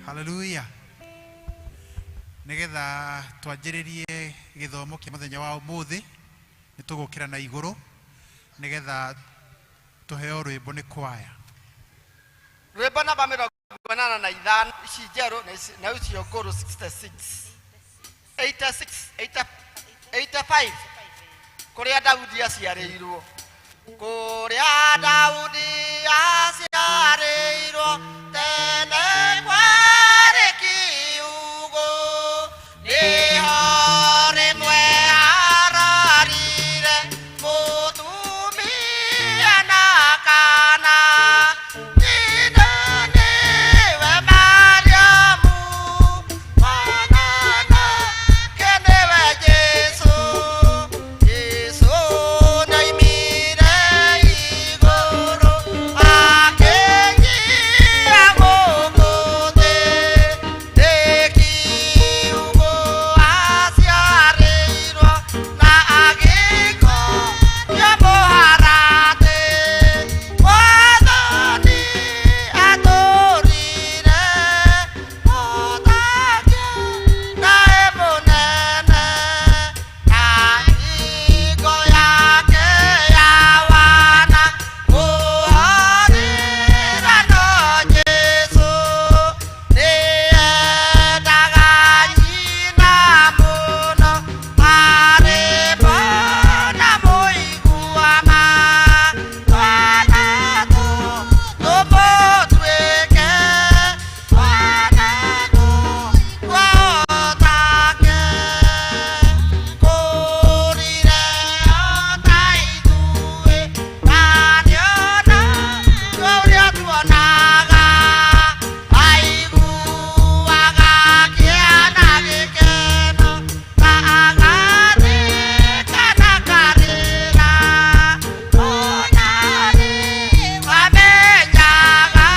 Hallelujah. Nigetha twanjiririe githomo kia muthenya wa umuthi nitugukira na iguru nigetha tuheo rwimbo ni kwaya. Rwimbo namba 85 ici njeru na icio nguru 66 86 85 kuria Daudi aciarirwo kuria Daudi aciarirwo tene kwari kiugo niho rimwe ararire mutumia na kana niwe Mariamu mwanana kenewe Jesu Jesu naimire iguru akenyia muguthi tekiugo aciarirwo na agiko ya muharate wathani aturire muthake nae munene na hingo yake ya wana kuhorera no Jesu niendaga nyina muno arĩ mbona mũiguaga twana tũmũtuĩke twana twotake kũrire ota ithuĩ kaniona ũrĩa tuonaga aiguaga kĩana gĩkeno na agathĩka na karĩra ona nĩ wamenyaga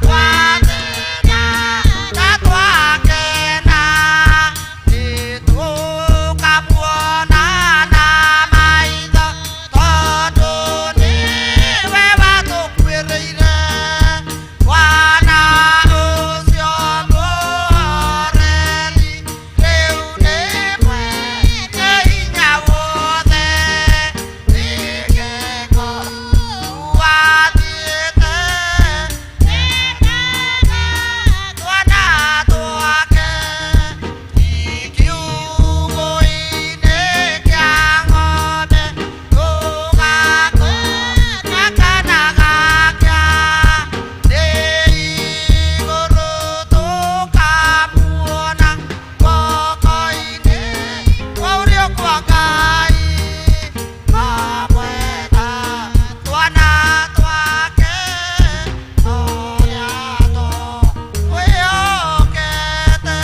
twathĩna na twakena nĩtũkamuona na maitho tondũ nĩwe watũkuĩrĩire mwana ũcio mũhoreri rĩu nĩ mwene hinya wothe nĩgĩko wathiĩte twana twake ikiugo-inĩ kĩa ng'ombe tũgakũna kana gakĩa nĩ igũrũ tũkamuona guoko-inĩ kwa ũrĩo kwa Ngai twamwenda twana twake tũrĩa tũkwĩhokete.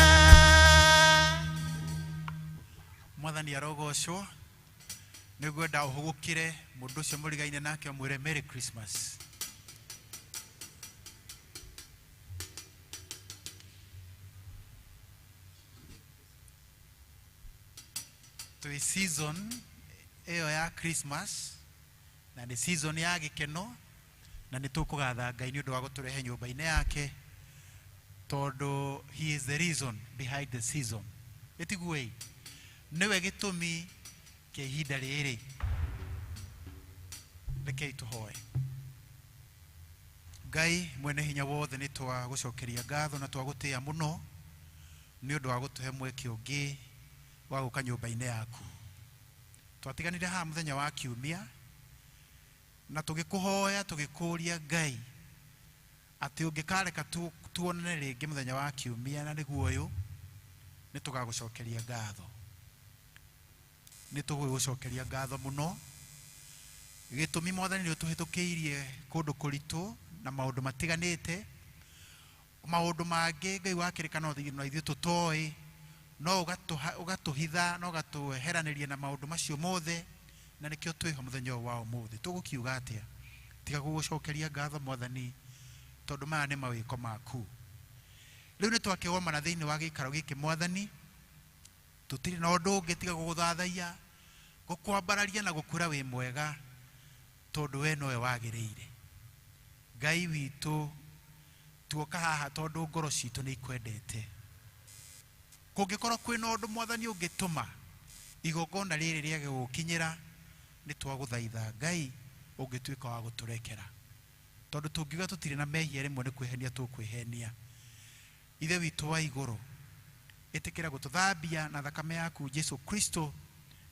Mwathani arogocwo nĩngwenda ũhũgũkĩre mũndũ ũcio mũrigaine nake ũmwĩre Merry Christmas. Twĩ season ĩyo ya Christmas na nĩ season ya gĩkeno na nĩtũkũgatha Ngai nĩ ũndũ wa gũtũrehe nyũmba-inĩ yake tondũ he is the reason behind the season. Ĩtiguĩ nĩwe gĩtũmi kĩa ihinda rĩrĩ. Rekei tũhoe. Ngai mwene hinya wothe nĩ twagũcokeria ngatho na twagũtĩĩa mũno nĩ ũndũ wa gũtũhe mweke ũngĩ wa gũka nyũmba-inĩ yaku. Twatiganire haha mũthenya wa Kiumia na tũgĩkũhoya tũgĩkũria Ngai atĩ ũngĩkareka tuonane rĩngĩ mũthenya wa Kiumia na nĩguo ũyũ nĩ tũgagũcokeria ngatho. Nĩ tũgũgũcokeria ngatho mũno gitumi mwathani ni utuhitukiirie kundu kuritu na maundu matiganite maundu mangi Ngai wakirikana thigino na ithuĩ tutoi no ugatuhitha no ugatuheraniria na maundu macio mothe na nikio twiho muthenya wa umuthi tugukiuga atia tiga gugucokeria ngatho mwathani tondu maya ni mawiko maku riu ni twakigomana thiini wa gikaro giki mwathani tutiri na undu ungi tiga guguthathaia gukwambararia na gukura wi mwega tondu we nowe wagiriire Ngai witu tuoka haha tondu ngoro citu ni ikwendete kungikorwo kwina undu mwathani ungituma igongona riri riage gukinyira ni twaguthaitha Ngai ungituika wa guturekera tondu tungiuga tutiri na mehia rimwe ni kwihenia tukwihenia ithe witu wa iguru itikira gututhambia na thakame yaku Jesu Kristo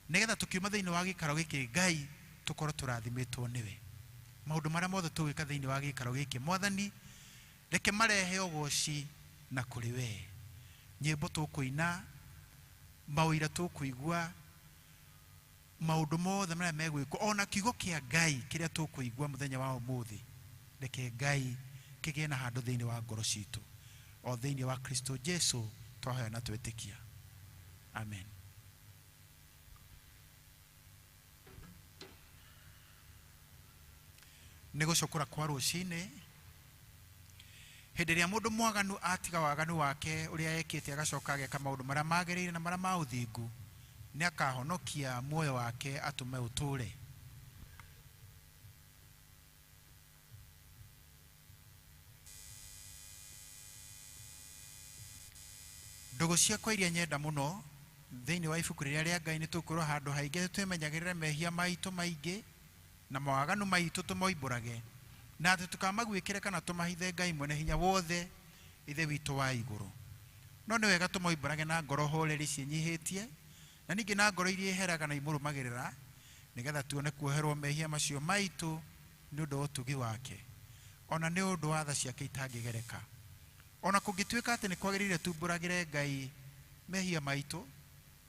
nigetha tukiuma thiini wa gikaro giki Ngai tukorwo turathimitwo niwe maundu maria mothe tugika thiini wa gikaro giki mwathani reke marehe ugoci na kuri we nyimbo tukuina mawira tukuigua maundu mothe maria megwikwo ona kiugo kia Ngai kiria tukuigua muthenya wa umuthi reke Ngai kigie na handu thiini wa ngoro citu o thiini wa Kristo Jesu twahoya na twitikia amen. Nigucukura kwa rucini hindi ria mundu mwaganu atiga waganu wake uria yekite agacoka ageka maundu maria magirire na maria ma uthingu ni akahonokia muoyo wake atume uture ndugu ciakwa iria nyenda muno thiini wa ibuku riria ria Ngai ni tukurwo handu haingi twemenyagirire mehia maitu maingi na mawaganu maitu tumoimburage na ati tukamagwikire kana tumahithe Ngai mwene hinya wothe ithe witu wa iguru no ni wega tumoimburage na ngoro horeri cinyihitie na ningi na ngoro iria iheraga na imurumagirira nigetha tuone kuoherwo mehia macio maitu ni undu utugi wake ona ni undu wa tha ciake itangigereka ona kungituika ati ni kwagirire tumburagire Ngai mehia maitu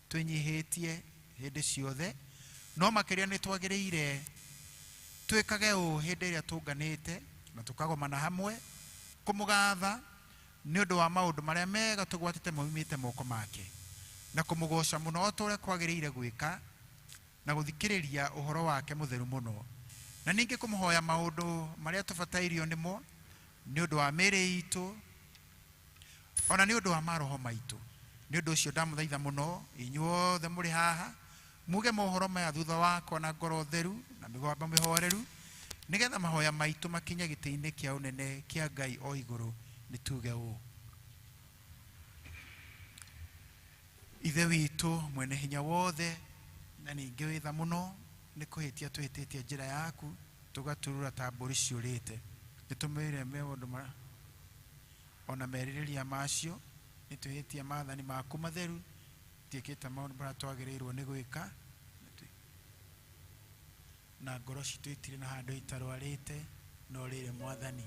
twinyihitie hindi ciothe no makiria ni twagirire twikage hindi iria tunganite na tukagomana hamwe kumugatha ni undu wa maundu maria mega tugwatite moimite moko make na kumugoca muno otore kwagirire gwika na guthikiriria uhoro wake mutheru muno na ningi kumuhoya maundu maria tubatairio nimo ni undu wa miri itu ona ni undu wa maroho maitu ni undu ucio ndamuthaitha muno inyuothe muri haha muge mohoro maya thutha wako na ngoro theru na migwamba mihoreru nigetha mahoya maitu makinye gitiini kia unene kia Ngai o iguru ni tuge u ithe witu mwene hinya wothe na ningi witha muno ni kuhitia tuhititie njira yaku tugaturura ta mburi ciurite nitumire maundu mara ona meririria macio nituhitie maathani maku matheru tiekita maundu maria twagirirwo ni gwika na ngoro citu itiri na handu itarwarite no rire mwathani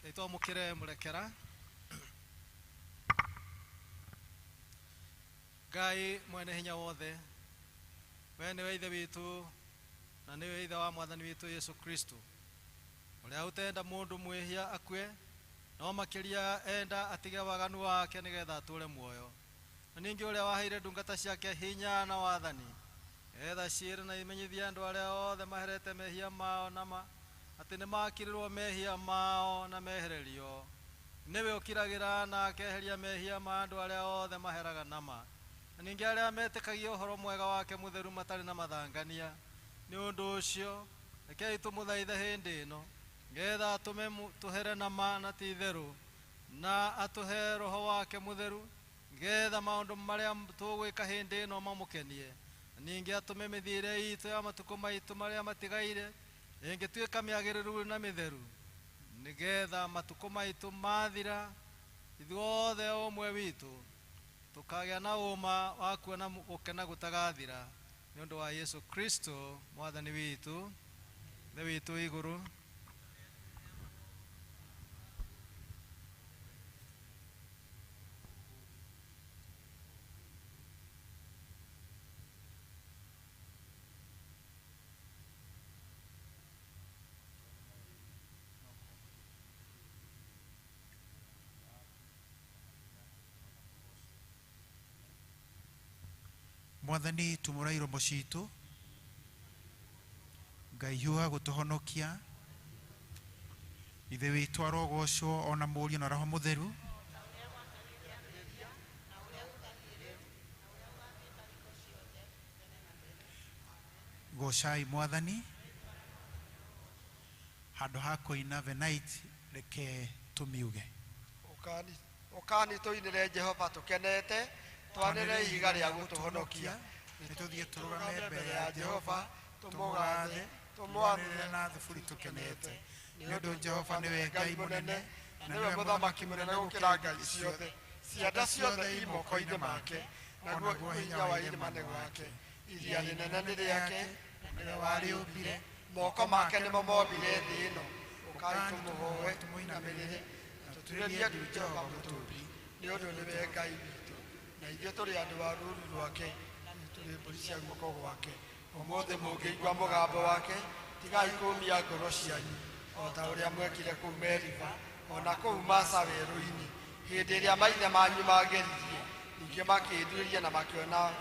Ito mukire murekera Ngai mwene hinya wothe we niwe ithe witu na niwe ithe wa mwathani witu Yesu Kristo uria utenda mundu mwihia akue no makiria enda atige waganu wake nigetha ature muoyo na ningi uria waheire ndungata ciake hinya na wathani etha ciire na imenyithia andu aria othe maherete mehia mao na ati ni makirirwo mehia mao na mehererio niwe ukiragira na akeheria mehia ma andu aria othe maheraga nama na ningi aria metikagia uhoro mwega wake mutheru matari na mathangania ni undu ucio rekei tumuthaithe hindi ino ngetha atume tuhere nama na ti theru na atuhe roho wake mutheru ngetha maundu maria tugwika hindi ino mamukenie ningi atume mithire itu ya matuko maitu maria matigaire ingĩtuĩka mĩagĩrĩru na mĩtheru nĩgetha matukũ maitũ mathira ithuothe ũmwe witũ tũkagĩa na ũma wa kuona gũkena gũtagathira nĩ ũndũ wa Yesu Kristo mwathani witũ Ithe witũ igũrũ. Mwathani tumũra iromo citũ Ngai hiũha gũtũhonokia Ithe witũ arogocwo ona Mũriũ na Roho Mũtheru gocai Mwathani. Handũ ha kũina the night reke tũmiuge. Ũkani tũinĩre Jehova tũkenete twanĩre ihiga rĩa gũtũhonokia nĩtũthiĩ tũrũgame mbere ya Jehova tũmũgathe tũmwanĩre na thuburi tũkenete nĩ ũndũ Jehova nĩwe Ngai mũnene na nĩwe mũthamaki mũnene gũkĩra ngai ciothe. Cianda ciothe i moko-inĩ make naguo hinya wa irĩma nĩ gwake. Iria rĩnene nĩ rĩake nĩwe warĩũmbire moko make nĩmo mombire thĩ ĩno. Ũkai tũmũhoe tũmũinamĩrĩre na tũturĩrie ndu Jehova mũtũũri nĩ ũndũ nĩwe Ngai witũ na ithuĩ tũrĩ andũ a rũũru rwake tũrĩ mbũri cia guoko gwake. Ũmũthĩ mũngĩigua mũgambo wake tigai kũũmia ngoro cianyu o ta ũrĩa mwekire kũu Meriba ona kũu Masa werũ-inĩ hĩndĩ ĩrĩa maithe manyu mangeririe ningĩ makĩnduĩria na makĩona.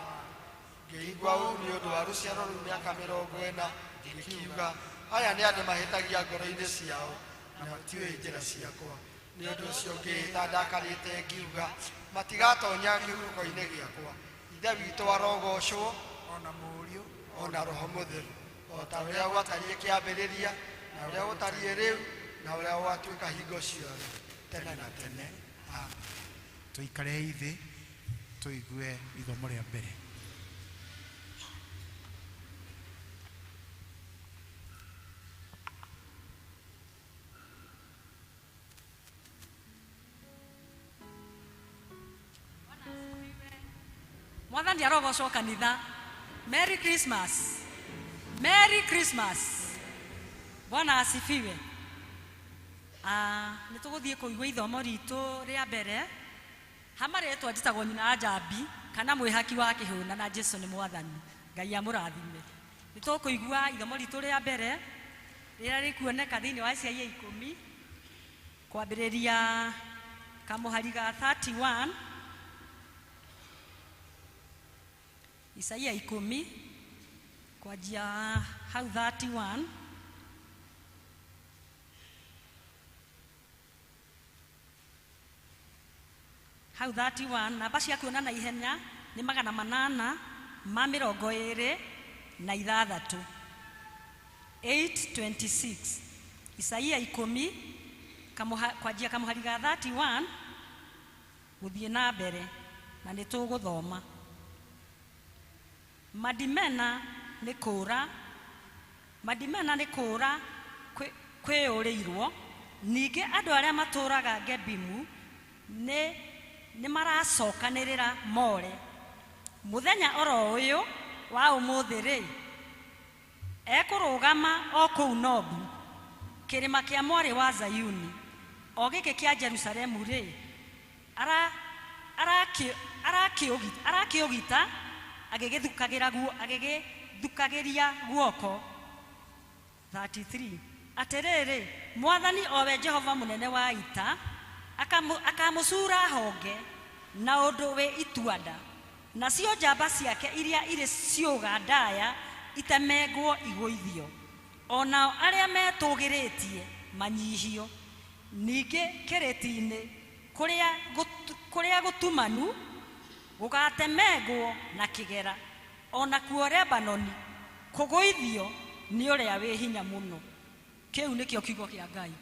Ngĩigua ũũ nĩ ũndũ wa rũciaro rũu mĩaka 40 ngĩkiuga aya nĩ andũ mahĩtagia ngoro-inĩ ciao na matiũĩ njĩra ciakwa. Nĩ ũndũ ũcio ngĩĩta ndakarĩte ngiuga matigatonya kĩhuko-inĩ gĩakwa. Ithe witũ arogocwo ona Mũriũ ona Roho Mũtheru o ta ũrĩa gwatariĩ kĩambĩrĩria na ũrĩa gũtariĩ rĩu na ũrĩa gwatuĩka hingo ciothe tene na tene. Amen. Tũikare ithĩ tũigue ithomo rĩa mbere. Mwathani arogocwo kanitha. Merry Christmas. Merry Christmas. Bwana asifiwe. Nĩtũgũthiĩ kũigua ithomo ritũ rĩa mbere. Hamarĩtwa njĩtagwo nyina Njambi kana mwĩhaki wa kĩhũna na Jesũ nĩ Mwathani. Ngai amũrathime. Nĩtũkũigua ithomo ritũ rĩa mbere rĩrĩa rĩkuoneka thĩinĩ wa Isaia 10 kwambĩrĩria kamũhari ga 31. Isaia 10 kwanjia hau 31. Hau 31 namba cia kuona na ihenya nĩ 826. 8:26. Isaia 10 kwanjia kamũhari ga 31 gũthiĩ na mbere na nĩtũgũthoma. Madimena nĩ kũũra kwĩũrĩirwo. Ningĩ andũ arĩa matũũraga Gebimu nĩ maracokanĩrĩra more. Mũthenya oro ũyũ wa ũmũthĩ-rĩ ekũrũgama o kũu Nobu kĩrĩma kĩa mwarĩ wa Zayuni. O gĩkĩ kĩa Jerusalemu-rĩ arakĩũgita agĩgĩthukagĩria guoko. 33. Atĩrĩrĩ, Mwathani owe Jehova mũnene wa ita akamũcura honge na ũndũ wĩ ituanda. Nacio njamba ciake iria irĩ ciũga ndaya itemengwo igũithio. Onao arĩa metũgĩrĩtie manyihio. Ningĩ kĩrĩti-inĩ kũrĩa gũtumanu gũgatemengwo na kĩgera. Ona kuo Lebanoni kũgũithio nĩ ũrĩa wĩ hinya mũno. Kĩu nĩkĩo kiugo kĩa Ngai.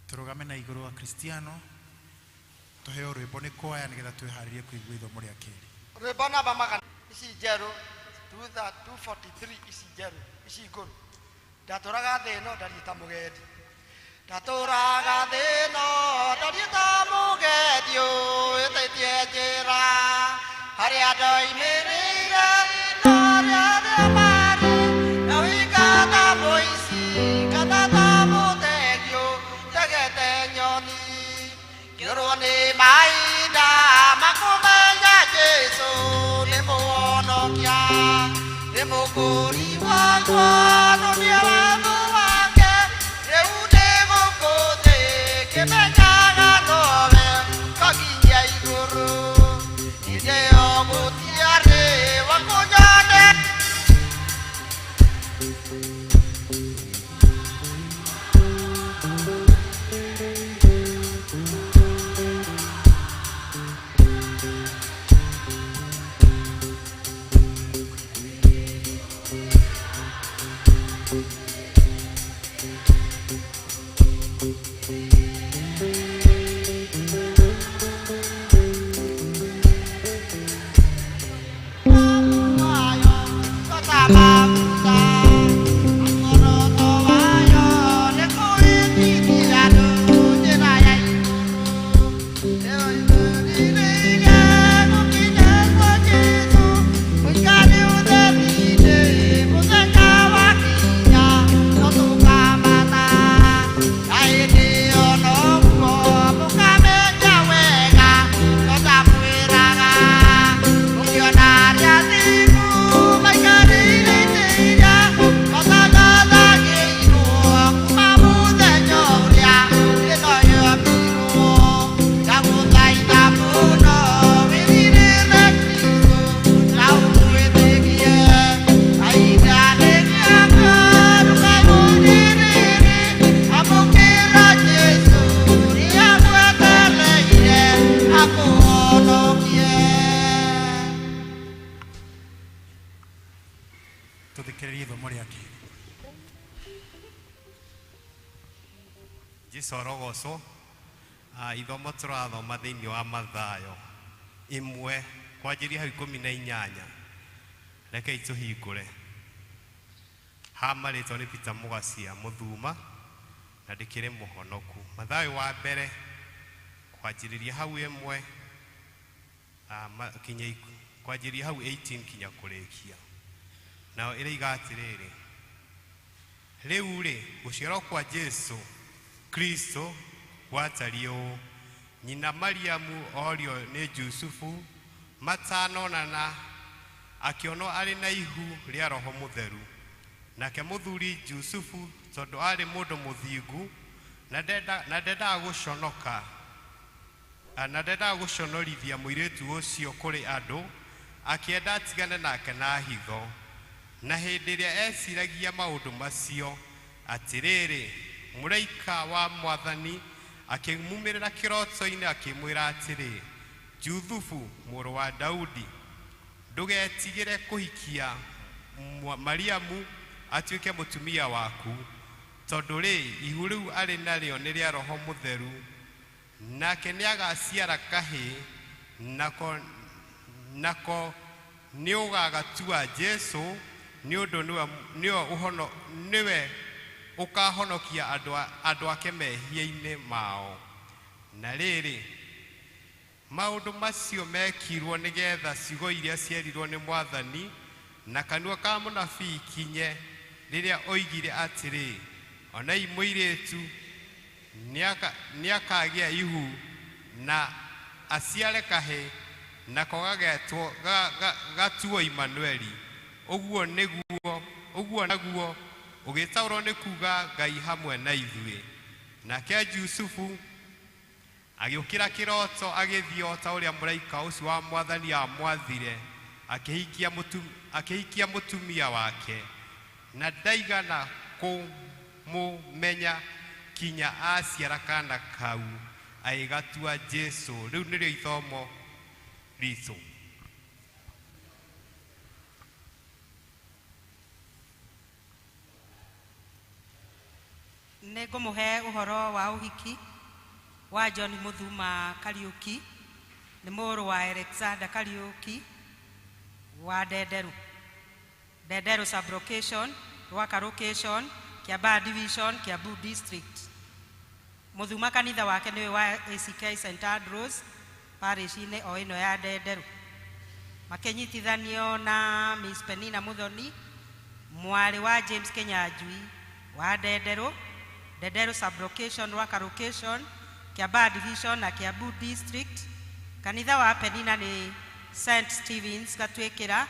Tũrũgame na igũrũ wa Kristiano tũheo rwĩmbo nĩ kwaya nĩgetha twĩharĩrie kũigua ithomo rĩa kerĩ. Rwĩmbo namba 100 ici njerũ 243 ici njeru ici iguru ndatũraga thĩ ĩno ndariĩ ta mũgendi ndatũraga thĩ ĩno ndariĩ ta mũgendi ũĩtĩtie njĩra harĩa ndoimĩrĩire no rĩarĩa marĩ na wĩingata mũici kana ta mũtegiũ tegete nyoni kĩũrwo nĩ mahinda makũmenya Jesũ nĩ mũhonokia nĩ mũkũri wakwa nũmia watho wake rĩu ndĩ gũkũ thĩ kĩmenyaga nowe kagiria igũrũ hĩndĩ ĩyo gũtiarĩ wa kũnyone Gisorogoso ithomo tũrathoma thĩinĩ wa Mathayo 1 kwanjĩria hau 18 rekei tũhingũre ha marĩtwo nĩ Peter Mũgacia Mũthuma na ndĩkĩrĩ mũhonoku. Mathayo wa mbere kwanjĩrĩria hau 1 kinya kwanjĩrĩria hau 18 kinya kũrĩkia nao ĩrĩiga atĩrĩrĩ rĩu rĩ gũciarwo kwa Jesũ Kristo gwatario nyina Mariamu orio nĩ Jusufu matanonana akĩonwo arĩ na ihu rĩa Roho Mũtheru nake mũthuri Jusufu tondũ arĩ mũndũ mũthingu na ndendaga gũconoka na ndendaga gũconorithia mũirĩtu ũcio kũrĩ andũ akĩenda atigane nake na hitho na hĩndĩ ĩrĩa eciragia maũndũ macio atĩrĩrĩ mũraika wa Mwathani akĩmumĩrĩra kĩroto-inĩ akĩmwĩra atĩrĩ Juthufu mũrũ wa Daudi ndũgetigĩre kũhikia Mariamu atuĩke mũtumia waku tondũ rĩ ihu rĩu arĩ narĩo nĩ rĩa Roho Mũtheru nake nĩagaciara kahĩ nako nĩũgagatua Jesũ nĩ ũndũ nĩwe ũkahonokia andũ ake mehia-inĩ mao. Na rĩrĩ maũndũ macio mekirwo nĩgetha ciugo iria cierirwo nĩ Mwathani na kanua ka mũnabii kinye rĩrĩa oigire atĩrĩ onai mũirĩtu nĩakagĩa ihu na aciare kahĩ nako gagetwo gatuo Imanueli ũguo naguo ũgĩtaũrwo nĩ kuga Ngai hamwe na ithuĩ. Nake Jusufu agĩũkĩra kĩroto agĩthiĩ o ta ũrĩa mũraika ũcio wa Mwathani amwathire akĩhikia mũtumia wake na ndaigana kũmũmenya kinya aciara kana kau agĩgatua Jesũ. Rĩu nĩrĩo ithomo ritũ. Nĩngũmũhe ũhoro wa ũhiki wa John Mũthuma Kariũki nĩ mũrũ wa Alexander Kariũki wa Ndenderu. Ndendero Sub-location, Rwaka location, Kiambaa division, Kiambu district. Muthuma kanitha wake niwe wa ACK St Andrews parish-inĩ o ĩno ya Ndendero. Makenyitithanio na Miss Penina Muthoni, mwari wa James Kenyanjui wa Ndendero, Ndendero Sub-location, Rwaka location, Kiambaa division na Kiambu district. Kanitha wa Penina ni St Stephen's Gatwĩkĩra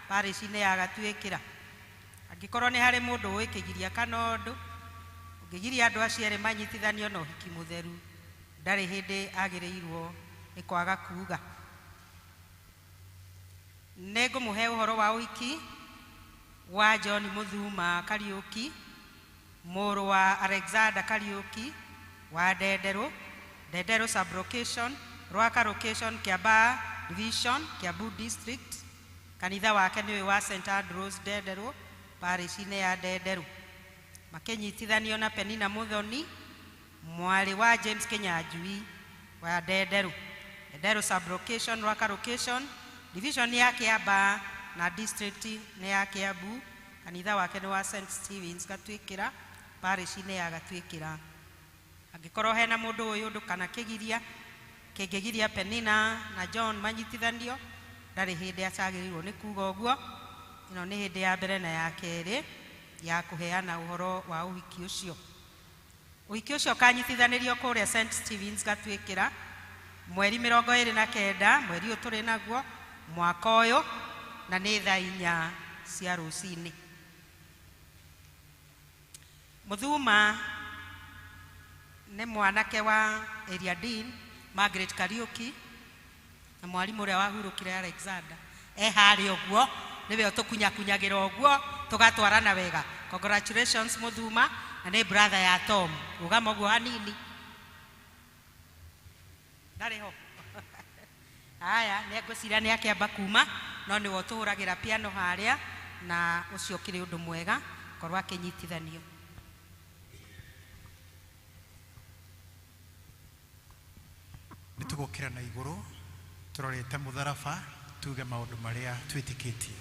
parish-inĩ ya Gatwĩkĩra. Angĩkorwo nĩ harĩ mũndũ wĩkĩgiria kana ũndũ ũngĩgiria andũ acio erĩ manyitithanio na ũhiki mũtheru, ndarĩ hĩndĩ agĩrĩirwo nĩ kwaga kuuga. Nĩngũmũhe ũhoro wa ũhiki wa John Muthuma Kariuki, mũrũ wa Alexander Kariuki wa Ndendero, Ndendero Sub-location, Rwaka location, Kiambaa division, Kiambu district. Kanitha wake niwe wa St Andrews Ndendero parish-inĩ ya Ndendero. Makenyitithanio na Penina Muthoni, mwari wa James Kenyanjui wa Ndendero, Ndendero Sub-location, Rwaka location, division ya Kiambaa na district ni ya Kiambu. Kanitha wake ni wa St Stephen's Gatwĩkĩra parish-inĩ ya Gatwĩkĩra. Angĩkorwo hena mũndũ ũyũ ũndũ kana kĩngĩgiria Penina na John manyitithanio, ndarĩ hĩndĩ acagĩrĩirwo nĩ kuuga ũguo. Ĩno nĩ hĩndĩ ya mbere na ya kerĩ ya kũheana ũhoro wa ũhiki ũcio. Ũhiki ũcio kanyitithanĩrio kũrĩa St Stephen's Gatwĩkĩra mweri 29 mweri ũyũ tũrĩ naguo mwaka ũyũ, na nĩ thaa 4 cia rũcinĩ. Muthuma nĩ mwanake wa Eliadine Margaret Kariuki na mwarimũ ũrĩa wahurũkire Alexander. Harĩ ũguo nĩwe tũkunyakunyagĩra ũguo tũgatwarana wega. Congratulations Muthuma, na nĩ brother ya Tom. Rũgama ũguo hanini. Ndarĩ ho. Haya, nĩngwĩciria nĩ akĩamba kuma, no nĩwe tũhũragĩra piano harĩa, na ũcio kĩrĩ ũndũ mwega korwo akĩnyitithanio. Nĩtũgũkĩra na igũrũ tũrorete mũtharaba tuge maũndũ marĩa twĩtĩkĩtie.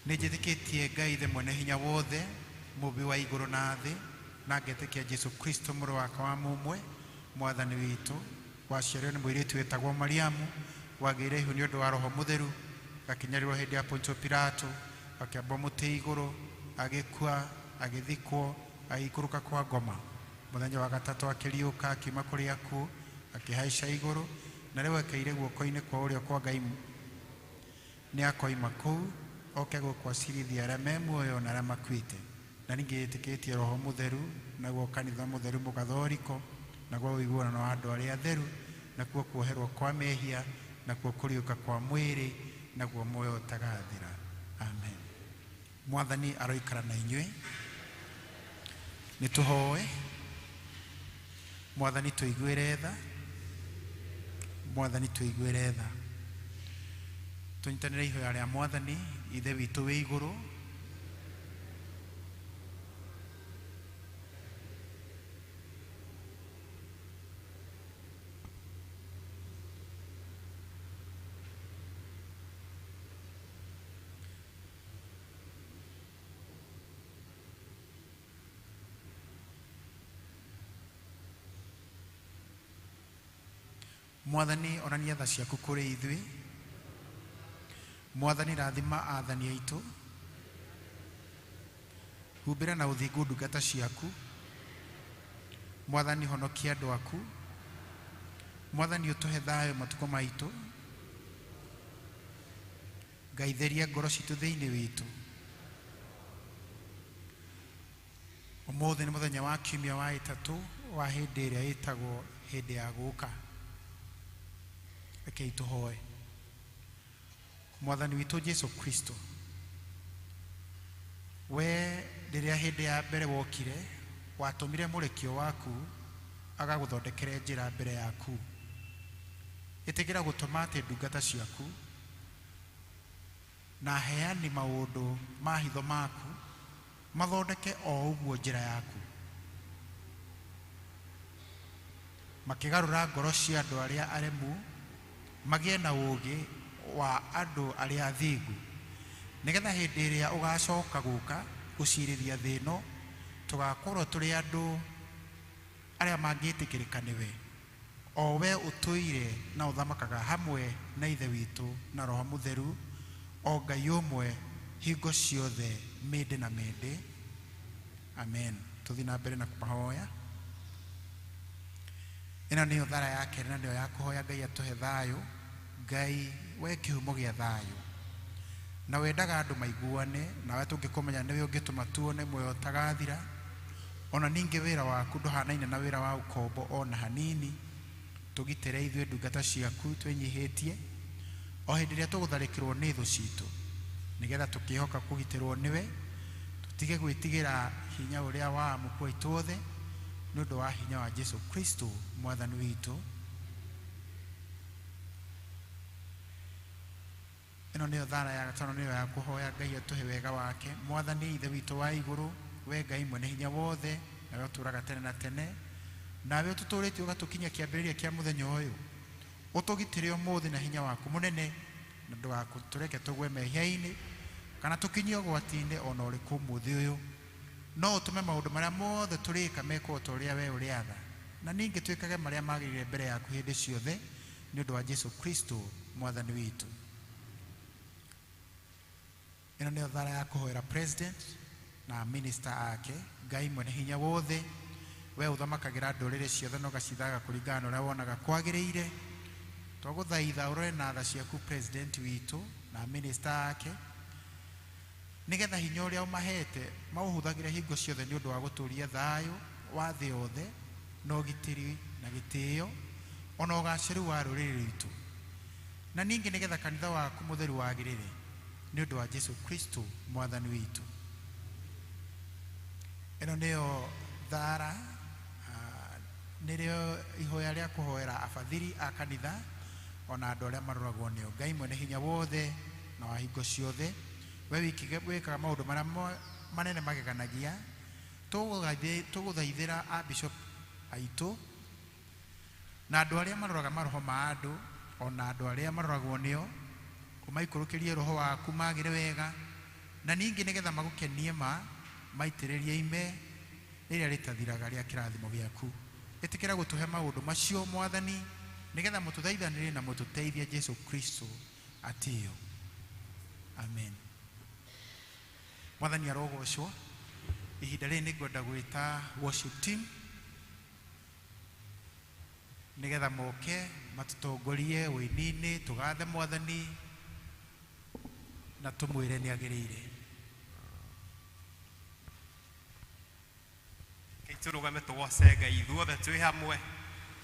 Nĩnjĩtĩkĩtie Ngai Ithe Mwene Hinya Wothe, mũmbi wa igũrũ na thĩ, na ngetĩkia Jesu Kristo mũrũ wake wa mũmwe, mwathani witũ, waciarĩrwo nĩ mũirĩtu wĩtagwo Mariamu, wagĩire ihu nĩ ũndũ wa Roho Mũtheru, gakinyĩrĩrwo hĩndĩ ya Pontio Pilato, akĩambwo mũtĩ igũrũ, agĩkua, agĩthikwo, agĩikũrũka kwa ngoma. Mũthenya wa gatatũ akĩriũka akiuma kũrĩ akuũ, akĩhaica igũrũ, na rĩu ekeire guoko-inĩ kwa ũrĩo kwa Ngai. Nĩ akoima kũu oke gũkwacirithia arĩa me muoyo na arĩa makuĩte. Na ningĩ ĩtĩkĩtie Roho Mũtheru, naguo kanitha mũtheru mũgathoriko, naguo ũiguano wa andũ arĩa atheru, nakuo kuoherwo kwa mehia, nakuo kũriũka kwa mwĩrĩ, naguo muoyo ũtagathira. Amen. Mwathani aroikara na inyuĩ. Nĩtũhoe. Mwathani tũiguĩre tha. Mwathani tũiguĩre tha. Tũnyitanĩre ihoya rĩa Mwathani. Ithe witũ wĩ igũrũ, Mwathani onania tha ciaku kũrĩ ithuĩ. Mwathani rathima athani aitũ, humbĩra na ũthingu ndungata ciaku. Mwathani honokia andũ aku. Mwathani ũtũhe thayũ matukũ maitũ. Ngai theria ngoro citũ thĩinĩ witũ. Ũmũthĩ nĩ mũthenya wa kiumia wa ĩtatũ wa hĩndĩ ĩrĩa ĩtagwo hĩndĩ ya gũũka. Rekei tũhoe. Mwathani witũ Jesu Kristo, we rĩrĩa hĩndĩ ya mbere wokire watũmire mũrekio waku agagũthondekere njĩra mbere yaku. Ĩtĩkĩra gũtũma atĩ ndungata ciaku na heani maũndũ ma hitho maku mathondeke o ũguo njĩra yaku, makĩgarũra ngoro cia andũ arĩa aremu magĩe na ũũgĩ wa andũ arĩa athingu, nigetha hindi iria ugacoka guka gucirithia thino tugakorwo turi andu aria mangitikirika niwe o we utuire na uthamakaga hamwe na ithe witu na roho mutheru o Ngai umwe hingo ciothe mindi na mindi. Amen. Tuthi na mbere na kumahoya. Ino niyo thara yake na niyo ya kuhoya Ngai atuhe thayu. Ngai we kihumo gia thayu na wendaga andu maiguane nawe tungikumenya niwe ungituma tuone muoyo tagathira ona ningi wira waku nduhanaine na wira wa ukombo ona hanini. Tugitire ithwe ndungata ciaku twenyihitie o hindi ria tugutharikirwo ni thu citu nigetha tukihoka kugitirwo niwe tutige gwitigira hinya uria wa mukwa itothe nundu wa hinya wa Jesu Kristo mwathani witu. Ino niyo thara ya gatano niyo ya kuhoya Ngai atuhe wega wake. Mwathani ithe witu wa iguru we Ngai mwene hinya wothe nawe uturaga tene na tene nawe ututurite ugatukinya kiambiriria kia muthenya uyu utugitire umuthi na hinya waku munene na ndugaku tureke tugwe mehia-ini kana tukinyie gwatinde ona uriku muthi uyu no utume maundu maria mothe turika mekwo turia we uriatha na ningi twikage maria magirire mbere yaku hindi ciothe ni undu wa Jesu Kristo mwathani witu. Ino niyo thara ya kuhoera president na minister ake. Ngai mwene hinya wothe we uthamakagira ndurire ciothe no gacithaga kuringana na uria wonaga kwagiriire twaguthaitha urore na tha ciaku president witu na minister ake nigetha hinya uria umahete mauhuthagire hingo ciothe ni undu wa guturia thayu wa thi yothe no gitiri na gitio ona ugaciru wa ruriri rwitu na ningi nigetha kanitha waku mutheru wagirire ni undu wa Jesu Kristo mwathani witu. Ino niyo thara nirio ihoya ria kuhoera abathiri a kanitha ona andu aria maroragwo nio. Ngai mwene hinya wothe na wa hingo ciothe we wikige wikaga maundu maria manene mageganagia tuguthaithira a bishop aitu na andu aria maroraga maroho ma andu ona andu aria maroragwo nio umaikurukirie roho waku magire wega na ningi nigetha magukenie maitiririe ime riria ritathiraga ria kirathimo giaku. Itikira gutuhe maundu macio mwathani nigetha mututhaithanire na mututeithie Jesu Kristo atio. Amen. Mwathani arogocwo. Ihinda riri ningwenda gwita worship team nigetha moke matutongorie wini-ini tugathe mwathani na tumwire ni agirire. Turugame tugoce Ngai ithuothe twi hamwe.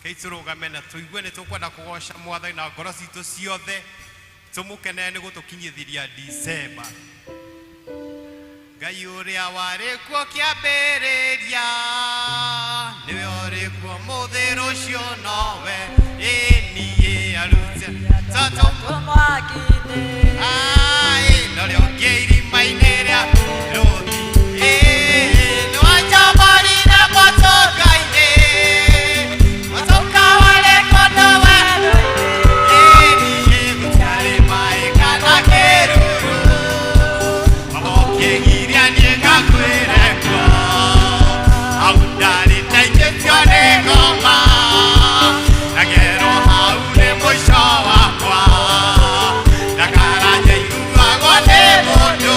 Kei turugame na tuigue ni tukwenda kugoca mwathani na ngoro citu ciothe tumukene ni gutukinyithiria December. Ngai uria wari kuo kiambiriria niwe uri kuo muthi rucio nowe nie arute tatu mwakine ai norio ngeirima-ini ria ruthi Mojo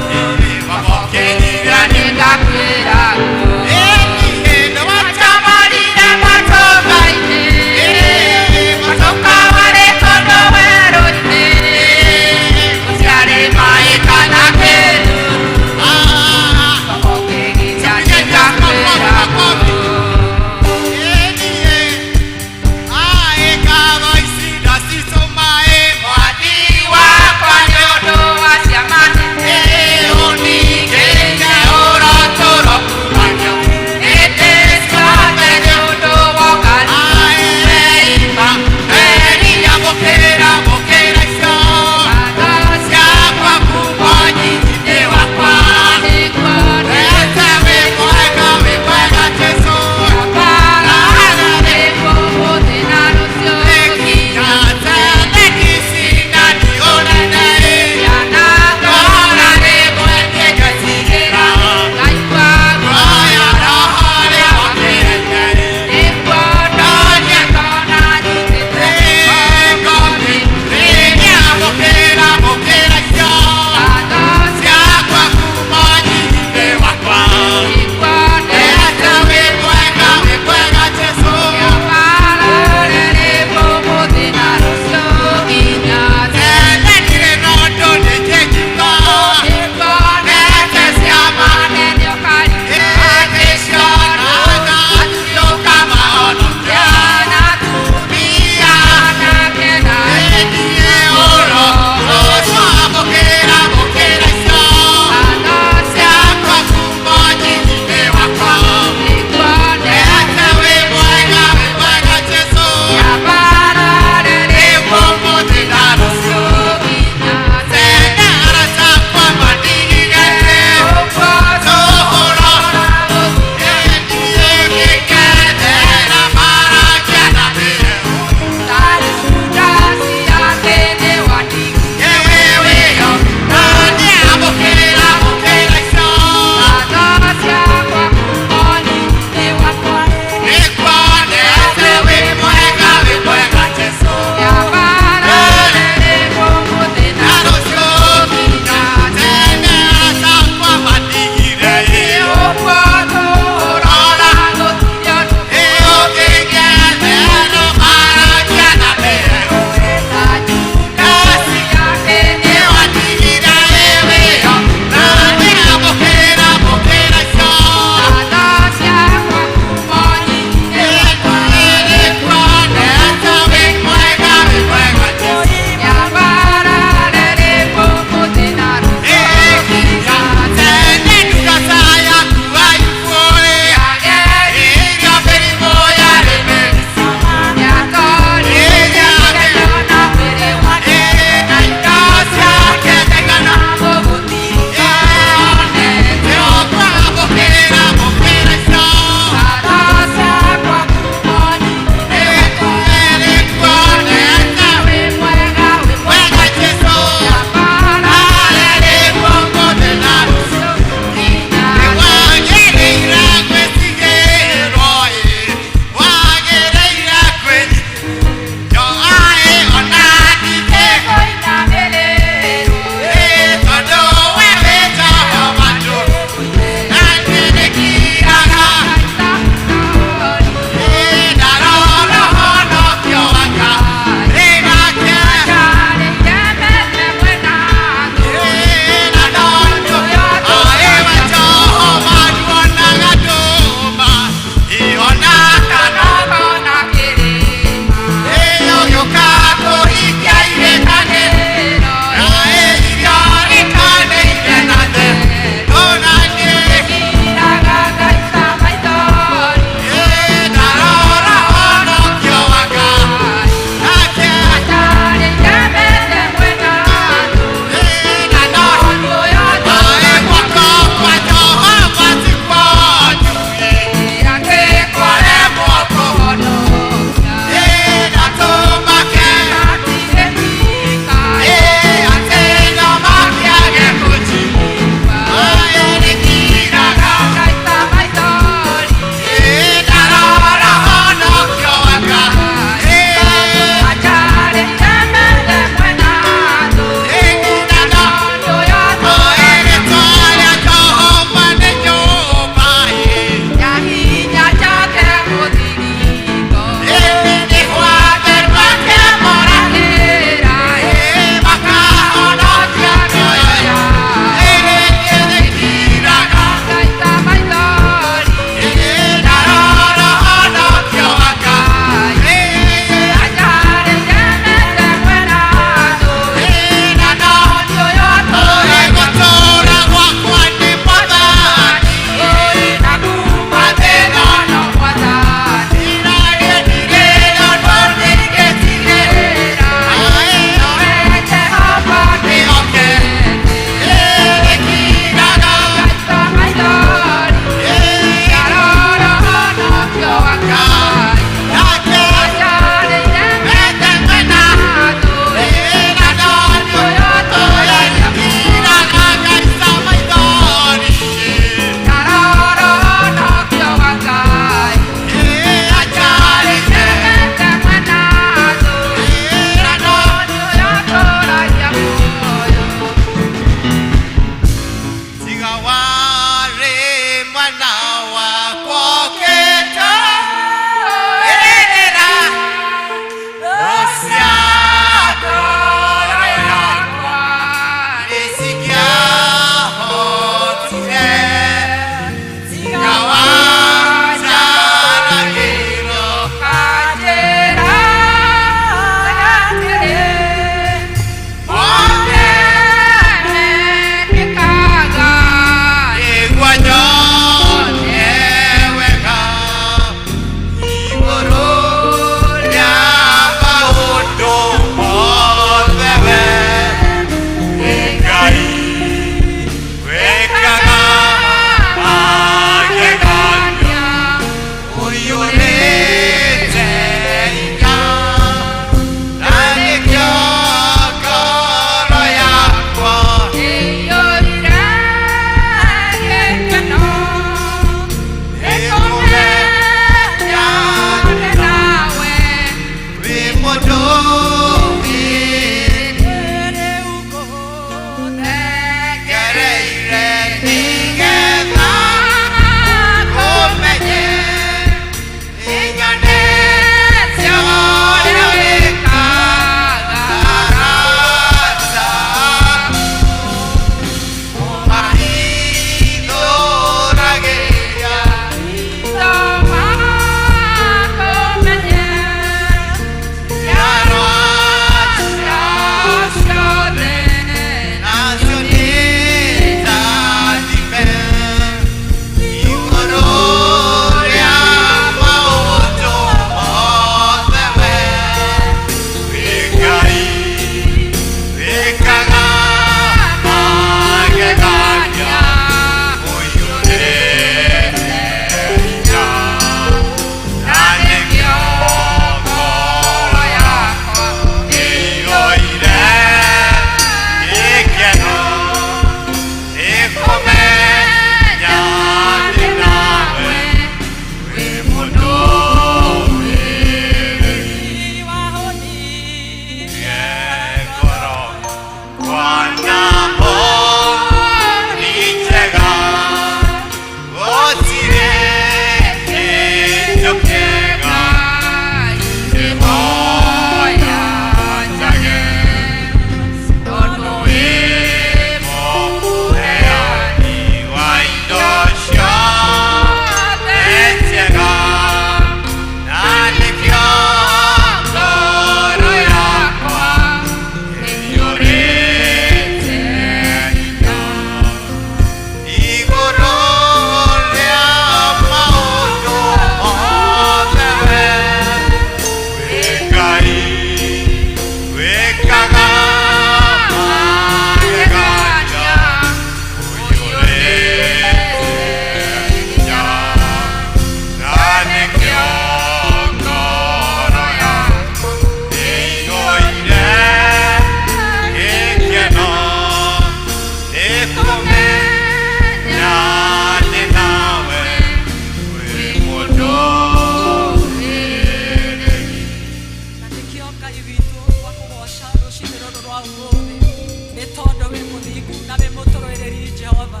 nĩ tondũ wĩ mũthingu na wĩ mũtũrũĩrĩri Jehova.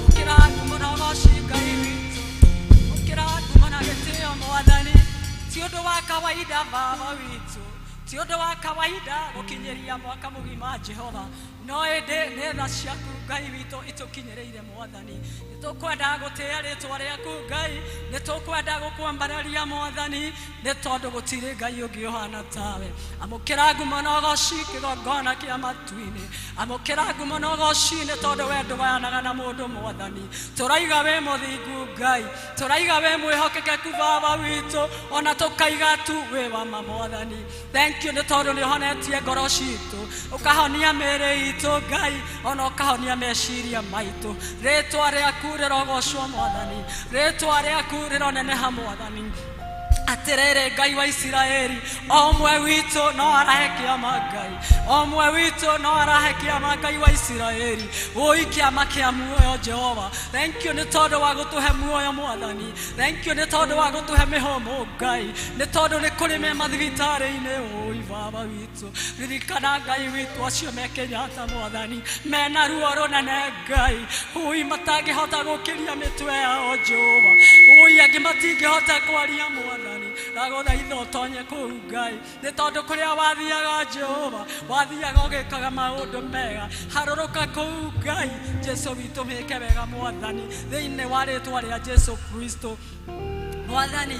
Ũkĩra ngumo na ũgoci Ngai witũ, ũkĩra ngumo na gĩtĩo Mwathani. Ti ũndũ wa kawaida Baba witũ, ti ũndũ wa kawaida gũkinyĩria mwaka mũgima Jehova, no ĩndĩ nĩ tha ciaku Ngai witũ itũkinyĩrĩire Mwathani. Nĩtũkwenda gũtĩĩa rĩĩtwa rĩaku Ngai, nĩtũkwenda gũkwambararia Mwathani, nĩ tondũ gũtirĩ Ngai ũngĩ ũhana tawe. Amũkĩra ngumo na ũgoci kĩgongona kĩa matu-inĩ, amũkĩra ngumo na ũgoci nĩ tondũ we ndũgayanaga na mũndũ Mwathani. Tũraiga wĩ mũthingu Ngai, tũraiga wĩ mwĩhokekeku Baba witũ, ona tũkaiga tu wĩ wa ma Mwathani. Thank you nĩ tondũ nĩ ũhonetie ngoro citũ, ũkahonia mĩĩrĩ itũ Ngai, ona ũkahonia meciria maitũ. Rĩĩtwa rĩaku rĩrogocwo Mwathani, rĩĩtwa rĩaku rĩroneneha Mwathani. Atĩrĩrĩ Ngai wa Isiraeli, o ũmwe witũ no arahe kĩama Ngai, o ũmwe witũ no arahe kĩama Ngai wa Isiraeli. Oi kĩama kĩa muoyo Jehova. Thank you nĩ tondũ wa gũtũhe muoyo Mwathani, thank you nĩ tondũ wa gũtũhe mĩhũmũ Ngai, nĩ tondũ nĩ kũrĩ me mathibitarĩ-inĩ. Oi Baba witũ, ririkana Ngai witũ acio me Kenyatta Mwathani, mena ruo rũnene Ngai, oi matangĩhota gũkĩria mĩtwe yao Jehova, oi angĩ matingĩhota kwaria Mwathani. Ndagũthaitha ũtonye kũu Ngai, nĩ tondũ kũrĩa wathiaga Jehova, wathiaga ũgĩkaga maũndũ mega. Harũrũka kũu Ngai, Jesu witũ mĩke wega Mwathani, thĩinĩ wa rĩĩtwa rĩa Jesu Kristo Mwathani.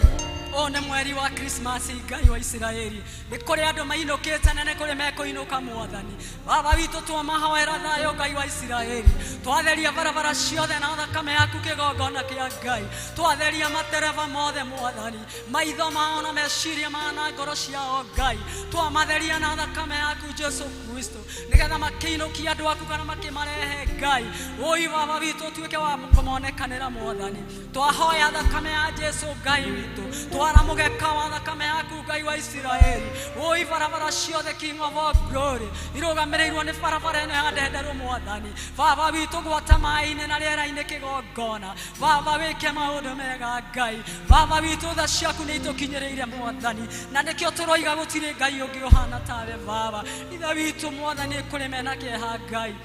O nĩ mweri wa Christmas Ngai wa Isiraeli, nĩ kũrĩ andũ mainũkĩte na nĩ kũrĩ mekũinũka Mwathani. Baba witũ twamahoera thayũ Ngai wa Isiraeli, twatheria barabara ciothe na thakame yaku kĩgongona kĩa Ngai, twatheria matereba mothe Mwathani, maitho mao na meciria mao na ngoro ciao Ngai, twamatheria na thakame yaku Jesu Kristo, nĩgetha makĩinũkia andũ aku kana makĩmarehe Ngai. Oi Baba witũ ũtuĩke wa kũmonekanĩra Mwathani, twahoya thakame ya Jesu Ngai witũ, twara mũgeka wa thakame yaku Ngai wa Isiraeli. Oi barabara ciothe King of all glory irũgamĩrĩirwo nĩ barabara ĩno ya ndenderũ Mwathani. Baba witũ gwata maĩ-inĩ na rĩera-inĩ kĩgongona, Baba wĩke maũndũ mega Ngai. Baba witũ tha ciaku nĩ itũkinyĩrĩire Mwathani, na nĩkĩo tũroiga gũtirĩ Ngai ũngĩ ũhana tawe Baba. Ithe witũ Mwathani kũrĩ mena kĩeha Ngai,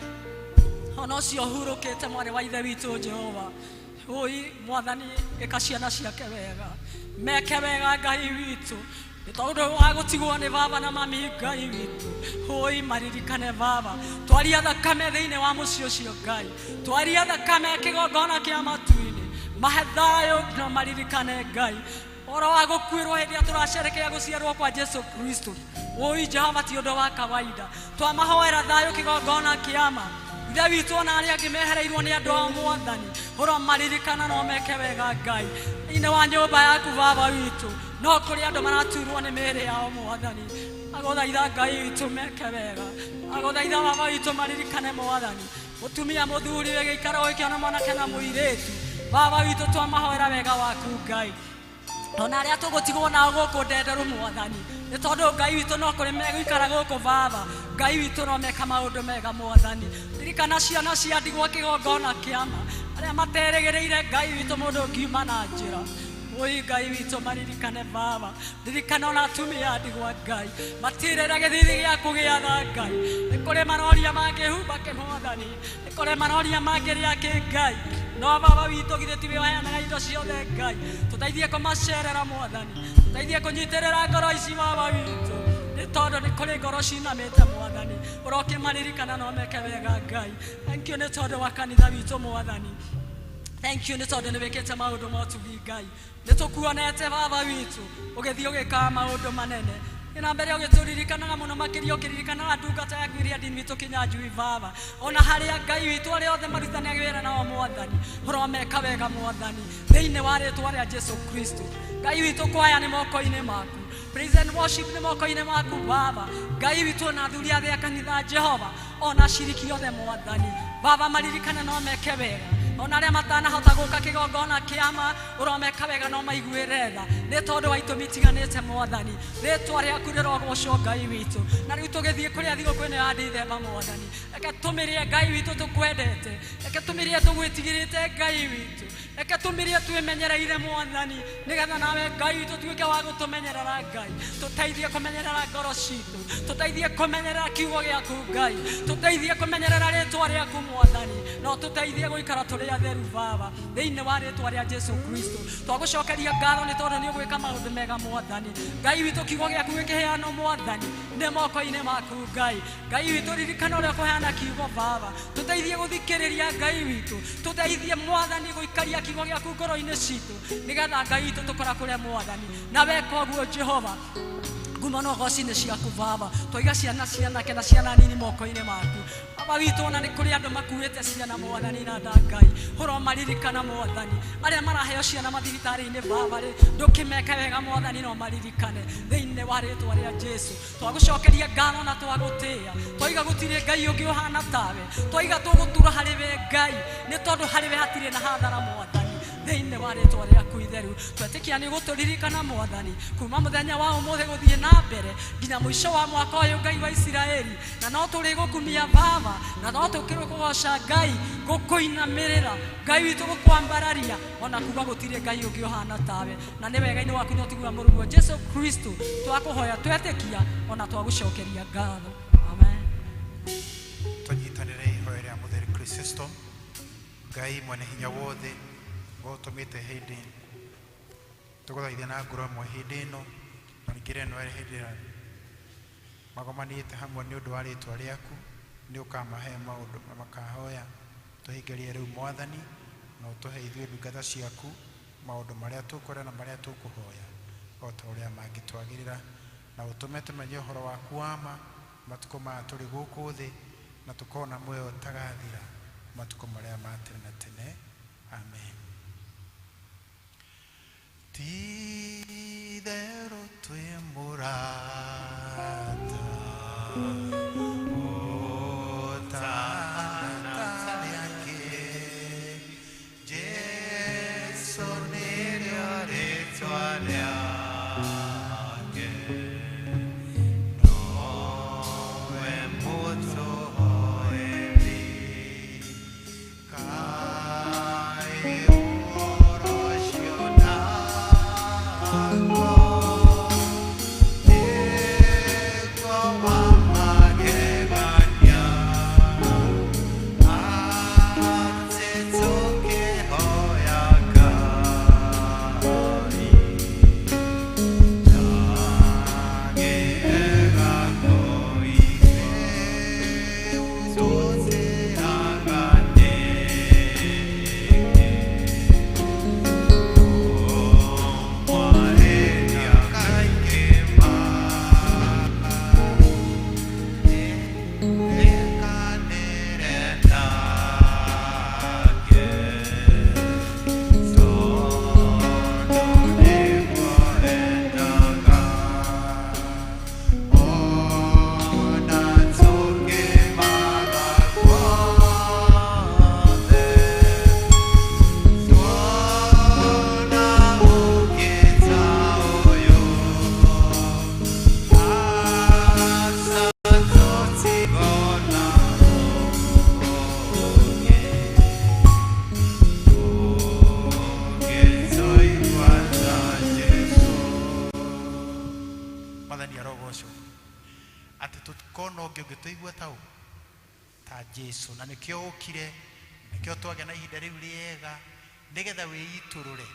ona ũcio ũhurũkĩte mwarĩ wa ithe witũ Jehova. Oi Mwathani ĩka ciana ciake wega, meke wega Ngai witũ, nĩ tondũ wa gũtigwo nĩ baba na mami Ngai witũ. Oi maririkane Baba, twaria thakame thĩinĩ wa mũciĩ ũcio Ngai, twaria thakame kĩgongona kĩa matu-inĩ, mahe thayũ na maririkane Ngai ũhoro wa gũkuĩrwo hĩndĩ ĩrĩa tũracerekea gũciarwo kwa Jesu Kristo. Oi Jehova ti ũndũ wa kawaida, twamahoera thayũ kĩgongona kĩama. Ithe witũ ona arĩa angĩ mehereirwo nĩ andũ a Mwathani, ũromaririkana no meke wega Ngai thĩinĩ wa nyũmba yaku Baba witũ, no kũrĩ andũ maraturwo nĩ mĩĩrĩ yao Mwathani. Agũthaitha Ngai witũ meke wega, agũthaitha Baba witũ maririkane Mwathani mũtumia mũthuri wĩgĩikara ũgĩkĩona mwanake na mũirĩtu. Baba witũ twamahoera wega waku Ngai, ona arĩa tũgũtigwo nao gũkũ ndenderũ Mwathani, nĩ tondũ Ngai witũ no kũrĩ megũikara gũkũ Baba, Ngai witũ no meka maũndũ mega Mwathani. Ririkana ciana cia ndigwa kĩgongona kĩama, arĩa materĩgĩrĩire Ngai witũ mũndũ ũngiuma na njĩra. Oi Ngai witũ maririkane Baba, ririkana ona atumia a ndigwa Ngai, matirĩre gĩthithi gĩaku gĩatha Ngai. Nĩ kũrĩ maroria mangĩhumba kĩmwathani, nĩ kũrĩ maroria mangĩrĩa kĩ Ngai, no Baba witũ githĩ tiwe waheanaga indo ciothe Ngai. Tũteithie kũmacerera Mwathani, tũteithie kũnyitĩrĩra ngoro ici Baba witũ, nĩ tondũ nĩ kũrĩ ngoro cinamĩte Mwathani, ũrokĩmaririkana no meke wega Ngai. Thank you nĩ tondũ wa kanitha witũ Mwathani, thank you nĩ tondũ nĩ wĩkĩte maũndũ motugi Ngai. Nĩ tũkuonete Baba witũ ũgĩthiĩ ũgĩkaga maũndũ manene, na mbere ũgĩtũririkanaga mũno makĩria ũkĩririkanaga ndungata yaku iria ndini witũ Kĩnyanjui Baba, ona harĩa Ngai witũ arĩa othe marutanaga wĩra nao Mwathani, ũromeka wega Mwathani thĩinĩ wa rĩĩtwa rĩa Jesu Kristo. Ngai witũ kwaya nĩ moko-inĩ maku, praise and worship nĩ moko-inĩ maku Baba. Ngai witũ na athuri othe a kanitha Jehova, ona aciriki othe Mwathani Baba maririkane no meke wega, ona arĩa matanahota gũka kĩgongona kĩama ũromeka wega no maiguĩre tha, nĩ tondũ wa itũmi itiganĩte Mwathani. Rĩĩtwa rĩaku rĩrogocwo Ngai witũ, na rĩu tũgĩthiĩ kũrĩa thigũkũ ĩno ya ndithemba Mwathani, reke tũmĩrie Ngai witũ tũkwendete, reke tũmĩrie tũgwĩtigĩrĩte Ngai witũ, reke tũmĩrie twĩmenyereire Mwathani, nĩgetha nawe Ngai witũ tuĩke wa gũtũmenyerera Ngai, tũteithie kũmenyerera ngoro citũ, tũteithie kũmenyerera kiugo gĩaku Ngai, tũteithie kũmenyerera rĩĩtwa rĩaku Mwathani, no tũteithie gũikara tũrĩ atheru Baba, thĩinĩ wa rĩĩtwa rĩa Jesũ Kristo. Twagũcokeria ngatho nĩ tondũ nĩ ũgwĩka maũndũ mega Mwathani. Ngai witũ kiugo gĩaku gĩkĩheanwo Mwathani nĩ moko-inĩ maku Ngai. Ngai witũ ririkana ũrĩa kũheana kiugo Baba, tũteithie gũthikĩrĩria Ngai witũ, tũteithie Mwathani gũikaria kiugo gĩaku ngoro-inĩ citũ, nĩgetha Ngai witũ tũkora kũrĩa Mwathani, na weka ũguo Jehova nguma no goci-inĩ ciaku Baba, tũiga ciana cianake na ciana nini moko-inĩ maku Baba witũ, ona nĩ kũrĩ andũ makuĩte ciana Mwathani na Ngai, ũromaririkana Mwathani, arĩa maraheo ciana mathibitarĩ-inĩ Baba rĩ, ndũkĩmeke wega Mwathani, no maririkane thĩinĩ wa rĩĩtwa rĩa Jesũ. Twagũcokeria ngatho na twagũtĩĩa, twoiga gũtirĩ Ngai ũngĩ ũhana tawe, twoiga tũgũtura harĩ we Ngai, nĩ tondũ harĩ we hatirĩ na hathara Mwathani, thĩinĩ wa rĩĩtwa rĩaku itheru. Twetĩkia nĩ gũtũririkana Mwathani kuma mũthenya wa ũmũthĩ gũthiĩ na mbere nginya mũico wa mwaka ũyũ Ngai wa Isiraeli, na no tũrĩ gũkumia Baba, na no tũkĩrĩ kũgoca Ngai, gũkũinamĩrĩra Ngai witũ, gũkwambararia, ona kuga gũtirĩ Ngai ũngĩ ũhana tawe, na nĩ wega-inĩ waku no tiguo mũrũguo Jesũ Kristo twakũhoya twetĩkia, ona twagũcokeria ngatho. Amen. Tũnyitanĩre ihoya rĩa mũtheri Kristo. Ngai mwene hinya wothe gũtũmĩte hĩndĩ tũgũthaithia na ngoro ĩmwe hĩndĩ ĩno, na ningĩ ĩno hĩndĩ ĩrĩa magomanĩte hamwe nĩ ũndũ wa rĩĩtwa rĩaku, nĩ ũkamahe maũndũ makahoya. Tũhingĩrie rĩu Mwathani, na ũtũhe ithuĩ ndungata ciaku maũndũ marĩa tũkwenda na marĩa tũkũhoya o ta ũrĩa mangĩtwagĩrĩra, na ũtũme tũmenye ũhoro waku wa ma matukũ maya tũrĩ gũkũ thĩ, na tũkona muoyo ũtagathira matukũ marĩa ma tene na tene. Amen. Ti-itherũ twĩ mũrata ũtanatharĩ angĩ, Jesũ nĩrĩo rĩĩtwa rĩake, nowe mũtũhoeri kaĩ ũhoro ũcio naguo nĩguo wa magegania, atĩ tũkĩhoya Ngai ndagĩega kũigua tũtĩraga kũmwarĩria kaingĩ ĩkanĩre nake, tondũ nĩguo endaga, ona tũkĩmaga guothe, tuona ũngĩ ta ũyũ, aca tũtigona ũngĩ tũigua ta Jesũ. Mwathani arogocwo atĩ tũtikona ũngĩ ũngĩtũigua ta Jesũ, na nĩkĩo ũkire, nĩkĩo twagĩa na ihinda rĩu rĩega, nĩgetha wĩitũrũre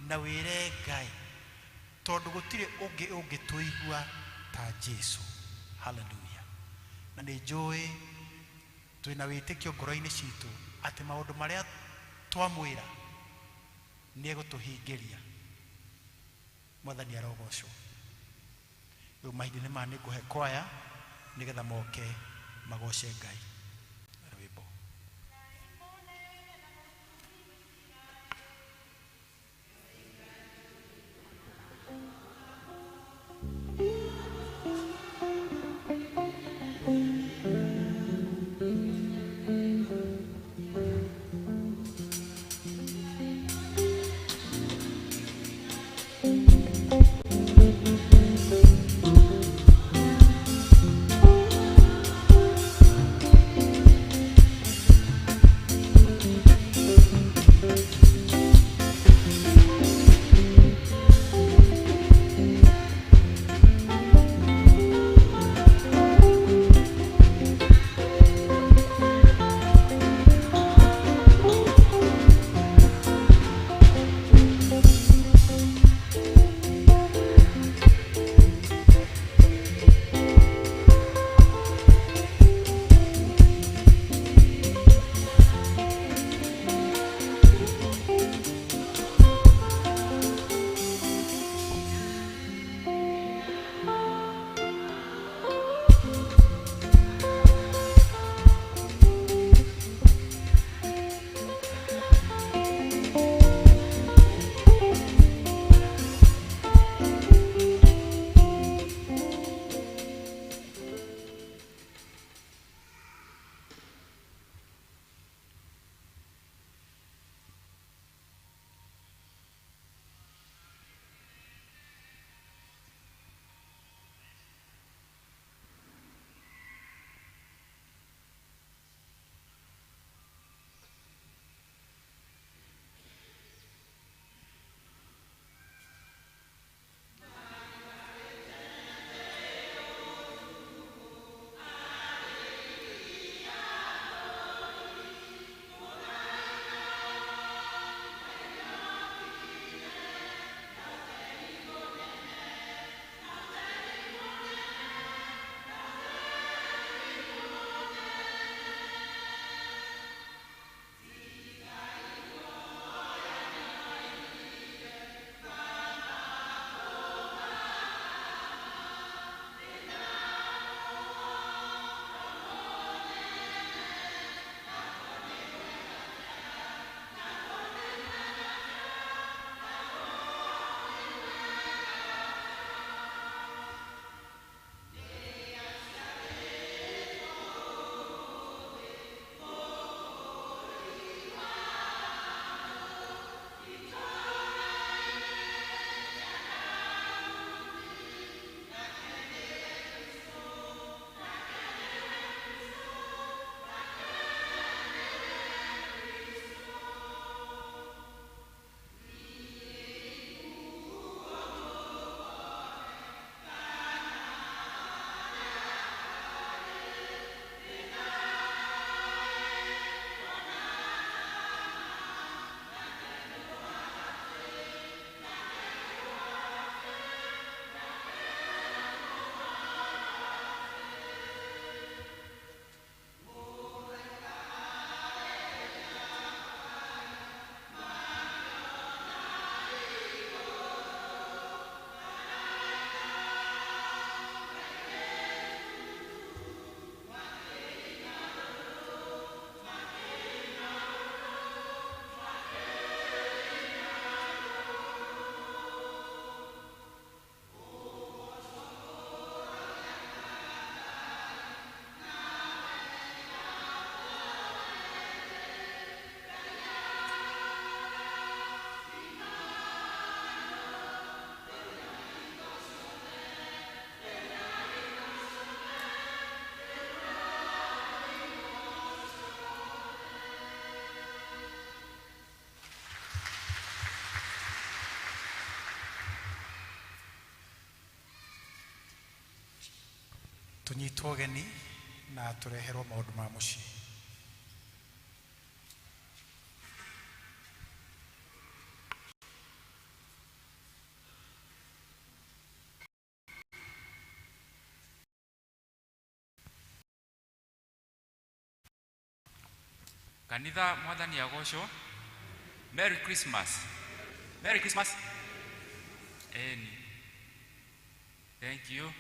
na wĩre Ngai, tondũ gũtirĩ ũngĩ ũngĩtũigua ta Jesũ. Haleluya. Na nĩ njũĩ twĩna wĩtĩkio ngoro-inĩ citũ atĩ maũndũ marĩa twamwĩra nĩ egũtũhingĩria. Mwathani arogocwo. Rĩu mahinda-inĩ maya nĩ ngũhe kwaya nĩgetha moke magoce Ngai. Rwĩmbo. tunyitwo ũgeni na tũreherwo maũndũ ma mũciĩ. Kanitha mwathani agocwo. Merry Christmas. Merry Christmas. Thank you.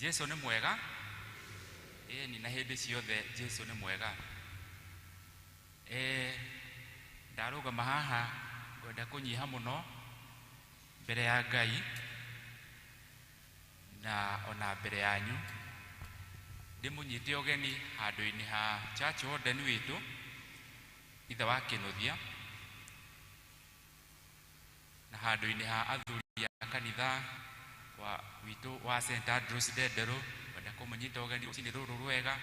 Jesu ni mwega. Na hĩndĩ ciothe Jesu ni mwega. Ndarũgama haha ngwenda kũnyiha mũno mbere ya Ngai na ona mbere yanyu. Ndĩmũnyite ũgeni handũ-inĩ ha church warden witũ ithe wa Kĩnuthia na handũ-inĩ ha athuri a kanitha witũ wa St. Andrews Ndenderũ. Ngwenda kũmũnyita ũgeni rũcinĩ rũrũ rwega.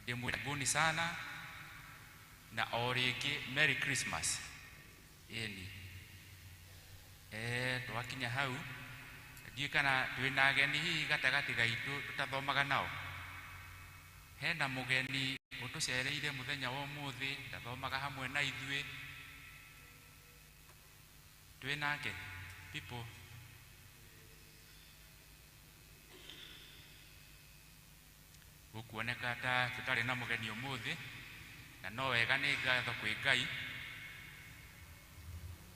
Ndĩmwĩbuni sana na o rĩngĩ Merry Christmas. Twakinya hau ndiĩ kana twĩna ageni hihi gatagatĩ gaitũ tũtathomaga nao. Hena mũgeni ũtũcereire mũthenya wa ũmũthĩ ndathomaga hamwe na ithuĩ. Twĩnake people. Gũkuoneka ta tũtarĩ na mũgeni ũmũthĩ na no wega nĩ ngatho kwĩ Ngai.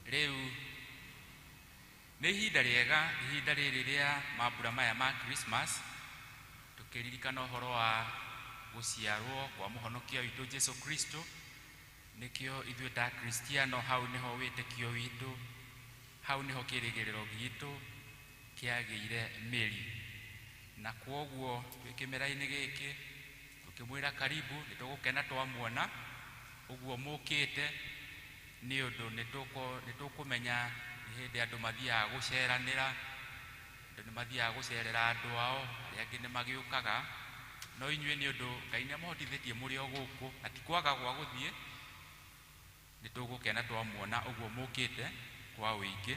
Rĩu nĩ ihinda rĩega, ihinda rĩrĩ rĩa mambura maya ma Christmas, tũkĩririkana ũhoro wa gũciarwo kwa mũhonokia witũ Jesu Kristo. Nĩkĩo ithuĩ ta Kristiano hau nĩho wĩtĩkio witũ, hau nĩho kĩrĩgĩrĩro gitũ kĩagĩire mĩri. Na kwoguo twĩ kĩmera-inĩ gĩkĩ tũkĩmwĩra karibu, nĩtũgũkena twamuona ũguo mũkĩte, nĩ ũndũ nĩtũkũmenya hĩndĩ andũ mathiaga gũceranĩra, andũ nĩ mathiaga gũcerera andũ ao, arĩa angĩ nĩ magĩũkaga. No inyuĩ nĩ ũndũ Ngai nĩamũhotithĩtie mũrĩ o gũkũ na ti kwaga gwa gũthiĩ, nĩtũgũkena twamuona ũguo mũkĩte kwa ũingĩ.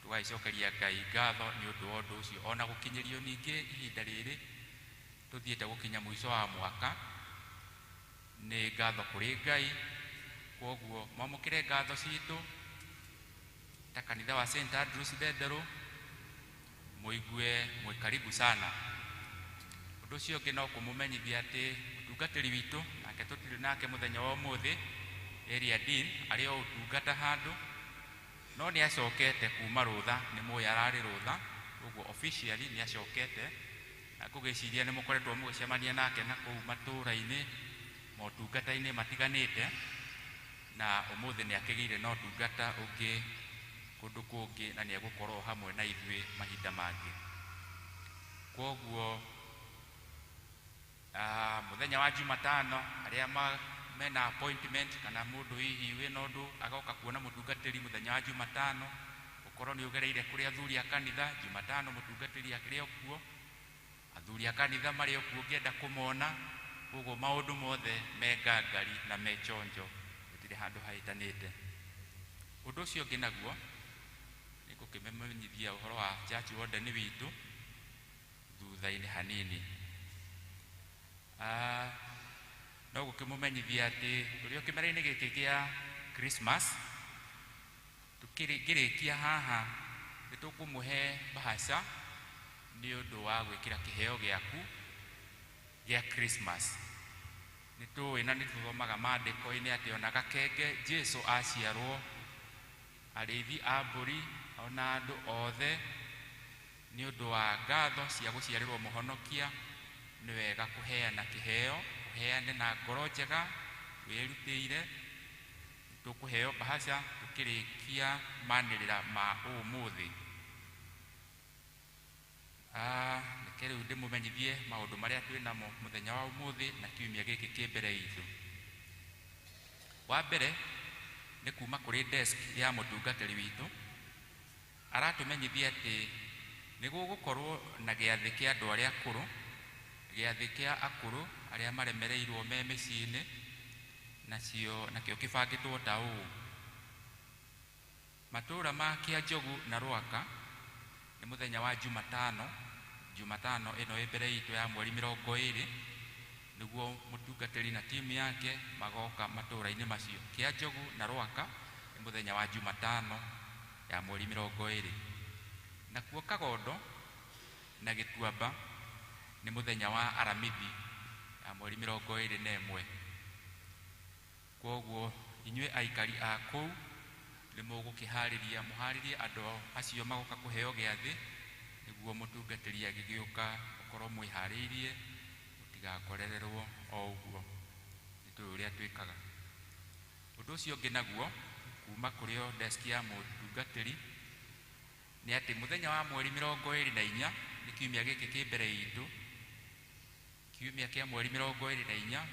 Tũgaicokeria Ngai ngatho nĩ ũndũ wa ũndũ ũcio, ona gũkinyĩrio ningĩ ihinda rĩrĩ tũthiĩte gũkinya mũico wa mwaka. Nĩ ngatho kũrĩ Ngai. Kwoguo mwamũkĩre ngatho citũ ta kanitha wa St. Andrews Ndenderũ, mũigue mwĩ karibu sana. Ũndũ ũcio ũngĩ no kũmũmenyithia atĩ mũtungatĩri witũ nake tũtirĩ nake mũthenya wa ũmũthĩ, area dean arĩ o ũtungata handũ, no nĩ acokete kuma rũtha. Nĩ mũĩ ararĩ rũtha, ũguo officially nĩ acokete. Na kũgĩciria nĩ mũkoretwo mũgĩcemania nake na kũu matũũra-inĩ motungata-inĩ matiganĩte, na ũmũthĩ nĩ akĩgĩire na ũtungata ũngĩ kũndũ kũngĩ, na nĩ egũkorwo hamwe na ithuĩ mahinda mangĩ. Kwoguo mũthenya wa Jumatano arĩa mena appointment kana mũndũ hihi wĩna ũndũ agoka kuona mũtungatĩri mũthenya wa Jumatano, ũkorwo nĩ ũgereire kũrĩ athuri a kanitha Jumatano mũtungatĩri akĩrĩ o kuo, athuri a kanitha marĩ o kuo ũngĩenda kũmona. Ũguo maũndũ mothe me ngangari na me chonjo, gũtirĩ handũ hahĩtanĩte. Ũndũ ũcio ũngĩ naguo nĩ gũkĩmenyithia ũhoro wa church warden witũ thutha-inĩ hanini. No gũkĩmũmenyithia atĩ tũrĩ o kĩmera-inĩ gĩkĩ gĩa Christmas, tũkĩrĩkia haha nĩtũkũmũhe bahaca nĩ ũndũ wa gwĩkĩra kĩheo gĩaku gĩa Christmas. Nĩtũĩ na nĩtũthomaga maandĩko-inĩ atĩ ona gakenge Jesu aciarwo, arĩithi a mbũri ona andũ othe, nĩ ũndũ wa ngatho cia gũciarĩrwo mũhonokia, nĩ wega kũheana kĩheo, ũheane na ngoro njega wĩrutĩire. Tũkũheo bahaca tũkĩrĩkia manĩrĩra ma ũmũthĩ. Nĩkĩ rĩu ndĩmũmenyithie maũndũ marĩa twĩ namo mũthenya wa ũmũthĩ na kiumia gĩkĩ kĩ mbere itũ. Wa mbere nĩ kuma kũrĩ desk ya mũtungatĩri witũ, aratũmenyithia atĩ nĩ gũgũkorwo na gĩathĩ kĩa andũ arĩa akũrũ, gĩathĩ kĩa akũrũ arĩa maremereirwo me mĩciĩ-inĩ, nakĩo kĩbangĩtwo ta ũũ: matũũra ma Kĩanjogu na Rwaka nĩ mũthenya wa Jumatano Jumatano ĩno ĩ mbere itũ ya mweri 20 nĩguo mũtungatĩri na timu yake magoka matũũra-inĩ macio kĩa Njogu na Rwaka nĩ mũthenya wa Jumatano ya mweri 20. Nakuo Kagondo na Gĩtuamba nĩ mũthenya wa Aramithi ya mweri 21. Koguo inyuĩ aikari a kũu nĩ mũgũkĩharĩria mũharĩrie andũ acio magoka kũheo gĩathĩ nĩguo mũtungatĩri agĩgĩũka gũkorwo mwĩharĩirie mũtigakorererwo o ũguo. Nĩ tũĩ ũrĩa twĩkaga. Ũndũ ũcio ũngĩ naguo kuma kũrĩ o desk ya mũtungatĩri nĩ atĩ mũthenya wa mweri 24 nĩ kiumia gĩkĩ kĩ mbere itũ, kiumia kĩa mweri 24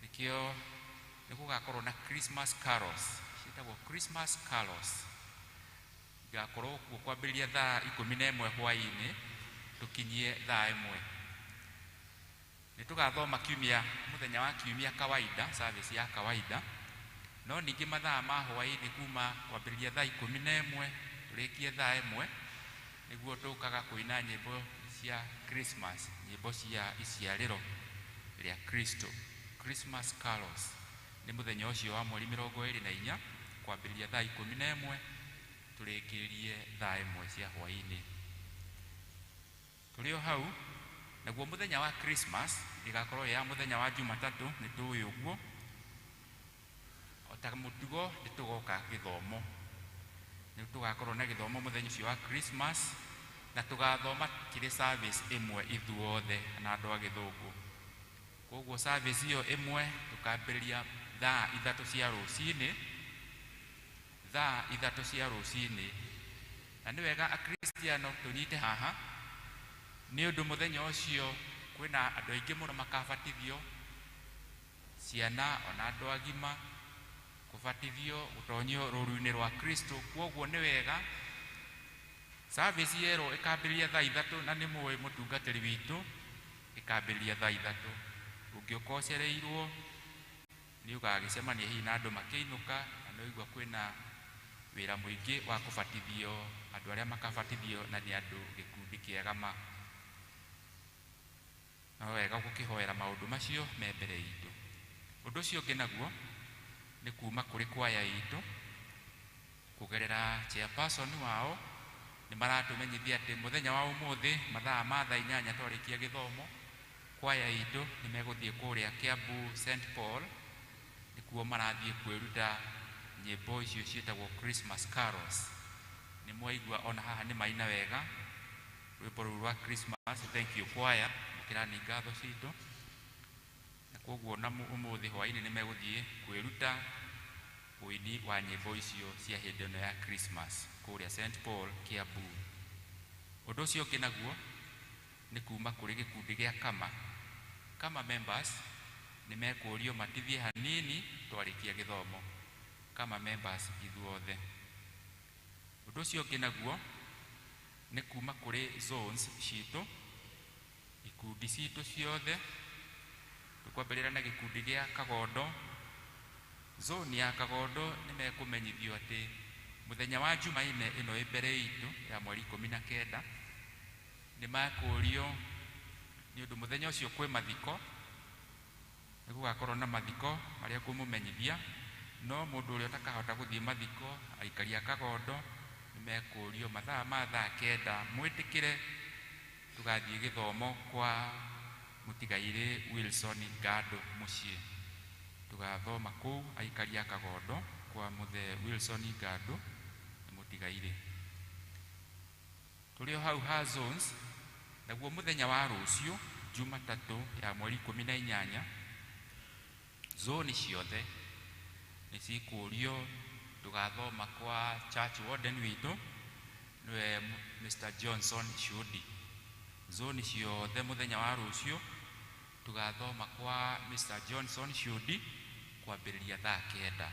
nĩkĩo nĩ gũgakorwo na Christmas carols, ciĩtagwo Christmas carols. Igakorwo kuo kwambĩrĩria thaa 11 hwaĩ-inĩ tũkinyie thaa 1. Nĩ tũgathoma mũthenya wa kiumia kawaida, service ya kawaida, no ningĩ mathaa ma hwaĩ-inĩ kuma kwambĩrĩria thaa 11 tũrĩkie thaa 1 nĩguo tũkaga kũina nyĩmbo cia Christmas, nyĩmbo cia iciarĩro rĩa Kristo. Christmas carols nĩ mũthenya ũcio wa mweri 24 kwambĩrĩria thaa 11 tũrĩkĩrie thaa 1 cia hwaĩ-inĩ. Tũrĩ o hau naguo mũthenya wa Christmas ĩgakorwo ya mũthenya wa Jumatatũ, nĩ tũĩ ũguo. O ta mũtugo nĩ tũgoka gĩthomo, nĩ tũgakorwo na gĩthomo mũthenya ũcio wa Christmas na tũgathoma kĩrĩ service ĩmwe ithuothe na andũ a Gĩthũngũ. Koguo service ĩyo ĩmwe tũkambĩrĩria thaa 3 cia rũcinĩ, thaa 3 cia rũcinĩ. Na nĩ wega akristiano tũnyite haha nĩ ũndũ mũthenya ũcio kwĩna andũ aingĩ mũno makabatithio, ciana ona andũ agima kũbatithio gũtonyio rũru-inĩ rwa Kristo. Koguo nĩ wega service ĩyo ĩkambĩrĩria thaa 3 na nĩ mũĩ mũtungatĩri witũ ĩkambĩrĩria thaa 3. Ũngĩũka ũcereirwo nĩ ũgagĩcemania hihi na andũ makĩinũka na nĩ ũigua kwĩna wĩra mũingĩ wa kũbatithio andũ arĩa makabatithio na nĩ andũ gĩkundi kĩega ma. No wega gũkĩhoera maũndũ macio me mbere itũ. Ũndũ ũcio ũngĩ naguo nĩ kuma kũrĩ kwaya itũ kũgerera chairperson wao nĩ maratũmenyithia atĩ mũthenya wa ũmũthĩ mathaa ma thaa 8 twarĩkia gĩthomo, kwaya itũ nĩ megũthiĩ kũrĩa Kiambu St Paul, nĩkuo marathiĩ kwĩruta nyĩmbo icio ciĩtagwo Christmas carols. Nĩ mwaigua ona haha nĩ maina wega rwĩmbo rũu rwa Christmas. Thank you kwaya, mũkĩrani ngatho citũ. Na koguo na ũmũthĩ hwaĩ-inĩ nĩ megũthiĩ kwĩruta ũini wa nyĩmbo icio cia hĩndĩ ĩno ya Christmas kũrĩa St Paul Kiambu. Ũndũ ũcio ũngĩ naguo nĩ kuma kũrĩ gĩkundi gĩa Kama members nĩ mekũrio matithie hanini twarĩkia gĩthomo, Kama members ithuothe. Ũndũ ũcio ũngĩ naguo nĩ kuma kũrĩ zones citũ, ikundi citũ ciothe. Tũkwambĩrĩra na gĩkundi gĩa Kagondo. Zone ya Kagondo nĩ mekũmenyithio atĩ mũthenya wa Jumaine ĩno ĩ mbere itũ ya mweri 19 nĩ makũrio nĩ ũndũ mũthenya ũcio kwĩ mathiko. Nĩ gũgakorwo na mathiko marĩa ngũmũmenyithia, no mũndũ ũrĩa ũtakahota gũthiĩ mathiko, aikari a Kagondo nĩ mekũrio mathaa ma thaa 9 mwĩtĩkĩre tũgathiĩ gĩthomo kwa mũtigairĩ Wilson Ngandũ mũciĩ. Tũgathoma kũu aikari a Kagondo kwa mũthe Wilson Ngandũ na mũtigairĩ. Tũrĩ o hau ha zones. Naguo mũthenya wa rũciũ Jumatatũ ya mweri 18 zone ciothe nĩ cikũrio. Tũgathoma kwa church warden witũ nĩwe Mr. Johnson Shudi. Zone ciothe mũthenya wa rũciũ tũgathoma kwa Mr. Johnson Shudi kwambĩrĩria thaa 9.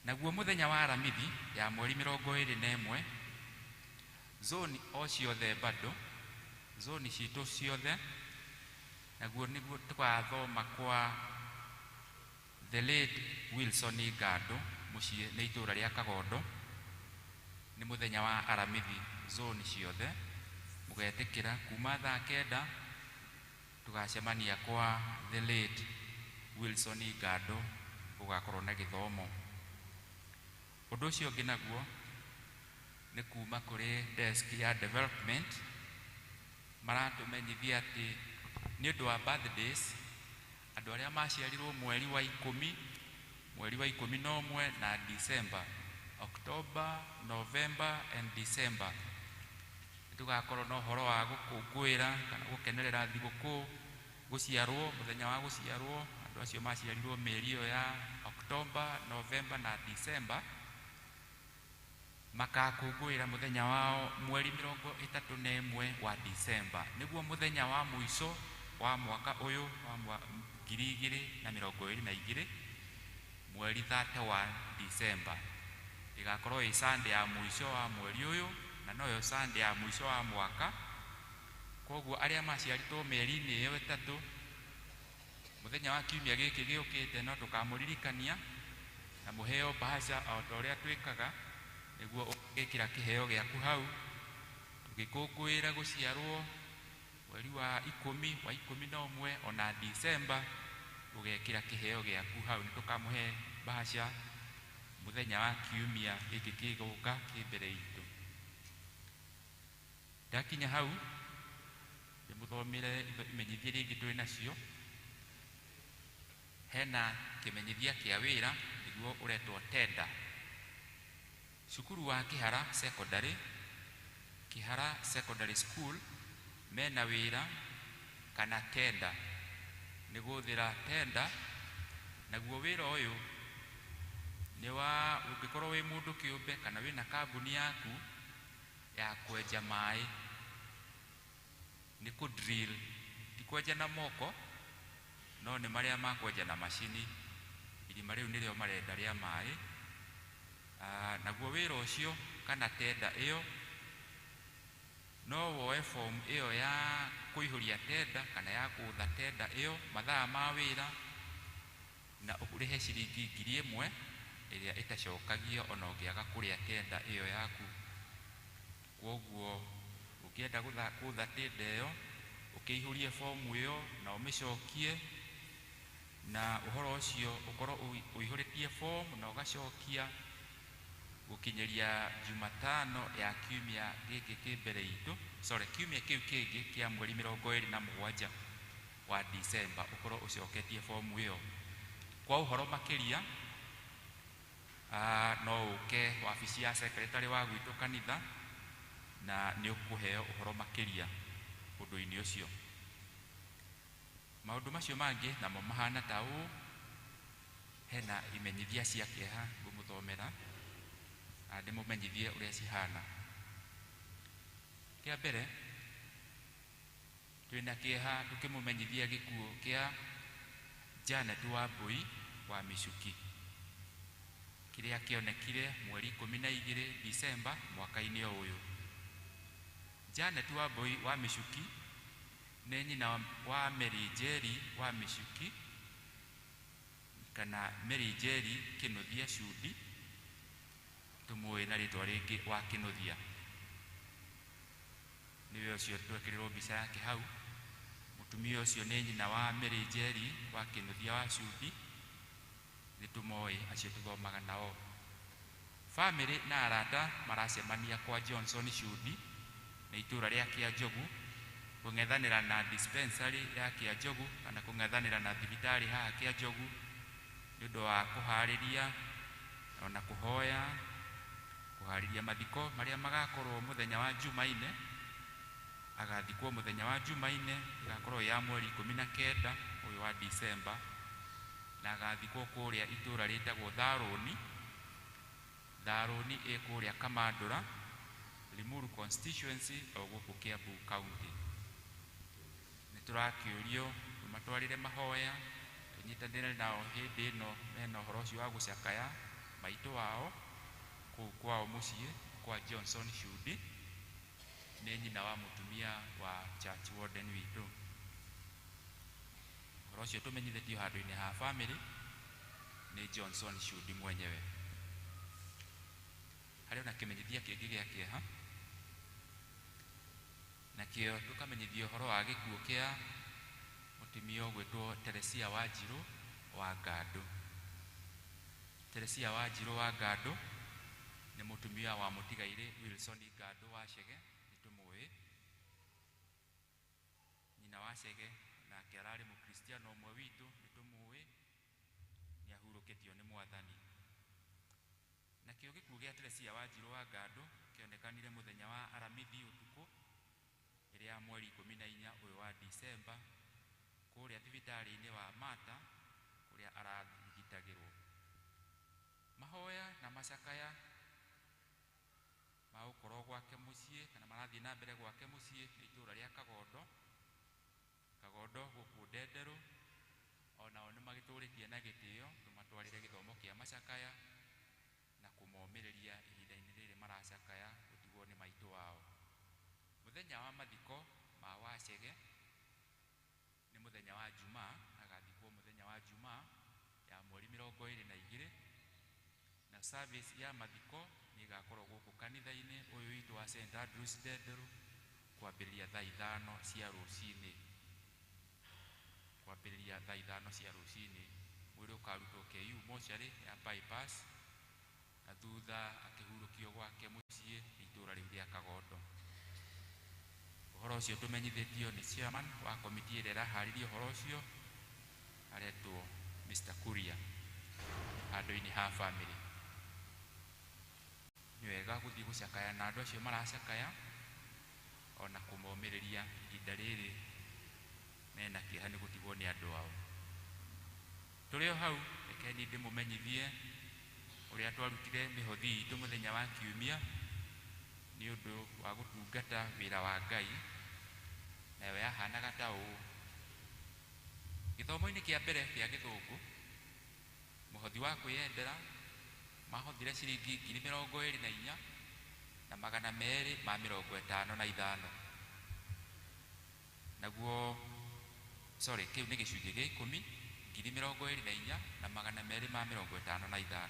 Naguo mũthenya wa Aramithi ya mweri 21 zone o ciothe bado, zone citũ ciothe. Naguo nĩguo tũgathoma kwa the late Wilson Ngandũ mũciĩ nĩ itũũra rĩa Kagondo. Nĩ mũthenya wa Aramithi zone ciothe mugetikira kuma thaa kenda tugacemania kwa the late Wilson Igando ugakorwo na githomo. Undu ucio ungi naguo ni kuma kuri desk ya development maratumenyithia ati ni undu wa birthdays andu aria maciarirwo mweri wa 11 na December, October, November and December, tugakorwo no horo wa gukungwira kana gukenerera thiguku guciarwo muthenya wa guciarwo andu acio maciarirwo meri iyo ya October, November na December, makakungwira muthenya wao mweri 31 wa December, niguo muthenya wa muico wa mwaka uyu wa 2022 mweri 31 December igakorwo i Sunday ya muico wa mweri uyu na noyo Sunday ya muico wa mwaka. Koguo aria maciaritwo meri-ini iyo itatu muthenya wa kiumia giki giukite no tukamuririkania na muheo bahasha o ta uria twikaga niguo ugikira kiheo giaku hau tugikungwira guciarwo mweri wa 11 ona December ugekira kiheo giaku hau ni tukamuhe bahasha muthenya wa kiumia giki kiguka kimbere itu. Ndakinya hau ndimuthomire imenyithia ringi twi nacio. Hena kimenyithia kia wira niguo uretwo tenda. Cukuru wa Kihara Secondary School mena wira kana tenda ni guthira tenda. Naguo wira uyu ni wa ungikorwo wi mundu kiumbe kana wina kambuni yaku ya kwenja mai, ni ku drill, ti kwenja na moko no ni maria makwenja na mashini. Irima riu nirio marenda ria mai. Naguo wira ucio kana tenda iyo no woe form iyo ya kuihuria tenda kana ya kutha tenda iyo mathaa ma wira na ukurihe ciringi 1,000 iria itacokagio ona ungiaga kuria tenda iyo yaku. Koguo ukienda kutha tenda iyo ukiihurie form iyo na umicokie na uhoro ucio ukorwo uihuritie form na ugacokia gukinyeria Jumatano ya kiumia giki kimbere itu, kiumia kiu kingi kia mweri 27 wa December ukorwo ucoketie form iyo. Kwa uhoro makiria no uke wabici ya secretary wa gwitu kanitha na ni ukuheo uhoro makiria undu-ini ucio. Maundu macio mangi namo mahana ta uu. Hena imenyithia cia kieha ngumuthomera ndimumenyithie uria cihana. Kia mbere twina kieha tukimumenyithia gikuo kia Janet Wambui wa Micuki kiria kionekire mweri 12 December mwaka-ini uyu. Janet Wambui wa Micuki ni nyina wa Mary Njeri wa Micuki kana Mary Njeri Kinuthia Cudi, tumuwe na ritwa ringi wa Kinuthia. Niwe ucio twekirirwo mbica yake hau. Mutumia ucio ni nyina wa Mary Njeri wa Kinuthia wa Cudi, nitumoi acio tuthomaga nao. Family na arata maracemania kwa Johnson Cudi na itura ria Kianjogu kungethanira na dispensary ya Kianjogu kana kungethanira na thibitari ha Kianjogu nundu wa kuhariria ona kuhariria mathiko maria magakorwo muthenya wa Jumaine. Agathikwo muthenya wa Jumaine igakorwo ya mweri 19 uyu wa December na agathikwo kuria itura ritagwo Tharoni ikuria Kamandura, Limuru constituency oguku Kiambu county. Niturakiurio tumatwarire mahoya tunyitanire nao hindi ino mena uhoro ucio wa gucakaya maitu wao kuu kwao mucii kwa Johnson Cudi, ni nyina wa mutumia wa church warden witu. Uhoro ucio tumenyithitio handu-ini ha family ni Johnson Cudi mwenyewe. Hari na kimenyithia kingi gia kieha nakio tukamenyithio horo wa gikuo kia mutimio gwetwo Teresia Wanjiru wa Ngandũ. Teresia Wanjiru wa Ngandũ ni mutumia wa mutigaire Wilson Ngandũ wa Chege, nitumui nyina wa Chege na kerari mukristiano umwe witu, nitumui ni ahurukitio ni Mwathani. Nakio gikuo gia Teresia Wanjiru wa Ngandũ kionekanire muthenya wa Aramithi utuku iria mweri 14 uyu wa Disemba kuria thibitari-ini wa Mata kuria arathigitagirwo. Mahoya na macakaya maukoro gwake mucii kana marathie na mbere gwake mucii ni itura ria Kagondo guku Ndenderu, onao ni magiturikie na gitio tumatwarire githomo kia macakaya na kumomiriria ihinda-ini riri maracakaya gutigwo ni maitu wao. Muthenya wa mathiko ma Wachege ni muthenya wa Jumaa, agathikwo muthenya wa Jumaa ya mweri 22 na service ya mathiko ni gakorwo guku kanitha-ini uyu witu wa St Andrews Ndenderu kwambiriria thaa 5 cia rucini. Kwambiriria thaa 5 cia rucini mwiri ukarutwo KU mochari ya bypass na thutha akihurukio gwake mucii itura riu ria Kagondo. Uhoro ucio tumenyithitio ni chairman wa komiti ira iraharirie uhoro ucio aretwo Mr. Kuria handu-ini ha family. Ni wega guthii gucakaya na andu acio maracakaya ona kumomiriria ihinda riri mena kieha ni gutigwo ni andu ao. Turio hau rekeni ndimumenyithie uria twarutire mihothi itu muthenya wa Kiumia ni undu wa gutungata wira wa Ngai nayo yahanaga ta uu. Githomo-ini kia mbere kia Githungu muhothi wa kwiyendera mahothire ciringi 24,000 na 255. Naguo kiu ni gicunji gia 10 24,000 na 255.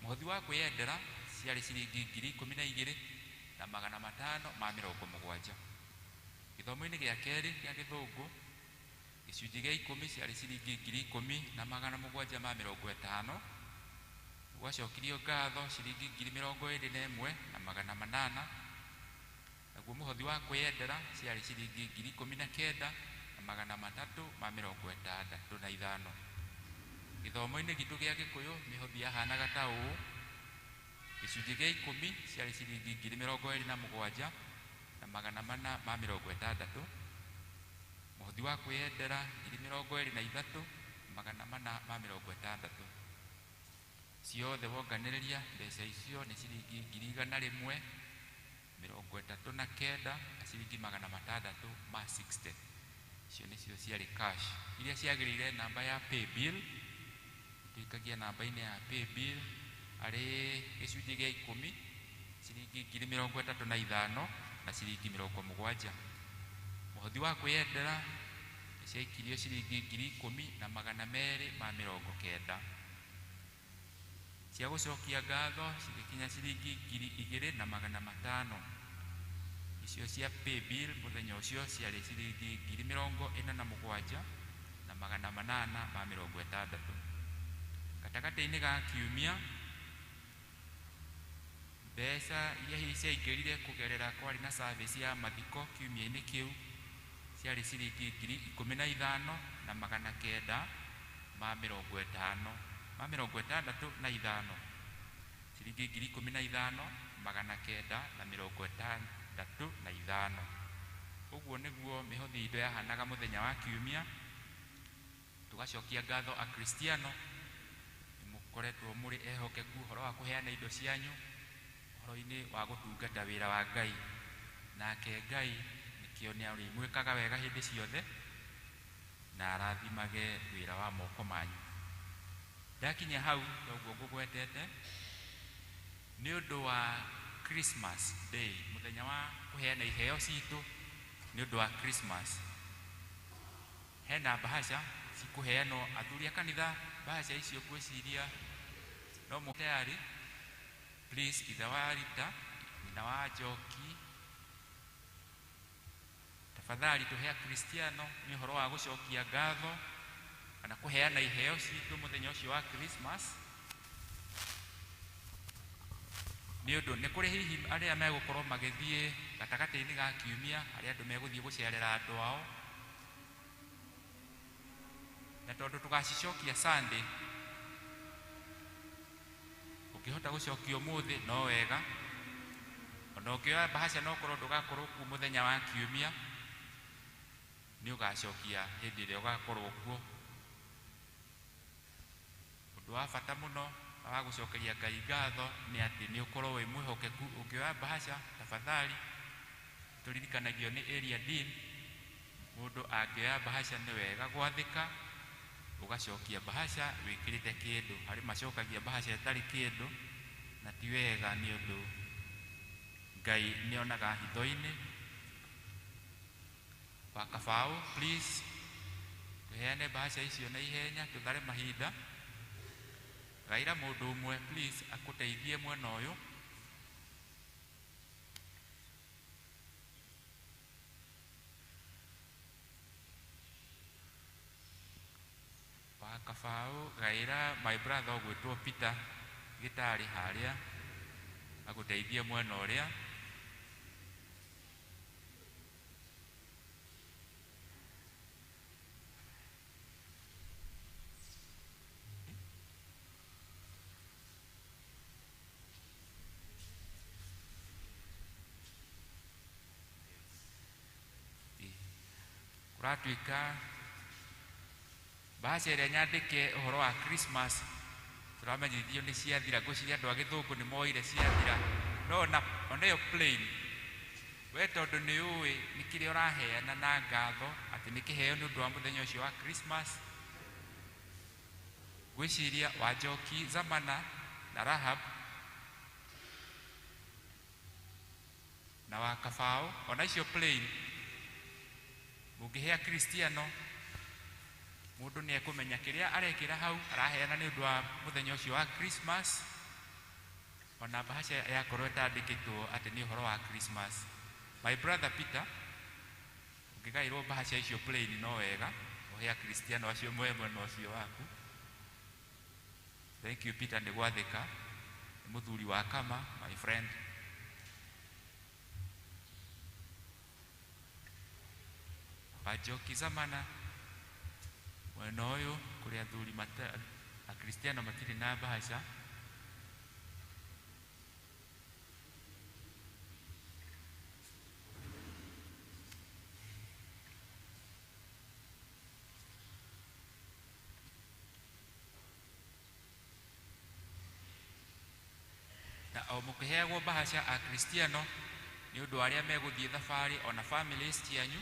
Muhothi wa kwiyendera ciari ciringi 12,000 na 570. Githomo-ini gia keri gia Githungu gicunji gia 10 ciari ciringi 10,000 na 750. Gwacokirio ngatho ciringi 21,000 na 800. Naguo muhothi wa kwiyendera ciari ciringi 19,000 na 365. Githomo-ini gitu gia Gikuyu mihothi yahanaga ta uu. Gicunji gia 10 ciari ciringi 27,000 na 460. Muhothi wa kwiyendera 23,000 na 460. Ciothe wonganiriria mbeca icio ni ciringi 139 na ciringi 660. Icio nicio ciari cash iria ciagirire namba ya pay bill. Tuikagia namba-ini ya pay bill ari gicunji gia 10 ciringi 35,000 na ciringi 70. Muhothi wa kwiyendera ciaikirio ciringi 10,000 na 290. Cia gucokia ngatho cigikinya ciringi 2,000 na 500. Icio cia pay bill muthenya ucio ciari ciringi 47,000 na 860. Gatagati-ini ga Kiumia mbeca iria hihi ciaingirire kugerera kwari na service ya mathiko kiumia-ini kiu ciari ciringi 15,000 na 950. Ciringi 15,000 965. Uguo niguo mihothi indo yahanaga muthenya wa Kiumia. Tugacokia ngatho a Kristiano mukoretwo muri ehokeku horo wa kuheana indo cianyu horo-ini wa gutungata wira wa Ngai. Nake Ngai nikio ni arimwikaga wega hindi ciothe na arathimage wira wa moko manyu. Ndakinya hau toguo ngugwetete ni undu wa Christmas Day, muthenya wa kuheana iheo citu ni undu wa Christmas. Hena bahasha cikuheanwo athuri a kanitha. Bahasha icio gwiciria no mutayari please ithe wa Rita, nyina wa Njoki tafadhali tuhe Kristiano ni horo wa gucokia ngatho kana kuheana iheo citu muthenya ucio wa Christmas ni undu ni kuri hihi aria megukorwo magithie gatagati-ini ga kiumia aria andu meguthie gucerera andu ao na tondu tugacicokia Sunday ukihota gucokia umuthi no wega ona ukioya bahasha no korwo ndugakorwo ku muthenya wa kiumia ni ugacokia hindi ria ugakorwo kuo undu wa bata muno wa gucokeria Ngai ngatho ni ati ni ukorwo wi mwihokeku ukioya bahasha tafadhali tulirikanagio ni area dean mundu angioya bahasha ni wega gwathika ugacokia bahasha wikirite kindu hari macokagia bahasha etari kindu na ti wega ni undu Ngai nionaga hitho-ini wakabau please tuheane bahasha icio na ihenya tuthare mahinda gaira mundu umwe please akuteithie mwena uyu wakabau gaira my brother ogwitwo Peter gitari haria aguteithie mwena uria kuratuika bahasha iria nyandike uhoro wa Christmas turamenyithio ni ciathira ngwiciria andu a githungu ni moire ciathira no na oneyo plain we tondu ni uwi ni kire uraheana na ngatho ati ni kiheo ni undu wa muthenya ucio wa Christmas gwiciria Wanjoki Zamana na Rahab na wakabau ona icio plain mungihea Kristiano mundu ni ekumenya kiria arekira hau araheana ni undu wa muthenya ucio wa Christmas ona bahasha yakorwo etandikitwo ati ni uhoro wa Christmas my brother Peter ungigairwo bahasha icio plain no wega uhea Kristiano acio mwemwe no cio waku thank you Peter ni gwathika muthuri wa kama my friend Wanjoki Zamana mwena uyu kuri athuri a Kristiano matiri na bahasha na o mukiheagwo bahasha a Kristiano ni undu aria meguthie thabari ona families cianyu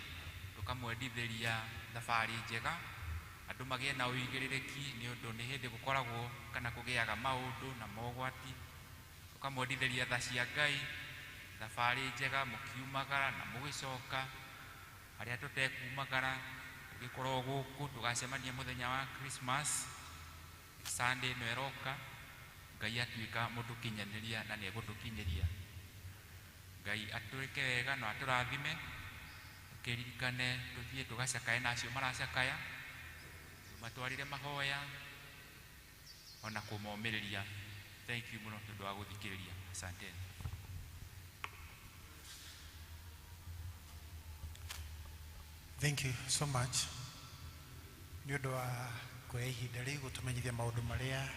tukamwendithĩria thabari njega andu magie na uigĩrĩrĩki ni undu ni hindi gukoragwo kana kugiaga maundu na mogwati tukamwendithĩria tha cia Ngai thabari njega mukiumagara na mugicoka aria tutekumagara tugikorwo guku tugacemania muthenya wa Christmas Sunday no eroka Ngai atuika mutukinyaniria na ni egutukinyiria Ngai atwike wega no aturathime tukiririkane tuthie tugacakae nacio maracakaya matwarire mahoya ona kumomiriria thank you muno tundu wa guthikiriria asante thank you so much ni undu wa kuoya ihinda rĩu gutumenyithia maundu maria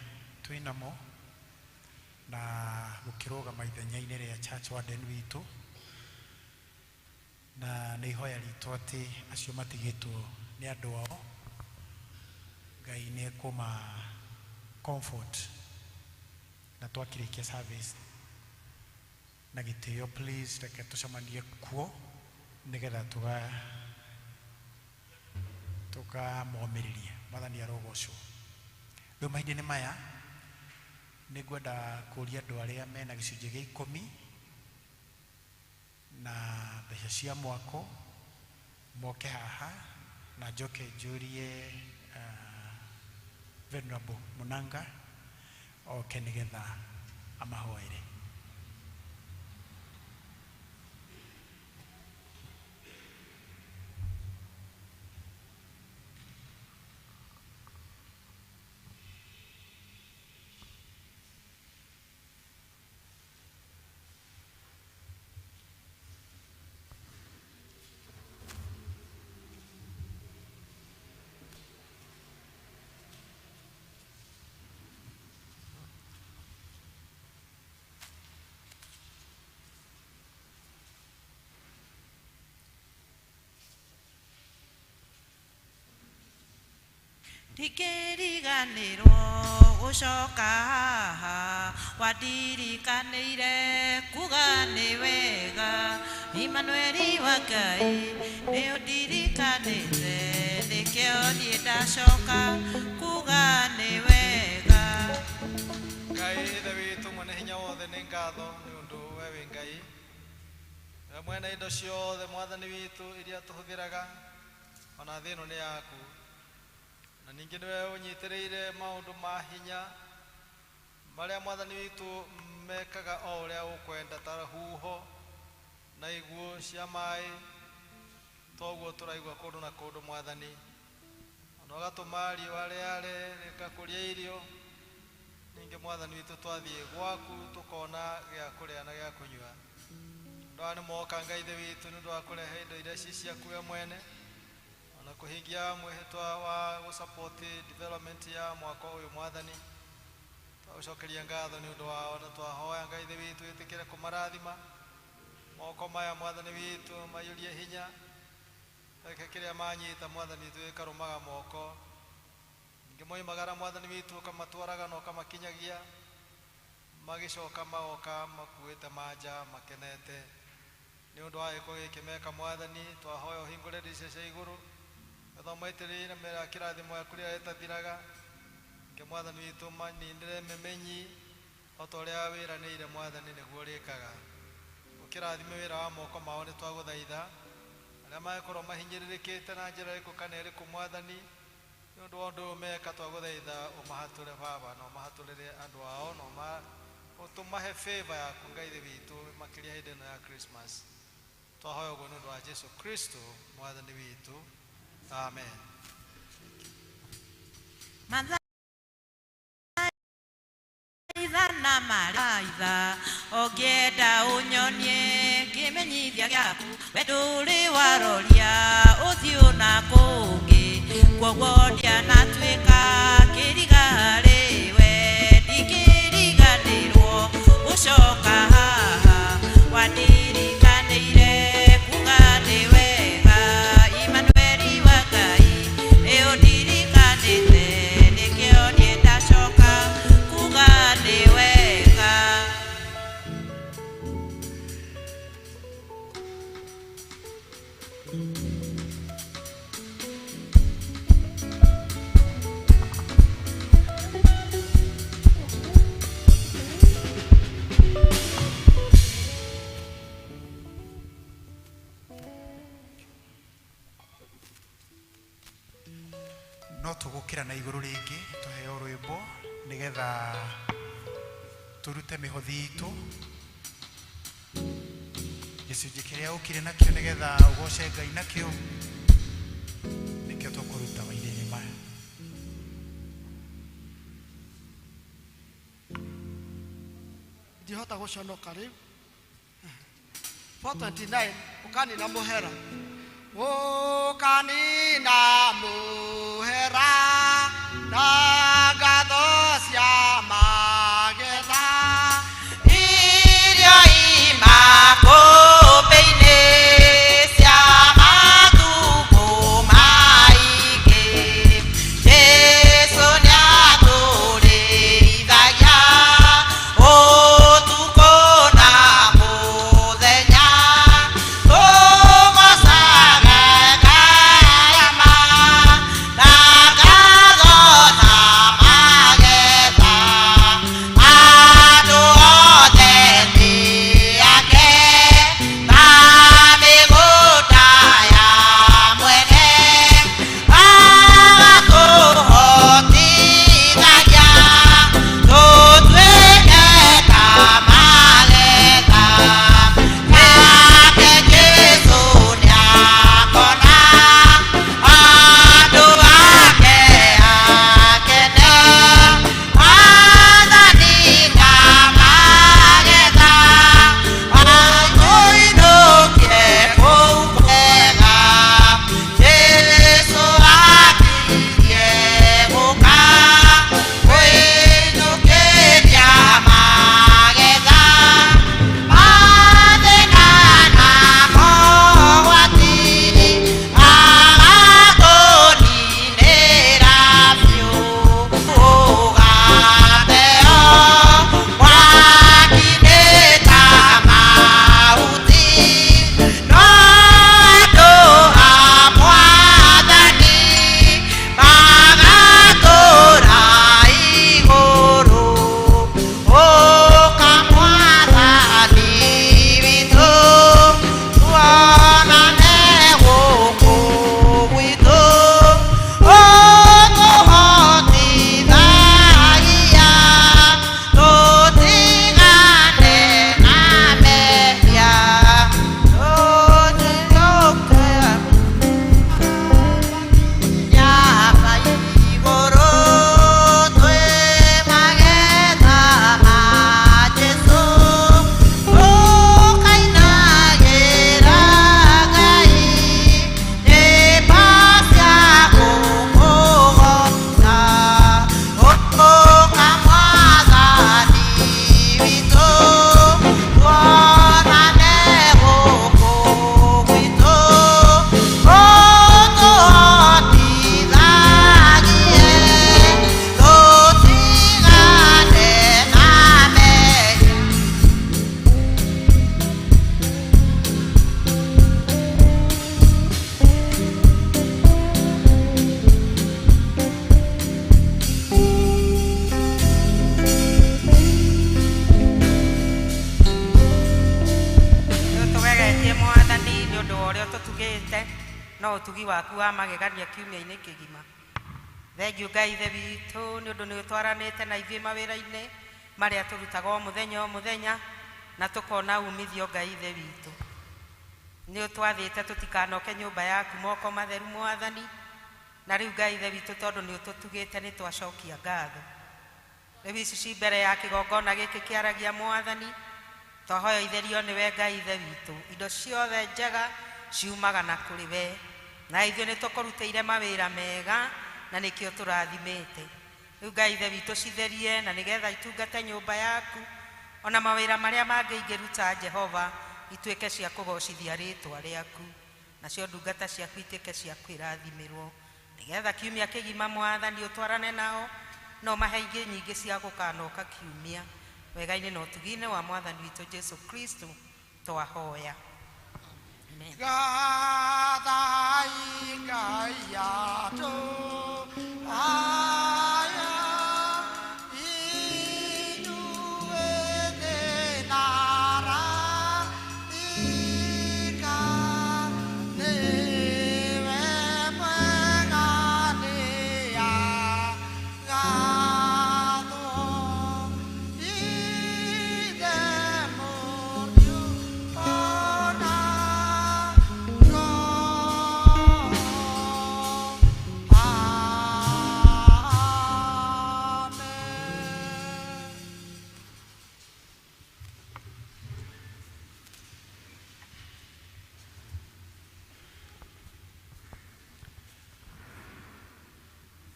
twinamo na gukirugama ithenya-ini ria church warden witu na nĩ ihoya ritũ atĩ acio matigĩtwo nĩ andũ ao Ngai nĩ ekũma comfort na twakĩrĩkia service na gĩtĩo please reke tũcemanie kuo nĩgetha tukamomĩrĩria Mwathani arogocwo. Rĩu mahinda-inĩ maya nĩ ngwenda kũria andũ arĩa mena gĩcunjĩ gĩa 10 na mbeca cia mwako moke haha na njoke njũrie Venerable Munanga oke nĩgetha amahoere. ndikiriganirwo gucoka haha wandirikanĩire kuga nĩ wega Imanueli wa Ngai nĩ ũndirikanĩte nĩkĩo niĩ ndacoka kuga nĩ wega. Ngai ithe witũ mwene hinya wothe nĩ ngatho nĩ ũndũ we wĩ Ngai we mwene indo ciothe mwathani witũ iria tũhũthĩraga ona thĩ ĩno nĩ yaku na ningĩ nĩwe ũnyitĩrĩire maũndũ ma hinya marĩa mwathani witũ mekaga o ũrĩa ũkwenda ta huho na iguũ cia maĩ toguo tũraigua kũndũ na kũndũ mwathani ona ũgatũma riũa rĩare rĩgakũria irio ningĩ mwathani witũ twathiĩ gwaku tũkona gĩa kũrĩa na gĩa kũnyua andũ aya nĩ moka Ngai ithe witũ nĩ ũndũ wa kũrehe indo iria ci ciaku we mwene ona kũhingia mwĩhĩtwa wa gũsapoti development ya mwaka ũyũ mwathani twagũcokeria ngatho nĩ ũndũ wao na twahoya Ngai ithe witũ wĩtĩkĩre kũmarathima moko maya mwathani witũ maiyũrie hinya reke kĩrĩa manyita mwathani witũ gĩkarũmaga moko ningĩ moimagara mwathani witũ ũkamatwaraga na ũkamakinyagia magĩcoka magoka makuĩte manja makenete nĩ ũndũ wa gĩko gĩkĩ meka mwathani twahoya ũhingũre ndirica cia igũrũ gĩthomo itĩrĩire mera kĩrathimo gĩaku rĩrĩa rĩtathiraga ningĩ mwathani witũ maninĩre memenyi o ta ũrĩa wĩranĩire mwathani nĩguo rĩkaga ũkĩrathime wĩra wa moko mao nĩ twagũthaitha arĩa magĩkorwo mahinyĩrĩrĩkĩte na njĩra ĩrĩkũ kana ĩrĩkũ mwathani nĩ ũndũ wa ũndũ ũyũ meka twagũthaitha ũmahatũre baba na ũmahatũrĩre andũ ao na ũtũmahe favor yaku Ngai ithe witũ makĩria hĩndĩ ĩno ya Christmas twahoya ũguo nĩ ũndũ wa Jesu Kristo mwathani witũ amen. Na maitha ũngĩenda ũnyonie kĩmenyithia gĩaku we ndũrĩ waroria ũthiũ na kũngĩ kwoguo ndianatuĩka kĩriga harĩwe ndingĩriganĩrwo gũcoka haha wandirikanĩire kuga nĩ wega Imanueli wa Ngai nĩ ũndirikanĩte nĩkĩo niĩ ndacoka kuga nĩ wega. no tũgũkĩra na igũrũ rĩngĩ tũheo rwĩmbo nĩgetha tũrute mĩhothi itũ gĩcunjĩ kĩrĩa ũkire nakĩo nĩgetha ũgoce Ngai nakĩo nĩkĩo tũkũruta maitho-inĩ maya. ndihota gũconoka rĩu 429 ũkanina mũhera ũkanina mũhera na ngatho cia magetha Irio imakũmbĩ-inĩ cia mathungũ maingĩ Jesũ nĩatũrĩithagia ũtukũ na mũthenya tũgocaga Ngai no utugi waku wa magegania kiumia-inĩ kĩgima. Thengiũ Ngai ithe witũ nĩ ũndũ nĩ ũtwaranĩte na ithuĩ mawĩra-inĩ marĩa tũrutaga o mũthenya na tũkona umithio Ngai ithe witũ. Nĩ ũtwathĩte tũtikanoke nyũmba yaku moko matheru Mwathani, na rĩu Ngai ithe witũ tondũ nĩ ũtũtugĩte nĩ twacokia ngatho. Rĩu ici ci mbere ya kĩgongona gĩkĩ kĩaragia Mwathani, twahoya itherio nĩwe Ngai ithe witũ. Indo ciothe njega ciumaga na kũrĩ we, na ithuĩ nĩ tũkũrutĩire mawĩra mega na nĩkĩo tũrathimĩte. Rĩu Ngai ithe witũ citherie na nĩgetha itungate nyũmba yaku, ona mawĩra marĩa mangĩ ingĩruta Jehova ituĩke cia kũgocithia rĩtwa rĩaku, nacio ndungata ciaku ituĩke cia kwĩrathimirwo, nĩgetha kiumia kĩgima Mwathani ũtwarane nao no mahe ingĩ nyingĩ cia gũkanoka kiumia, wega-inĩ na ũtugi-inĩ wa Mwathani witũ Jesu Kristo twahoya. Amen. Gathai Ngai yatũ aya inyuĩ nara ika nĩwe mwega nĩagathwo ithe mũriũ ona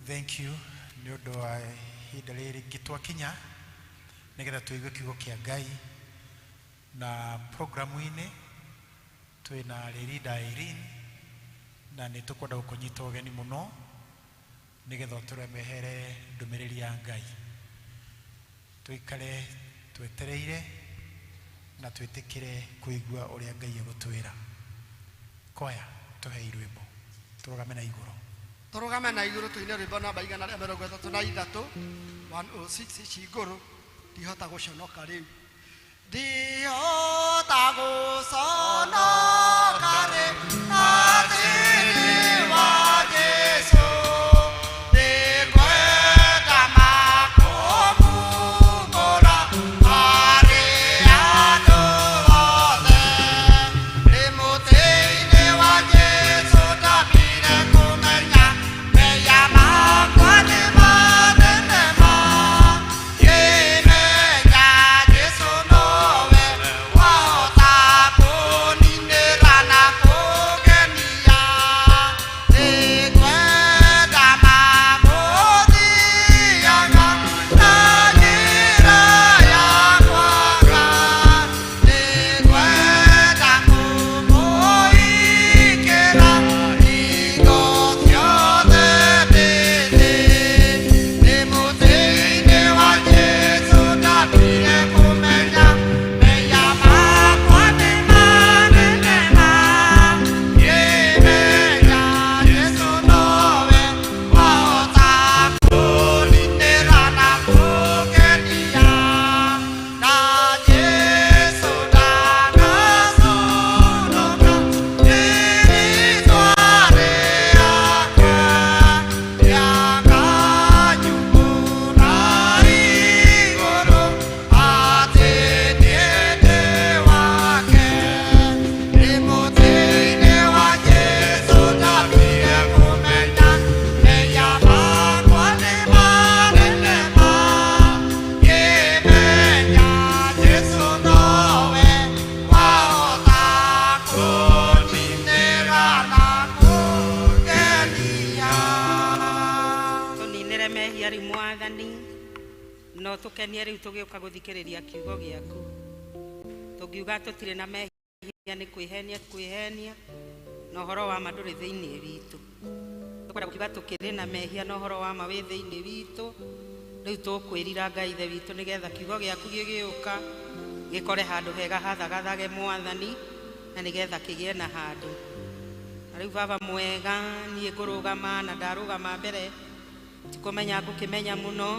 Thank you. Nĩ ũndũ wa ihinda rĩrĩ ngĩtwakinya nĩgetha tũigue kiugo kĩa Ngai, na programu-inĩ twĩna Lerida Irene na nĩ tũkwenda gũkũnyita ũgeni mũno nĩgetha tũremehere ndũmĩrĩri ya Ngai. Tũikare twetereire na twĩtĩkĩre kũigua ũrĩa Ngai egũtwĩra. Koya tũhe irwĩmbo tũrũgame na igũrũ. Tũrũgame na igũrũ tũine rwĩmbo namba 133 106 ici igũrũ ndihota gũconoka rĩu. Ndihota gũconoka rĩu atĩrĩ wa Jesũ ndĩkwenda makũmumũra harĩ andũ othe. Rĩmũtĩ-inĩ wa Jesũ ndambire kũmenya meya makwa nĩ manene ma. Ngĩmenya Jesũ nowe wahota kũninĩra na kũngenia. Nĩngwenda magũthiaga na njĩra yakwaga. Nĩngwenda kũmũikĩra hingo ciothe ndĩthĩ. Rĩmũtĩ-inĩ wa Jesũ ndambire kũmenya meya makwa nĩ manene ma. Ngĩmenya Jesũ nowe wahota kũninĩra na kũngenia. Na Jesũ ndanaconoka rĩrĩtwa rĩake rĩakanyumbũra igũrũ atĩ niĩ ndĩ wake. Rĩmũtĩ-inĩ wa Jesũ ndambire kũmenya meya makwa nĩ manene ma. Ngĩmenya Jesũ nowe wahota kũninĩra na kũngenia. Tũninĩre mehia rĩu Mwathani, no tũkenie rĩu tũgĩũka gũthikĩrĩria kiugo gĩaku. Tũngiuga tũtirĩ na mehia nĩ kwĩhenia na ũhoro wa ma ndũrĩ thĩinĩ witũ. Tũkwenda gũkiuga tũkĩrĩ na mehia na ũhoro wa ma wĩ thĩinĩ witũ. Rĩu tũkwĩrira Ngai ithe witũ nĩgetha kiugo gĩaku gĩgĩũka gĩkore handũ hega hathagathage Mwathani, na nĩgetha kĩgĩe na handũ. Na rĩu Baba mwega, niĩ ngũrũgama na ndarũgama mbere tikũmenya ngũkĩmenya mũno,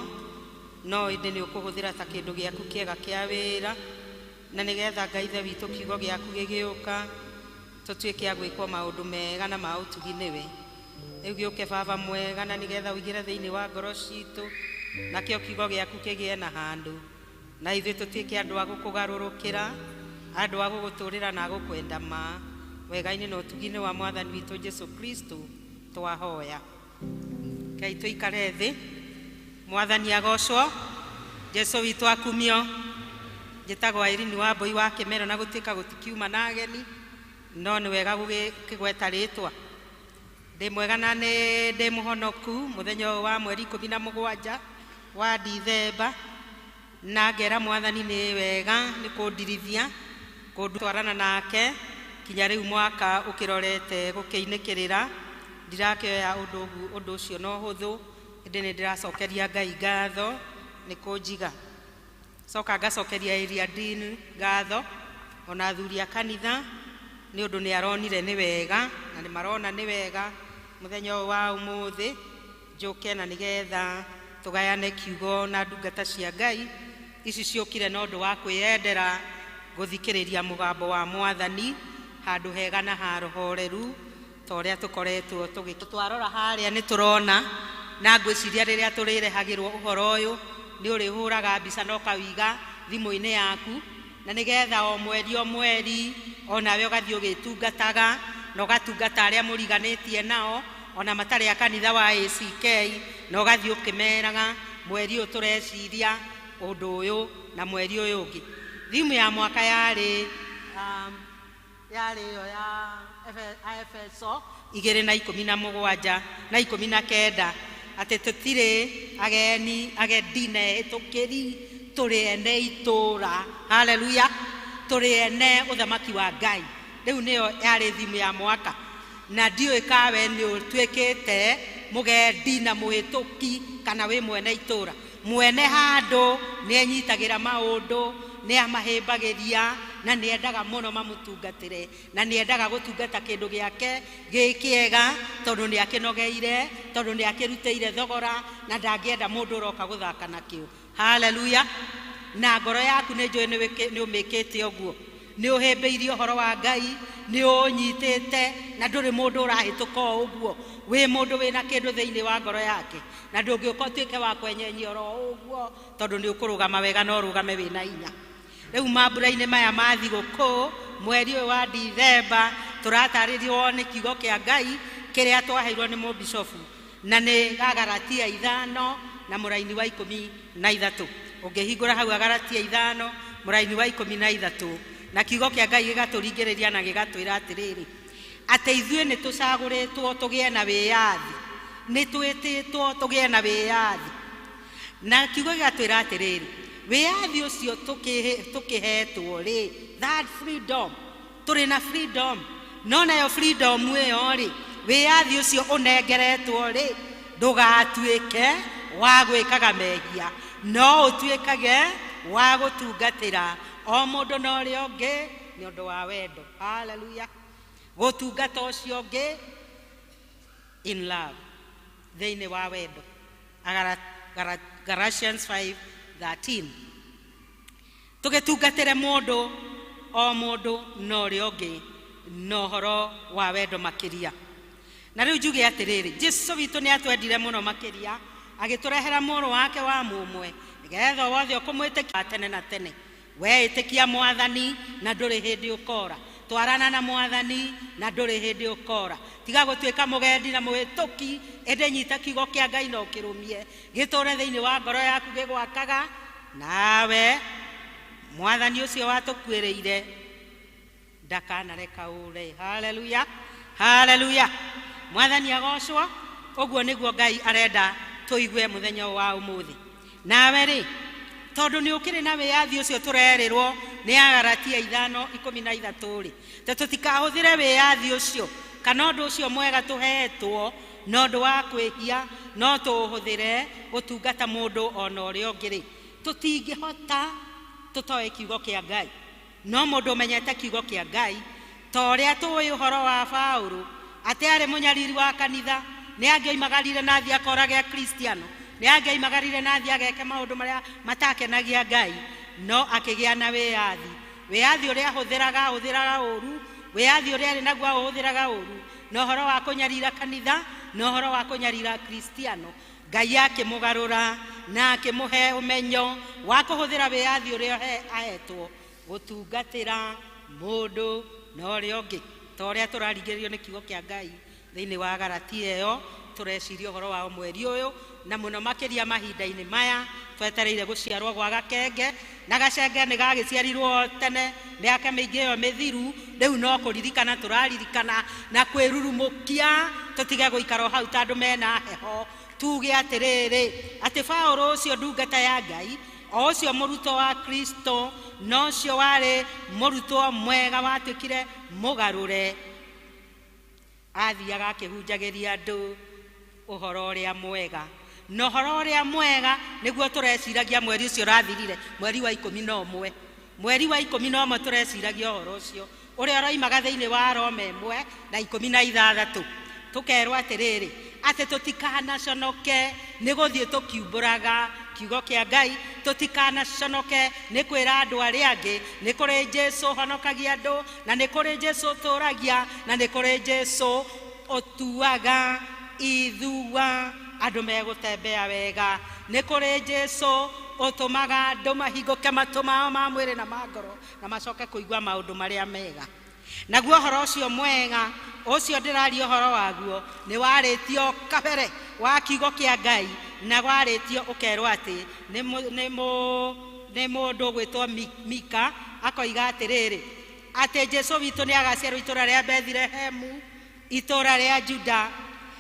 no ĩndĩ nĩ ũkũhũthĩra ta kĩndũ gĩaku kĩega kĩa wĩra, na nĩgetha Ngai ithe witũ kiugo gĩaku gĩgĩũka tutuike agwikwo maundu mega na mautugi niwe riu giuke baba mwega na nigetha uigire thiini wa ngoro citu nakio kiugo giaku kigie na handu na ithuĩ tutuike andu a gukugarurukira andu a guguturira na gukwenda ma wega-ini na utugi-ini wa mwathani witu Jesu Kristo twahoya. Ngai tuikare thi. Mwathani agocwo. Jesu witu akumio. Njĩtagwo Irene wa Mbui wa Kĩmero na gũtuĩka gũtikiuma na ageni no nĩ wega gũgĩkĩgweta rĩtwa. Ndĩ mwega na nĩ ndĩ mũhonoku mũthenya wa mweri 17 wa Dithemba na ngera Mwathani nĩ wega nĩ kũndirithia kũndwarana nake kinya rĩu mwaka ũkĩrorete gũkĩinĩkĩrĩra. Ndirakĩoya ũndũ ũcio no hũthũ ĩndĩ nĩ ndĩracokeria Ngai ngatho nĩ kũnjiga. Coka ngacokeria area dean ngatho ona athuri a kanitha nĩ ũndũ nĩ aronire nĩ wega na nĩ marona nĩ wega mũthenya ũyũ wa ũmũthĩ njũke na nĩgetha tũgayane kiugo na ndungata cia Ngai ici ciũkire na ũndũ wa kwĩyendera gũthikĩrĩria mũgambo wa Mwathani handũ hega na harohoreru ta ũrĩa tũkoretwo tũgĩtwarora harĩa nĩ tũrona na ngwĩciria rĩrĩa tũrĩrehagĩrwo ũhoro ũyũ nĩ ũrĩhũraga mbica na ũkawiga thimũ-inĩ yaku na nĩgetha o mweri onawe ũgathiĩ ũgĩtungataga na ũgatungata arĩa mũriganĩtie nao ona matarĩ a kanitha wa ACK na ũgathiĩ ũkĩmeraga mweri ũyũ tũreciria ũndũ ũyũ na mweri ũyũ ũngĩ. Thimu ya mwaka yarĩ yo ya Efeso 2:17 na 19 atĩ tũtirĩ agedine tũkĩri tũrĩ ene itũra. Haleluya. Tũrĩ ene ũthamaki wa Ngai. Rĩu nĩyo yarĩ thimu ya mwaka na ndiũĩ kawe nĩ ũtuĩkĩte mũgendi na mũhĩtũki kana wĩ mwene itũra. Mwene handũ nĩ enyitagĩra maũndũ nĩ amahĩmbagĩria na nĩ endaga mũno mamũtungatĩre na nĩ endaga gũtungata kĩndũ gĩake gĩkĩega tondũ nĩ akĩnogeire tondũ nĩ akĩrutĩire thogora na ndangĩenda mũndũ ũroka gũthaka nakĩo. Haleluya. Na ngoro yaku nĩ njũĩ nĩ ũmĩkĩte ũguo nĩ ũhĩmbĩirie ũhoro wa Ngai nĩ ũnyitĩte na ndũrĩ mũndũ ũrahĩtũka ũguo wĩ mũndũ wĩna kĩndũ thĩinĩ wa ngoro yake na ndũngĩũka ũtuĩke wa kwenyenyia oro ũguo tondũ nĩ ũkũrũgama wega na ũrũgame wĩna hinya. Rĩu mambura-inĩ maya ma thigũkũ mweri ũyũ wa Dithemba tũratarĩrio nĩ kiugo kĩa Ngai kĩrĩa twaheirwo nĩ mũbishofu na nĩ Galatia 5 na mũraini wa 13. Ũngĩhingũra hau Galatia 5 mũraini wa 13 na kiugo kĩa Ngai gĩgatũringĩrĩria na gĩgatwĩra atĩrĩrĩ atĩ ithuĩ nĩ tũcagũrĩtwo tũgĩe na wĩyathi nĩ twĩtĩtwo tũgĩe na wĩyathi na kiugo gĩgatwĩra atĩrĩrĩ wĩyathi ũcio tũkĩhetwo rĩ that freedom tũrĩ na freedom no nayo freedom ĩyo rĩ wĩyathi ũcio ũnengeretwo rĩ ndũgatuĩke wa gwĩkaga mehia no ũtuĩkage wa gũtungatĩra o mũndũ na ũrĩa ũngĩ nĩ ũndũ wa wendo. Haleluya. Gũtungata ũcio ũngĩ in love thĩinĩ wa wendo. Galatians 5:13 tũgĩtungatĩre mũndũ o mũndũ na ũrĩa ũngĩ na ũhoro wa wendo makĩria. Na rĩu njuge atĩrĩrĩ Jesũ witũ nĩ atwendire mũno makĩria agĩtũrehera mũrũ wake wa mũmwe nĩgetha wothe ũkũmwĩtĩkia tene na tene. We ĩtĩkia Mwathani na ndũrĩ hĩndĩ ũkora. Twarana na Mwathani na ndũrĩ hĩndĩ ũkora. Tiga gũtuĩka mũgendi na mũhĩtũki ĩndĩ nyita kiugo kĩa Ngai na ũkĩrũmie gĩtũũre thĩinĩ wa ngoro yaku gĩgwakaga nawe Mwathani ũcio watũkuĩrĩire ndakanareka ũre. Haleluya. Haleluya. Mwathani agocwo. Ũguo nĩguo Ngai arenda tũigue mũthenya wa ũmũthĩ. Nawe rĩ tondũ nĩ ũkĩrĩ na wĩyathi ũcio tũrerĩrwo nĩ Galatia 5:13 rĩ tũtikahũthĩre wĩyathi ũcio kana ũndũ ũcio mwega tũhetwo na ũndũ wa kwĩhia no tũũhũthĩre gũtungata mũndũ ona ũrĩa ũngĩ rĩ tũtingĩhota tũtoe kiugo kĩa Ngai. No mũndũ ũmenyete kiugo kĩa Ngai ta ũrĩa tũĩ ũhoro wa Paũlũ atĩ arĩ mũnyariri wa kanitha nĩ angĩoimagarire na thiĩ akorage Kristiano nĩ angĩoimagarire na thiĩ ageke maũndũ marĩa matakenagia Ngai no akĩgĩa na wĩyathi ũrĩa ahũthĩraga ũũru wiyathi uria ari naguo uthiraga uru na uhoro wa kunyarira kanitha na uhoro wa kunyarira kristiano Ngai akimugarura na akimuhe umenyo wa kuhuthira wiyathi uria ahetwo gutungatira mundu na uria ungi ta uria turarigiririo ni kiugo kia Ngai thiini wa Galatia iyo tureciria uhoro wa mweri uyu na muno makiria mahinda-ini maya twetereire guciarwo gwa gakenge na gacenge ni gagiciarirwo tene miaka miingi iyo mithiru riu no kuririkana turaririkana na kwirurumukia tutige guikara hau tandu mena heho tuge atiriri ati Paulo ucio ndungata ya Ngai o ucio muruto wa Kristo no cio wari muruto mwega watuikire mugarure athiaga akihunjagiria andu uhoro uria mwega no horo uria mwega niguo tureciragia mweri ucio rathirire mweri wa 11 mweri wa 11 tureciragia uhoro ucio uria roimaga thiini wa Rome 1 na 16 tukerwo atiriri ati tutikanaconoke ni guthie tukiumburaga kiugo kia Ngai tutikanaconoke ni kwira andu aria angi ni kuri Jesu honokagia andu na ni kuri Jesu turagia na ni kuri Jesu otuaga ithua andu megutembea wega ni kuri Jesu otumaga andu mahinguke matuma ma mwiri na magoro na macoke kuigua maundu maria mega naguo horo ucio mwega ucio ndiraria horo waguo ni waritio kabere wa kiugo kia Ngai na waritio ukerwo ati ni mundu gwitwo Mika akoiga atiriri ati Jesu witu ni agaciarwo itura ria Bethlehemu itura ria Juda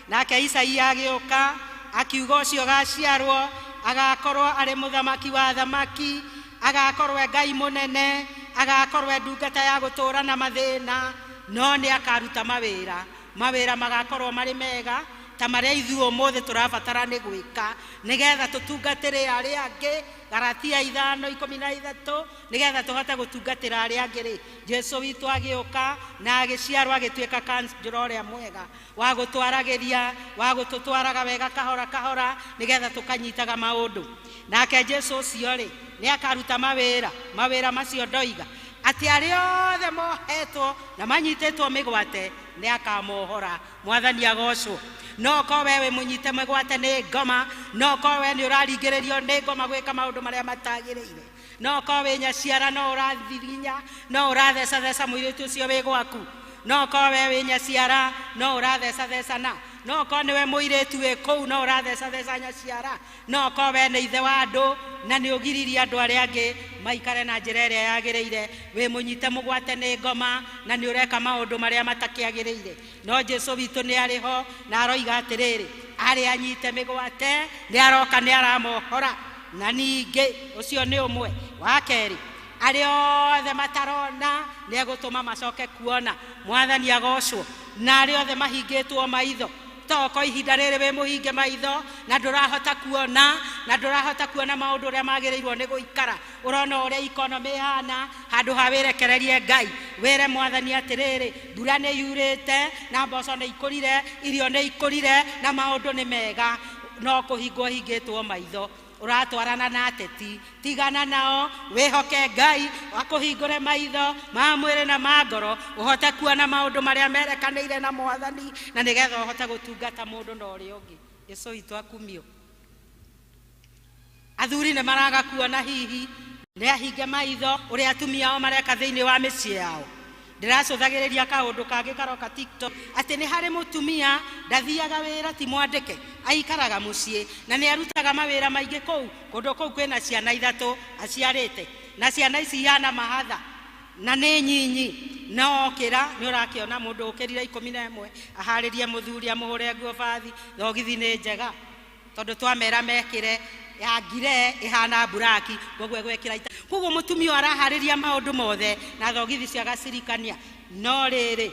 nake Isaia agioka akiuga ucio gaciarwo agakorwo ari muthamaki wa thamaki agakorwo Ngai munene agakorwo ndungata ya gutura na mathina no ni akaruta mawira magakorwo mari mega ta maria ithuo mothe turabatara ni gwika nigetha tutungatire aria angi Galatia 5:13 nigetha tuhote gutungatira aria angi Jesu witu agioka na agiciarwa agituika kanjura uria mwega wa gutwaragiria wa gututwaraga wega kahora kahora nigetha tukanyitaga maundu nake Jesu ucio ri ni akaruta mawira macio ndoiga ati ariothe mohetwo na manyitetwo migwate ni akamohora mwathani agocwo no ko wewe munyite migwate ni ngoma no ko we ni uraringiririo ni ngoma gwika maundu maria matagiriire no ko we nyaciara no urathirinya no uratheca muiritu ucio wi gwaku no ko we nyaciara no uratheca no ko niwe muiritu wi kuu no uratheca nyaciara no ko we ni ithe wa andu na ni ugiriria andu aria angi maikare na njira iria yagiriire wi munyite mugwate ni ngoma na ni ureka maundu maria matakiagiriire no Jesu witu ni ariho na aroiga atiriri ari anyite migwate ni aroka ni aramohora na ningi ucio ni umwe wa keri ariothe matarona ni agutuma macoke kuona mwathani agocwo na ariothe mahingitwo maitho toko ihinda riri we muhinge maitho na ndurahota kuona maundu uria magirirwo ni guikara urona uria economy hana handu hawirekererie Ngai wire mwathani atiriri mbura ni yurite na mboco ni ikurire irio ni ikurire na maundu ni mega no kuhingwo hingitwo maitho uratwarana na ateti tigana nao wihoke Ngai akuhingure maitho ma mwiri na magoro uhote kuona maundu maria merekanire na mwathani na nigetha uhote gutungata mundu na uria ungi Yesu witu akumio athuri ne maraga kuona hihi ni ahinge maitho uria atumia ao mareka thiini wa micii yao ndiracũthagĩrĩria kaundu kangi karoka TikTok ati ni hari mutumia ndathiaga wira ti mwandike aikaraga mucii na ni arutaga mawira maingi kundu kuu kwina ciana ithatu aciarite na ciana ici yana mahatha na ni nyinyi no kira ni urakiona mundu ukirira 11 aharirie muthuri amuhure nguo bathi thogithi ni njega tondu twamera mekire ya ngire ihana buraki gogwe gwekira kugo mutumia arahariria maundu mothe na thogithi cia gacirikania no riri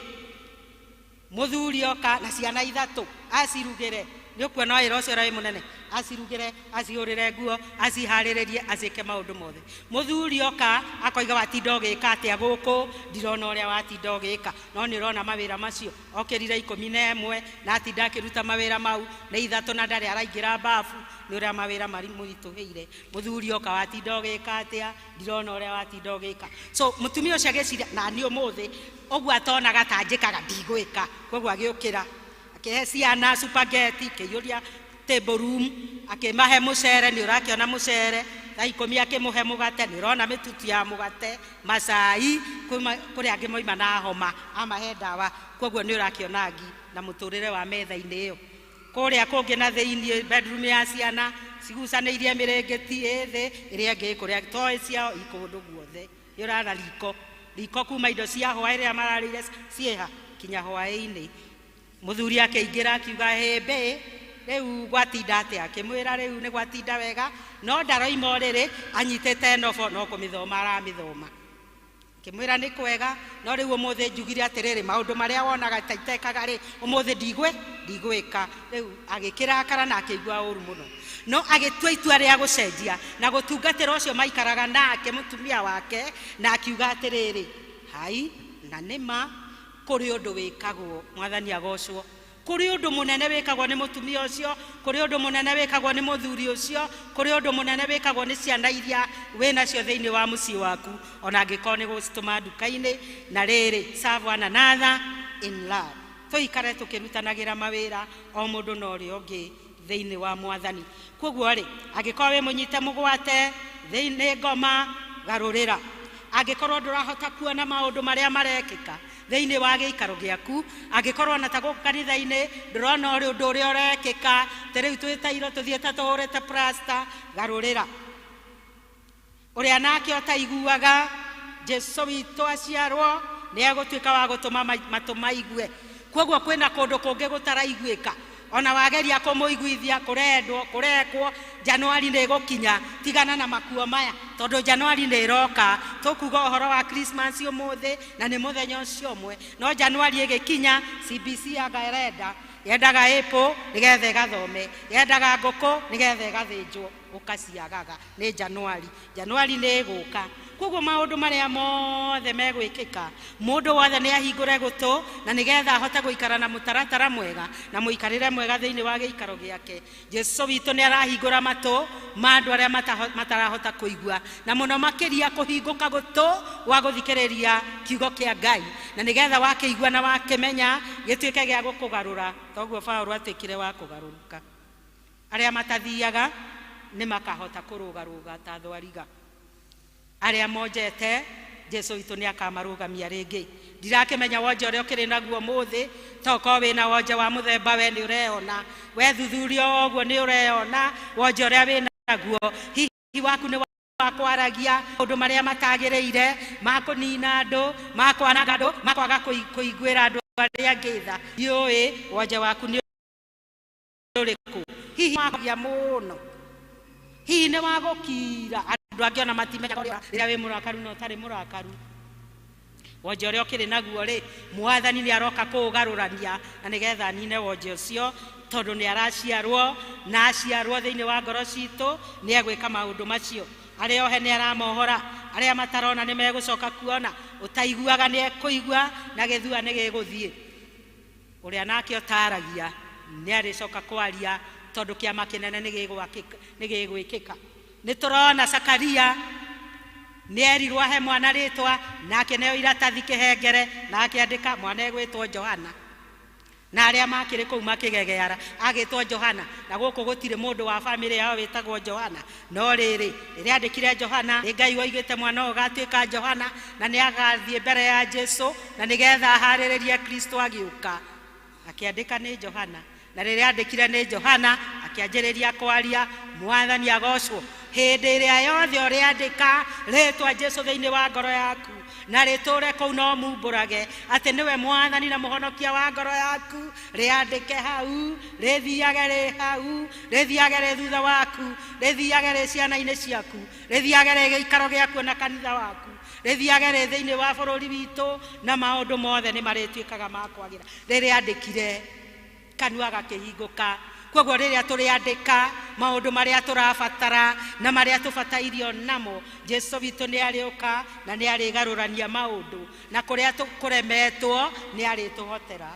muthuri oka na ciana ithatu acirugire nĩ ũkuona wĩra ũcio ũrĩa wĩ mũnene, acirugire, acihũrĩre nguo, aciharĩrĩrie, acĩke maũndũ mothe. Mũthuri oka akoiga watinda ũgĩka atĩa gũkũ, ndirona ũrĩa watinda ũgĩka, no nĩ ũrona mawĩra macio. Okĩrire 11 na atinda akĩruta mawĩra mau, nĩ 3 na ndarĩ araingĩra bafu, nĩ ũrĩa mawĩra marĩ mũritũhĩire. Mũthuri oka watinda ũgĩka atĩa, ndirona ũrĩa watinda ũgĩka. So mũtumia ũcio agĩciria na niĩ ũmũthĩ ũguo atonaga ta njĩkaga ndigwĩka, koguo agĩũkĩra akĩhe ciana supageti, akĩiyũria table room, akĩmahe mũcere, nĩ ũrakĩona mũcere, thaa 10 akĩmũhe mũgate, nĩ ũrona mĩtutu ya mũgate, macai, kũrĩ angĩ moima na homa, amahe ndawa, koguo nĩ ũrakĩona ngi na mũtũrĩre wa metha-inĩ ĩyo. Kũrĩa kũngĩ na thĩinĩ bedroom ya ciana cigucanĩirie mĩrĩngĩti ĩthĩ, ĩrĩa ĩngĩ kũrĩa toĩ ciao ikũndũ guothe. Nĩ ũrona riko kuma indo cia hwaĩ rĩrĩa mararĩire ciĩha kinya hwaĩ-inĩ. Mũthuri akĩingĩra akiuga hĩmbĩ rĩu gwatinda atĩa, akĩmwĩra rĩu nĩ gwatinda wega, no ndaroima ũrĩrĩ anyitĩte nobo no kũmĩthoma aramĩthoma. Akĩmwĩra nĩ kwega, no rĩu ũmũthĩ njugire atĩrĩrĩ, maũndũ marĩa wonaga ta itekaga rĩ, ũmũthĩ ndigwĩka. Rĩu agĩkĩrakara na akĩigua ũru mũno, no agĩtua itua rĩa gũcenjia na gũtungatĩra ũcio maikaraga nake mũtumia wake, na akiuga atĩrĩrĩ, hai na nĩma kũrĩ ũndũ wĩkagwo, Mwathani agocwo, kũrĩ ũndũ mũnene wĩkagwo nĩ mũtumia ũcio, kũrĩ ũndũ mũnene wĩkagwo nĩ mũthuri ũcio, kũrĩ ũndũ mũnene wĩkagwo nĩ ciana iria wĩnacio thĩinĩ wa mũciĩ waku, ona angĩkorwo nĩ gũcitũma nduka-inĩ. Na rĩrĩ, serve one another in love. Tũikare tũkĩrutanagĩra mawĩra o mũndũ na ũrĩa ũngĩ thĩinĩ wa Mwathani. Koguo rĩ, angĩkorwo wĩ mũnyite mũgwate thĩinĩ ngoma, garũrĩra. Angĩkorwo ndũrahota kuona maũndũ marĩa marekĩka thĩinĩ wa gĩikaro gĩaku, angĩkorwo na ta gũkũ kanitha-inĩ ndũrona ũndũ ũrĩa ũrekĩka, rĩu twĩtairwo tũthiĩ ta tũhũrĩte plasta, garũrĩra. Ũrĩa nake ũtaiguaga Jesũ witũ aciarwo nĩ egũtuĩka wa gũtũma matũ maigue. Koguo kwĩna kũndũ kũngĩ gũtaraiguĩka, ona wageria kũmũiguithia kũrendwo kũrekwo, Januari nĩ gũkinya, tigana na makuo maya, tondũ Januari nĩ ĩroka. Tũkuga ũhoro wa Christmas ũmũthĩ na nĩ mũthenya ũcio ũmwe, no Januari ĩgĩkinya CBC agarenda yendaga April nĩgetha ĩgathome, yendaga ngũkũ nĩgetha ĩgathĩnjwo, ũkaciagaga nĩ Januari. Januari nĩ ĩgũka. Koguo maũndũ marĩa mothe megwĩkĩka, mũndũ wothe nĩ ahingũre gũtũ, na nĩgetha ahote gũikara na mũtaratara mwega na mũikarĩre mwega thĩinĩ wa gĩikaro gĩake. Jesũ witũ nĩ arahingũra matũ ma andũ arĩa matarahota kũigua, na mũno makĩria kũhingũka gũtũ wa gũthikĩrĩria kiugo kĩa Ngai, na nĩgetha wakĩigua na wakĩmenya gĩtuĩke gĩa gũkũgarũra. Toguo Paulo atuĩkire wa kũgarũrũka. Arĩa matathiaga nĩ makahota kũrũgarũga ta thwariga. Arĩa monjete Jesũ witũ nĩ akamarũgamia rĩngĩ. Ndirakĩmenya wonje ũrĩa ũkĩrĩ naguo mũthĩ, tokorwo wĩna wonje wa mũthemba we nĩ ũreona, we thuthuria ũguo nĩ ũreona wonje ũrĩa wĩ naguo. Hihi waku nĩ wa kwaragia maũndũ marĩa matagĩrĩire, ma kũnina andũ, ma kwananga andũ, ma kwaga kũiguĩra andũ arĩa angĩ tha. Ndiũĩ wonje waku nĩ ũrĩkũ. Hihi wagia mũno, hihi nĩ wagũkira andũ angĩ ona matimenyaga rĩrĩa wĩ mũrakaru na ũtarĩ mũrakaru. Wonje ũrĩa ũkĩrĩ naguo rĩ, Mwathani nĩ aroka kũũgarũrania, na nĩgetha nine wonje ũcio, tondũ nĩ araciarwo na aciarwo thĩinĩ wa ngoro citũ nĩ egwĩka maũndũ macio. Arĩa ohe nĩ aramohora, arĩa matarona nĩ megũcoka kuona, ũtaiguaga nĩ ekũigua, na gĩthua nĩ gĩgũthiĩ. Ũrĩa nake ũtaragia nĩ arĩcoka kwaria, tondũ kĩama kĩnene nĩ gĩgwĩkĩka. Nĩ tũrona Zakaria nĩ erirwo ahe mwana rĩtwa, nake neo iratathi kĩhengere, na akĩandĩka mwana egwĩtwo Johana, na arĩa makĩrĩ kũu makĩgegeara agĩtwo Johana, na gũkũ gũtirĩ mũndũ wa bamĩrĩ yao wĩtagwo Johana. No rĩrĩ, rĩrĩa andĩkire Johana, Ngai woigĩte mwana ũyũ gatuĩka Johana, na nĩ agathiĩ mbere ya Jesũ, na nĩgetha aharĩrĩrie Kristo agĩũka. Akĩandĩka nĩ Johana, na rĩrĩa andĩkire nĩ Johana, akĩanjĩrĩria kwaria, Mwathani agocwo. Hĩndĩ ĩrĩa yothe ũrĩandĩka rĩtwa Jesũ thĩinĩ wa ngoro yaku, na rĩtũre kũu no mumbũrage atĩ nĩwe Mwathani na mũhonokia wa ngoro yaku, rĩandĩke hau, rĩthiage rĩ hau, rĩthiage rĩ thutha waku, rĩthiage rĩ ciana-inĩ ciaku, rĩthiage rĩ gĩikaro gĩaku na kanitha waku, rĩthiage rĩ thĩinĩ wa bũrũri witũ, na maũndũ mothe nĩ marĩtuĩkaga ma kwagĩra. Rĩrĩa andĩkire kanua gakĩhingũka. Koguo rĩrĩa tũrĩandĩka maũndũ marĩa tũrabatara na marĩa tũbatairio namo, Jesu witũ nĩ arĩũka na nĩ arĩgarũrania maũndũ, na kũrĩa kũremetwo nĩ arĩtũhotera.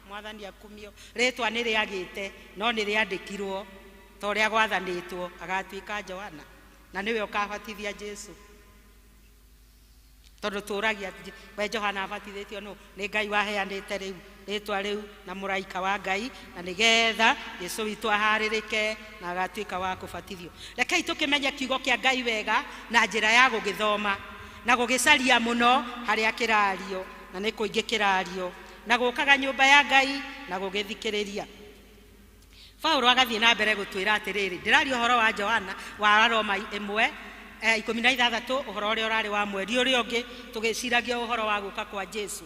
Mwathani akumio. Rĩtwa nĩ rĩagĩte no nĩ rĩandĩkirwo ta ũrĩa gwathanĩtwo, agatuĩka Johana na nĩwe ũkabatithia Jesu. Tondũ tũragia we Johana abatithĩtio nũ? Nĩ Ngai waheanĩte rĩu rĩtwa rĩu na mũraika wa Ngai, na nĩgetha Jesu witũ aharĩrĩke na agatuĩka wa kũbatithio. Rekei tũkĩmenya kiugo kĩa Ngai wega na njĩra ya gũgĩthoma na gũgĩcaria mũno harĩa kĩrario, na nĩ kũingĩ kĩrario, na gũkaga nyũmba ya Ngai na gũgĩthikĩrĩria. Paulo agathiĩ na mbere gũtwĩra atĩrĩrĩ, ndĩraria ũhoro wa Johana wa Roma 1:16, ũhoro ũrĩa ũrarĩ wa mweri ũrĩa ũngĩ tũgĩciragia ũhoro wa gũka kwa Jesu.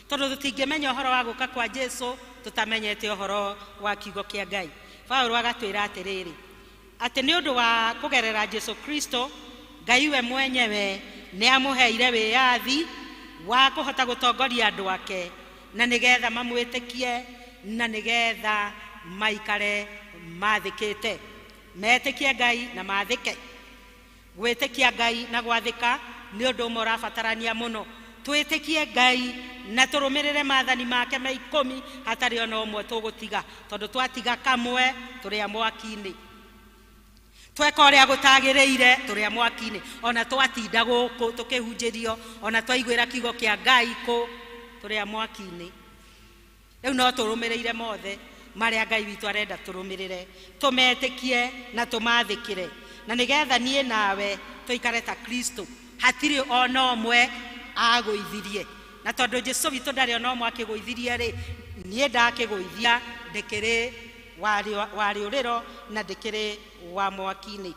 Tondũ tũtingĩmenya ũhoro wa gũka kwa Jesu tũtamenyete ũhoro wa kiugo kĩa Ngai. Paulo agatwĩra atĩrĩrĩ, atĩ nĩ ũndũ wa kũgerera Jesu Kristo, Ngai we mwenyewe nĩ amũheire wĩyathi wa kũhota gũtongoria andũ ake, na nĩgetha mamwĩtĩkie na nĩgetha maikare mathĩkĩte. Metĩkie Ngai na mathĩke. Gwĩtĩkia Ngai na gwathĩka nĩ ũndũ ũmwe ũrabatarania mũno. Twĩtĩkie Ngai na tũrũmĩrĩre maathani make me 10 hatarĩ ona ũmwe tũgũtiga, tondũ twatiga kamwe tũrĩa mwaki-inĩ. Tweka ũrĩa gũtagĩrĩire tũrĩa mwaki-inĩ, ona twatinda gũkũ tũkĩhunjĩrio, ona twaiguĩra kiugo kĩa Ngai tũrĩa mwaki-inĩ. Rĩu no tũrũmĩrĩire mothe marĩa Ngai witũ arenda tũrũmĩrĩre, tũmetĩkie na tũmathĩkĩre, na nĩgetha niĩ nawe tũikare ta Kristo, hatirĩ ona ũmwe agũithirie. Na tondũ Jesu witũ ndarĩ ona ũmwe akĩgũithirie rĩ, niĩ ndakĩgũithia ndĩkĩrĩ wa rĩũrĩro na ndĩkĩrĩ wa mwaki-inĩ.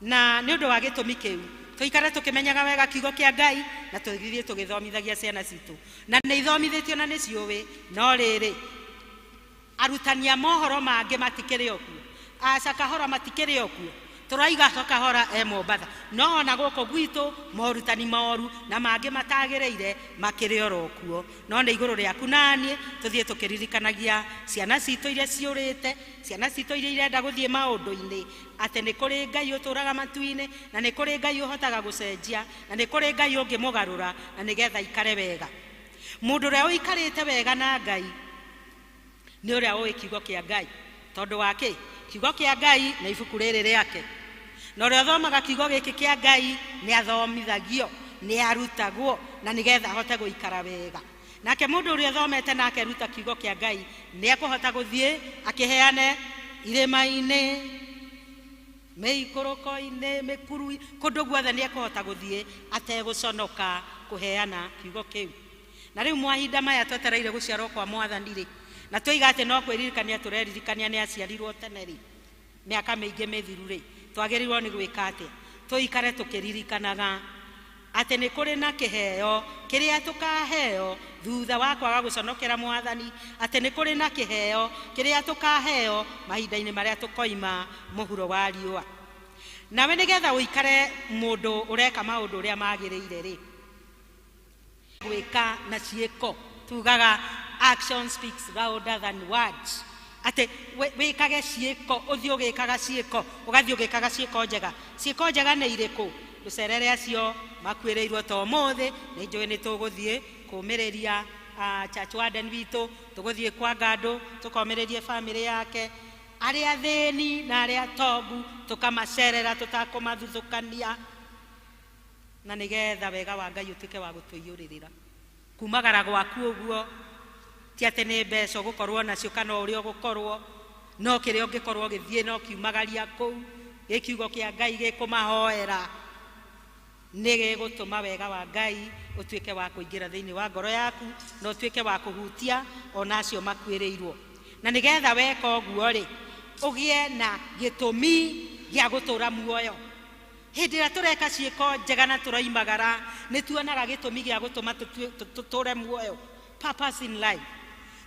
Na nĩ ũndũ wa gĩtũmi kĩu tũikare tũkĩmenyaga wega kiugo kĩa Ngai na tũgĩthiĩ tũgĩthomithagia ciana citũ, na nĩ ithomithĩtio na nĩ ciũĩ. No rĩrĩ, arutani a mohoro mangĩ matikĩrĩ okuo, aca kahora matikĩrĩ okuo. Tũraiga kahora Mombatha, no ona gũkũ gwitũ morutani moru na mangĩ matagĩrĩire makĩrĩ oro okuo. No nĩ igũrũ rĩaku na niĩ tũthiĩ tũkĩririkanagia ciana citũ iria ciũrĩte, ciana citũ iria irenda gũthiĩ maũndũ-inĩ, atĩ nĩ kũrĩ Ngai ũtũraga matu-inĩ, na nĩ kũrĩ Ngai ũhotaga gũcenjia, na nĩ kũrĩ Ngai ũngĩmũgarũra, na nĩgetha ikare wega. Mũndũ ũrĩa ũikarĩte wega na Ngai nĩ ũrĩa ũĩ kiugo kĩa Ngai. Tondũ wa kĩ? Kiugo kĩa Ngai na ibuku rĩrĩ rĩake. Na ũrĩa athomaga kiugo gĩkĩ kĩa Ngai nĩ athomithagio, nĩ arutagwo, na nĩgetha ahote gũikara wega. Nake mũndũ ũrĩa athomete na akeruta kiugo kĩa Ngai nĩ ekũhota gũthiĩ akĩheane irĩma-inĩ, mĩikũrũko-inĩ, mĩkuru, kũndũ guothe nĩ ekũhota gũthiĩ ategũconoka kũheana kiugo kĩu. Na rĩu mahinda maya twetereire gũciarwo kwa Mwathani rĩ, na tũiga atĩ no kwĩririkania tũreririkania nĩ aciarirwo tene rĩ, mĩaka mĩingĩ mĩthiru rĩ, twagĩrĩirwo nĩ gwĩka atĩa? Tũikare tũkĩririkanaga atĩ nĩ kũrĩ na kĩheo kĩrĩa tũkaheo thutha wa kwaga gũconokera Mwathani, atĩ nĩ kũrĩ na kĩheo kĩrĩa tũkaheo mahinda-inĩ marĩa tũkoima mũhuro wa riũa. Nawe nĩgetha ũikare mũndũ ũreka maũndũ ũrĩa magĩrĩire rĩ, gwĩka na ciĩko. Tugaga action speaks louder than words. Ate wĩkage ciĩko, ũthiĩ ũgĩkaga ciĩko, ũgathiĩ ũgĩkaga ciĩko njega. Ciĩko njega nĩ irĩkũ? Ndũcerere acio makuĩrĩirwo ta ũmũthĩ, nĩ njũĩ nĩ tũgũthiĩ kũmĩrĩria church warden witũ, tũgũthiĩ kwa Ngandũ tũkomĩrĩrie family yake, arĩa thĩni na arĩa atongu tũkamacerera tũtakũmathuthũkania, na nĩgetha wega wa Ngai ũtuĩke wa gũtũiyũrĩrĩra. Kumagara gwaku ũguo ti atĩ nĩ mbeca ũgũkorwo nacio kana ũrĩa ũgũkorwo, no kĩrĩa ũngĩkorwo ũgĩthiĩ no kiumagaria kũu, gĩkiugo kĩa Ngai gĩkũmahoera, nĩ gĩgũtũma wega wa Ngai ũtuĩke wa kũingĩra thĩinĩ wa ngoro yaku, na ũtuĩke wa kũhutia ona acio makuĩrĩirwo. Na nĩgetha weka ũguo rĩ, ũgĩe na gĩtũmi gĩa gũtũra muoyo. Hĩndĩ ĩrĩa tũreka ciĩko njega na tũroimagara, nĩ tuonaga gĩtũmi gĩa gũtũma tũtũre muoyo, purpose in life.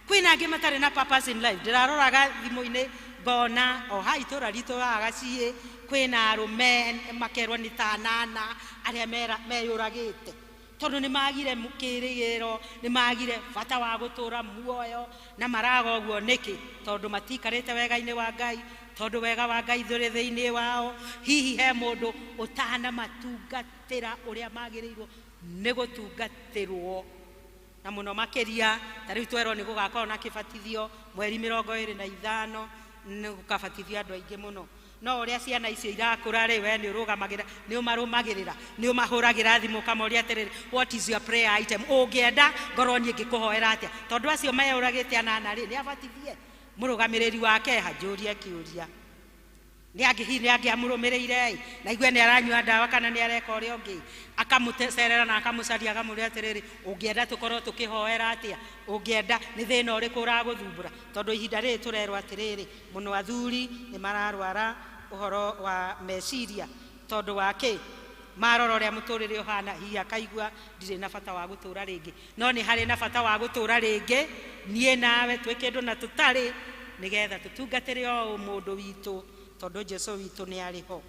Kwĩna angĩ matarĩ na purpose in life. Ndĩraroraga thimũ-inĩ ngona o ha itũra ritũ Gaciĩ kwĩna arũme makerwo nĩ ta 8 arĩa meyũragĩte. tondu ni magire mukirigiro ni magire bata wa gutura muoyo na maraga uguo niki tondu matikarite wega-ini wa Ngai tondu wega wa Ngai nduri thiini wao hihi he mundu utana matungatira uria magirirwo ni gutungatirwo na muno makiria tariu twerwo ni gugakorwo na kibatithio mweri 25 ni gukabatithio andu aingi muno no uria ciana icio irakura ri we ni urugamagira ni umarumagirira ni umahuragira thimu kamoria atiriri what is your prayer item ungienda ngoro ni ngikuhoera atia tondu acio mayuragite anana ri ni abatithie murugamiriri wake hajuria kiuria ni angiamurumirire na igwe ni aranyua ndawa kana ni areka uria ungi akamutecerera na akamucaria akamuria atiriri ungienda tukorwo tukihoera atia ungienda ni thina uriku uraguthumbura tondu ihinda riri turerwo atiriri muno athuri ni mararwara uhoro wa meciria tondu wake maroro ria muturire uhana hihi akaigua ndire na bata wa gutura ringi no ni hari na bata wa gutura ringi nie nawe twi kindu na tutari nigetha tutungatire o mundu witu tondu Jesu witu ni ariho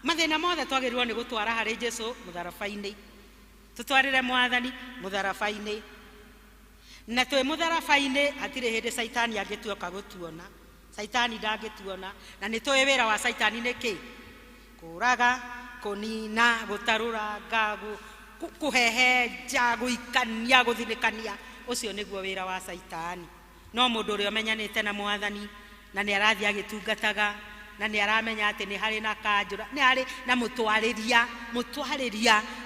mathina mothe twagirirwo ni gutwara hari Jesu mutharabai-ini tutwarire mwathani mutharabai-ini na twi mutharabai-ini atire hindi saitani angituoka gutuona saitani ndangituona na ni twi wira wa saitani niki kuraga kunina gutarura ngagu kuhehenja guikania guthinikania ucio niguo wira wa saitani no mundu uria umenyanite na mwathani na ni arathi agitungataga na ni aramenya ati ni hari na kanjura ni hari na mutwariria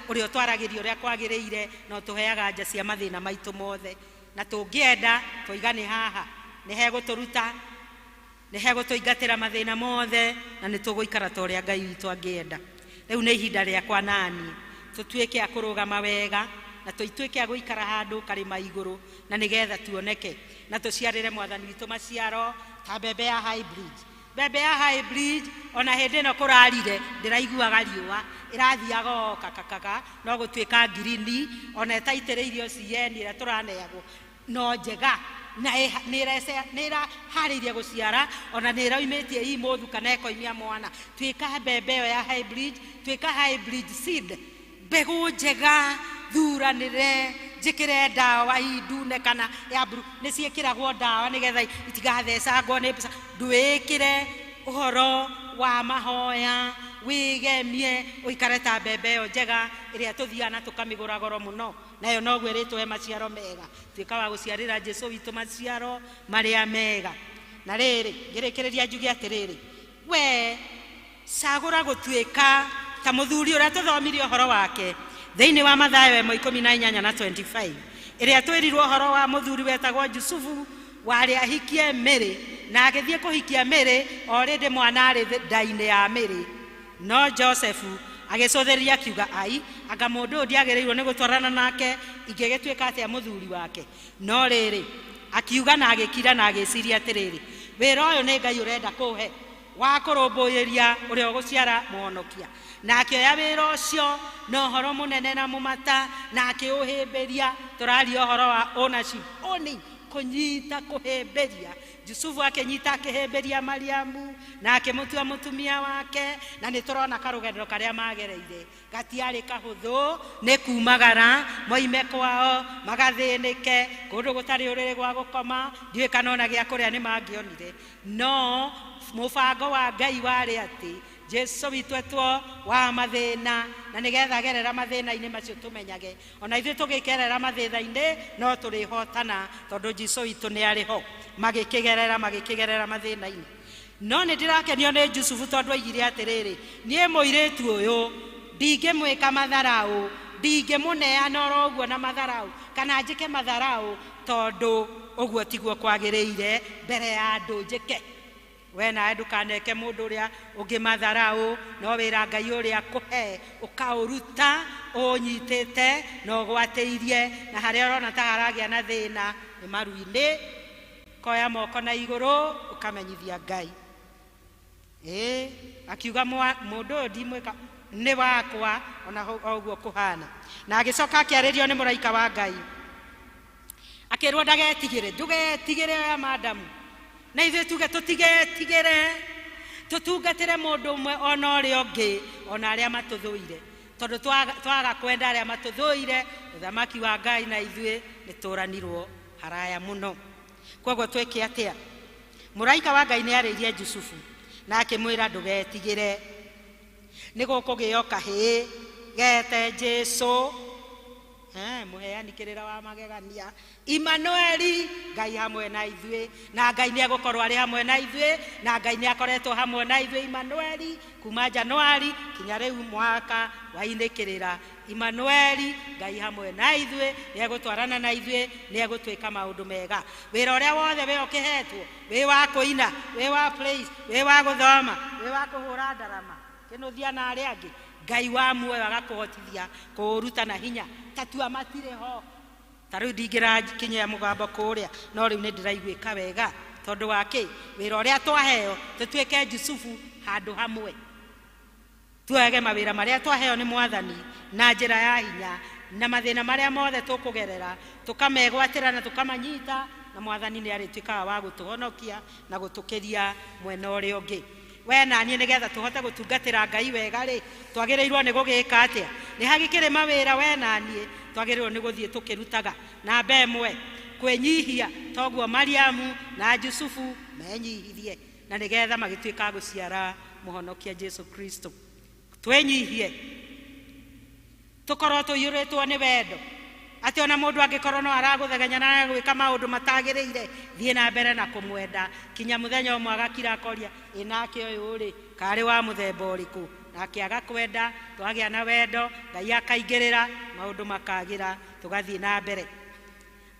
uria twaragirio uria kwagiriire no tuheaga nja cia mathina maitu mothe na tungienda tuigane haha ni heguturuta ni hegutuingatira mathina mothe na ni tuguikara ta uria Ngai witu angienda riu ni ihinda riakwa nani tutuike akurugama wega na tuituike aguikara handu karima iguru na nigetha tuoneke na tuciarire mwathani witu maciaro ta mbembe ya hybrid ona hindi no kurarire ndiraiguaga riua irathiaga kakaka no gutuika green ona etaitiriirio cieni ira turaneagwo no njega na nira hariria guciara ona nira imetie hii mothu kana ekoimia mwana tuika mbembe ya hybrid seed mbegu njega thuranire njikire ndawa indune kana ya buru ni ciikiragwo ndawa nigetha itigathecangwo ni mbica ndwikire uhoro wa mahoya wigemie uikare ta mbembe yo njega iria tuthiana tukamigura goro muno nayo no gwiritwe maciaro mega tuika wa guciarira Jesu witu maciaro maria mega na riri ngirikiriria njugi atiriri we cagura gutuika ta muthuri uria tuthomirie uhoro wake thiini wa Mathayo 18 na 25 iria twirirwo uhoro wa muthuri wetagwo Jusufu wari ahikie Mary na agithie kuhikia Mary already mwana ari ndaine ya Mary no Joseph agicotheria kiuga ai anga mundu ndiagirirwo ni gutwarana nake ingegituika atia muthuri wake no riri akiuga na agikira na agiciria atiriri wira uyu ni Ngai urenda kuhe wa kurumbuiria uria uguciara muhonokia na akioya wira ucio no horo munene na mumata na akiuhimbiria turaria horo wa ownership oni kunyita kuhimbiria Jusufu akenyita akihimbiria Mariamu na akimutua mutumia wake na ni turona karugendo karia magereire gatiari kahuthu ni kumagara moime kwao magathinike kundu gutari uriri gwa gukoma ndiwe kanona gia kuria ni mangionire no mubango wa Ngai wari ati Jesu witwetwo wa mathina na nigetha gerera mathina-ini macio tumenyage ona ithuĩ tugikerera mathina-ini no turihotana tondu Jesu witu ni ariho magikigerera mathina-ini no ni ndirakenio ni Jusufu tondu aigire atiriri nie muiritu uyu ndingimwika matharau ndingimuneana oroguo na matharau kana njike matharau tondu uguo tiguo kwagiriire mbere ya andu njike we nawe ndukaneke mundu uria ungimatharau no wira Ngai uria kuhe ukauruta unyitite no gwateirie na haria urona ta haragia na thina ni maru-ini koya moko na iguru ukamenyithia Ngai akiuga mundu ndimwika ni wakwa ona oguo kuhana na agicoka akiaririo ni muraika wa Ngai akirwo ndagetigire ndugetigire ya madamu na ithuĩ tuge tutigetigire tutungatire mundu umwe ona uria ungi ona aria matuthuire tondu twaga kwenda aria matuthuire uthamaki wa Ngai na ithuĩ nĩtũranirwo haraya muno. Koguo twĩke atia? Mũraika wa Ngai nĩarĩirie Jusufu na akĩmwĩra ndũgetigĩre, nĩgũkũgĩo kahĩĩ gete Jesu muheani kĩrĩra wa magegania, Imanueli, Ngai hamwe na ithuĩ. Na Ngai nĩegũkorwo arĩ hamwe na ithuĩ, na Ngai nĩakoretwo hamwe na ithuĩ Imanueli kuma Januari kinya rĩu mwaka wainĩkĩrĩra. Imanueli, Ngai hamwe na ithuĩ, nĩegũtwarana na ithuĩ, nĩegũtwĩka maũndũ mega. Wĩra ũrĩa wothe we ũkĩhetwo, wĩ wa kũina, wĩ wa praise, wĩ wa gũthoma, wĩ wa kũhũra ndarama, kĩnũthia na arĩa angĩ, Ngai wa muoyo agakũhotithia kũruta na hinya. Tatua matirĩ ho. Tarĩu ndingĩrakinyia mũgambo kũrĩa, no rĩu nĩndĩraiguĩka wega tondũ wa kĩ? Wĩra ũrĩa twaheo tũtuĩke Jusufu handũ hamwe. Tuoege mawĩra marĩa twaheo nĩ Mwathani na njĩra ya hinya, na mathĩna marĩa mothe tũkũgerera tũkamegwatĩra na tũkamanyita, na Mwathani nĩarĩtuĩkaga wa gũtũhonokia na gũtũkĩria mwena ũrĩa ũngĩ. We na niĩ nĩgetha tũhote gũtungatĩra Ngai wega rĩ, twagĩrĩirwo nĩ gũgĩka atĩa? Nĩ hagĩkĩrĩ mawĩra we na niĩ twagĩrĩirwo nĩ gũthiĩ tũkĩrutaga. Namba ĩmwe, kwĩnyihia, toguo Mariamu na Jusufu menyihithie na nĩgetha magĩtuĩka gũciara mũhonokia Jesu Kristo. Twĩnyihie, tũkorwo tũiyũrĩtwo nĩ wendo, atĩ ona mũndũ angĩkorwo no aragũthegenya na gwĩka maũndũ matagĩrĩire, thiĩ na mbere na kũmwenda kinya mũthenya ũmwe agakira akoria, nake ũyũ rĩ karĩ wa mũthemba ũrĩkũ? Nake agakwenda, twagĩa na wendo, Ngai akaingĩrĩra, maũndũ makagĩra, tũgathiĩ na mbere.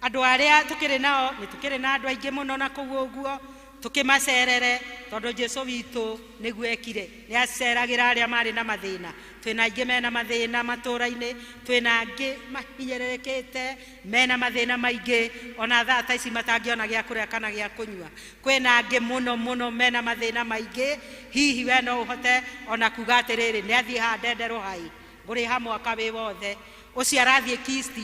Andũ arĩa tũkĩrĩ nao, nĩ tũkĩrĩ na andũ aingĩ mũno na kũu ũguo, tũkĩmacerere tondũ Jesu witũ nĩguo ekire, nĩaceragĩra arĩa marĩ na mathĩna. Twĩna aingĩ mena mathĩna matũra-inĩ, twĩna angĩ mahinyĩrĩrĩkĩte mena mathĩna maingĩ, ona thaa ta ici matangĩona gĩa kũrĩa kana gĩa kũnyua. Kwĩna angĩ mũno mena mathĩna maingĩ, hihi we no ũhote ona kuga atĩrĩrĩ, nĩathiĩ haha ndenderwo hai ngũrĩha mwaka wĩ wothe. Ũcio arathiĩ kisti,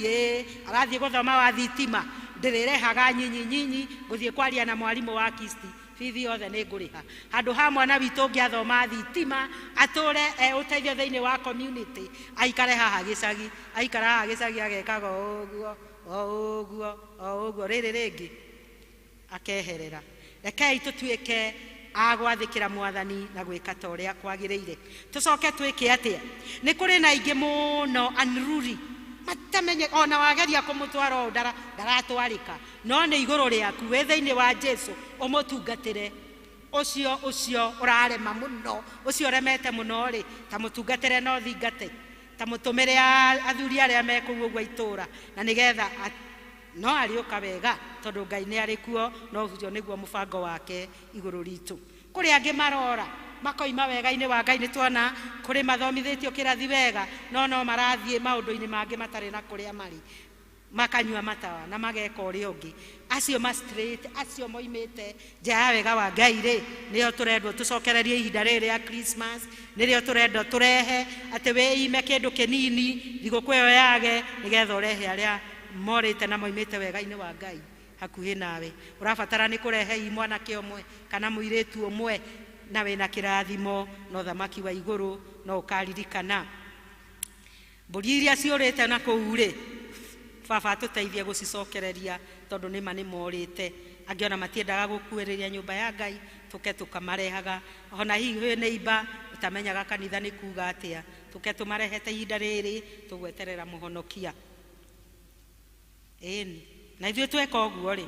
arathiĩ gũthoma wa thitima, ndĩrĩrehaga nyinyi gũthiĩ kwaria na mwarimũ wa kisti, bithi yothe nĩ ngũrĩha. Handũ ha mwana witũ ũngĩathoma thitima atũre ũteithio thĩinĩ wa community, aikare haha gĩcagi, aikara haha gĩcagi agekaga ũguo rĩrĩ rĩngĩ akeherera. Rekei tũtuĩke agwathĩkĩra Mwathani na gwĩka ta ũrĩa kwagĩrĩire. Tũcoke twĩke atĩa? Nĩ kũrĩ na ingĩ mũno unruly, matamenye ona wageria kũmũtwara ndaratwarĩka, no nĩ igũrũ rĩaku wĩ thĩinĩ wa Jesu ũmũtungatĩre. Ũcio ũrarema mũno, ũcio ũremete mũno rĩ, ta mũtungatĩre na ũthingate, ta mũtũmĩre athuri arĩa me kũu ũguo itũra, na nĩgetha no arĩũka wega tondũ Ngai nĩ arĩ kuo, no ũcio nĩguo mũbango wake igũrũ ritũ. Kũrĩ angĩ marora makoima wega-inĩ wa Ngai, nĩ tuona kũrĩ mathomithĩtio kĩrathi wega, no marathiĩ maũndũ-inĩ mangĩ matarĩ na kũrĩa marĩ, makanyua matawa na mageka ũrĩa ũngĩ. Acio ma straight, acio moimĩte nja ya wega wa Ngai rĩ, nĩo tũrendwo tũcokererie ihinda rĩrĩ rĩa Christmas, nĩrĩo tũrendwo tũrehe atĩ wĩime kĩndũ kĩnini thigũkũ ĩyo yage, nĩgetha ũrehe arĩa morĩte na moimĩte wega-inĩ wa Ngai hakuhĩ nawe. Ũrabatara nĩ kũrehe mwanake ũmwe kana mũirĩtu ũmwe, na wĩna kĩrathimo na ũthamaki wa igũrũ, no ũkaririkana. Mbũri iria ciũrĩte na kũu rĩ, baba tũteithie gũcicokereria tondũ nĩma nĩ morĩte. Angĩ ona matiendaga gũkuĩrĩria nyũmba ya Ngai, tũke tũkamarehaga. Ona hihi wĩ neighbor ũtamenyaga kanitha nĩ kuga atĩa, tũke tũmarehete ihinda rĩrĩ tũgweterera mũhonokia. Na ithuĩ tweka ũguo rĩ,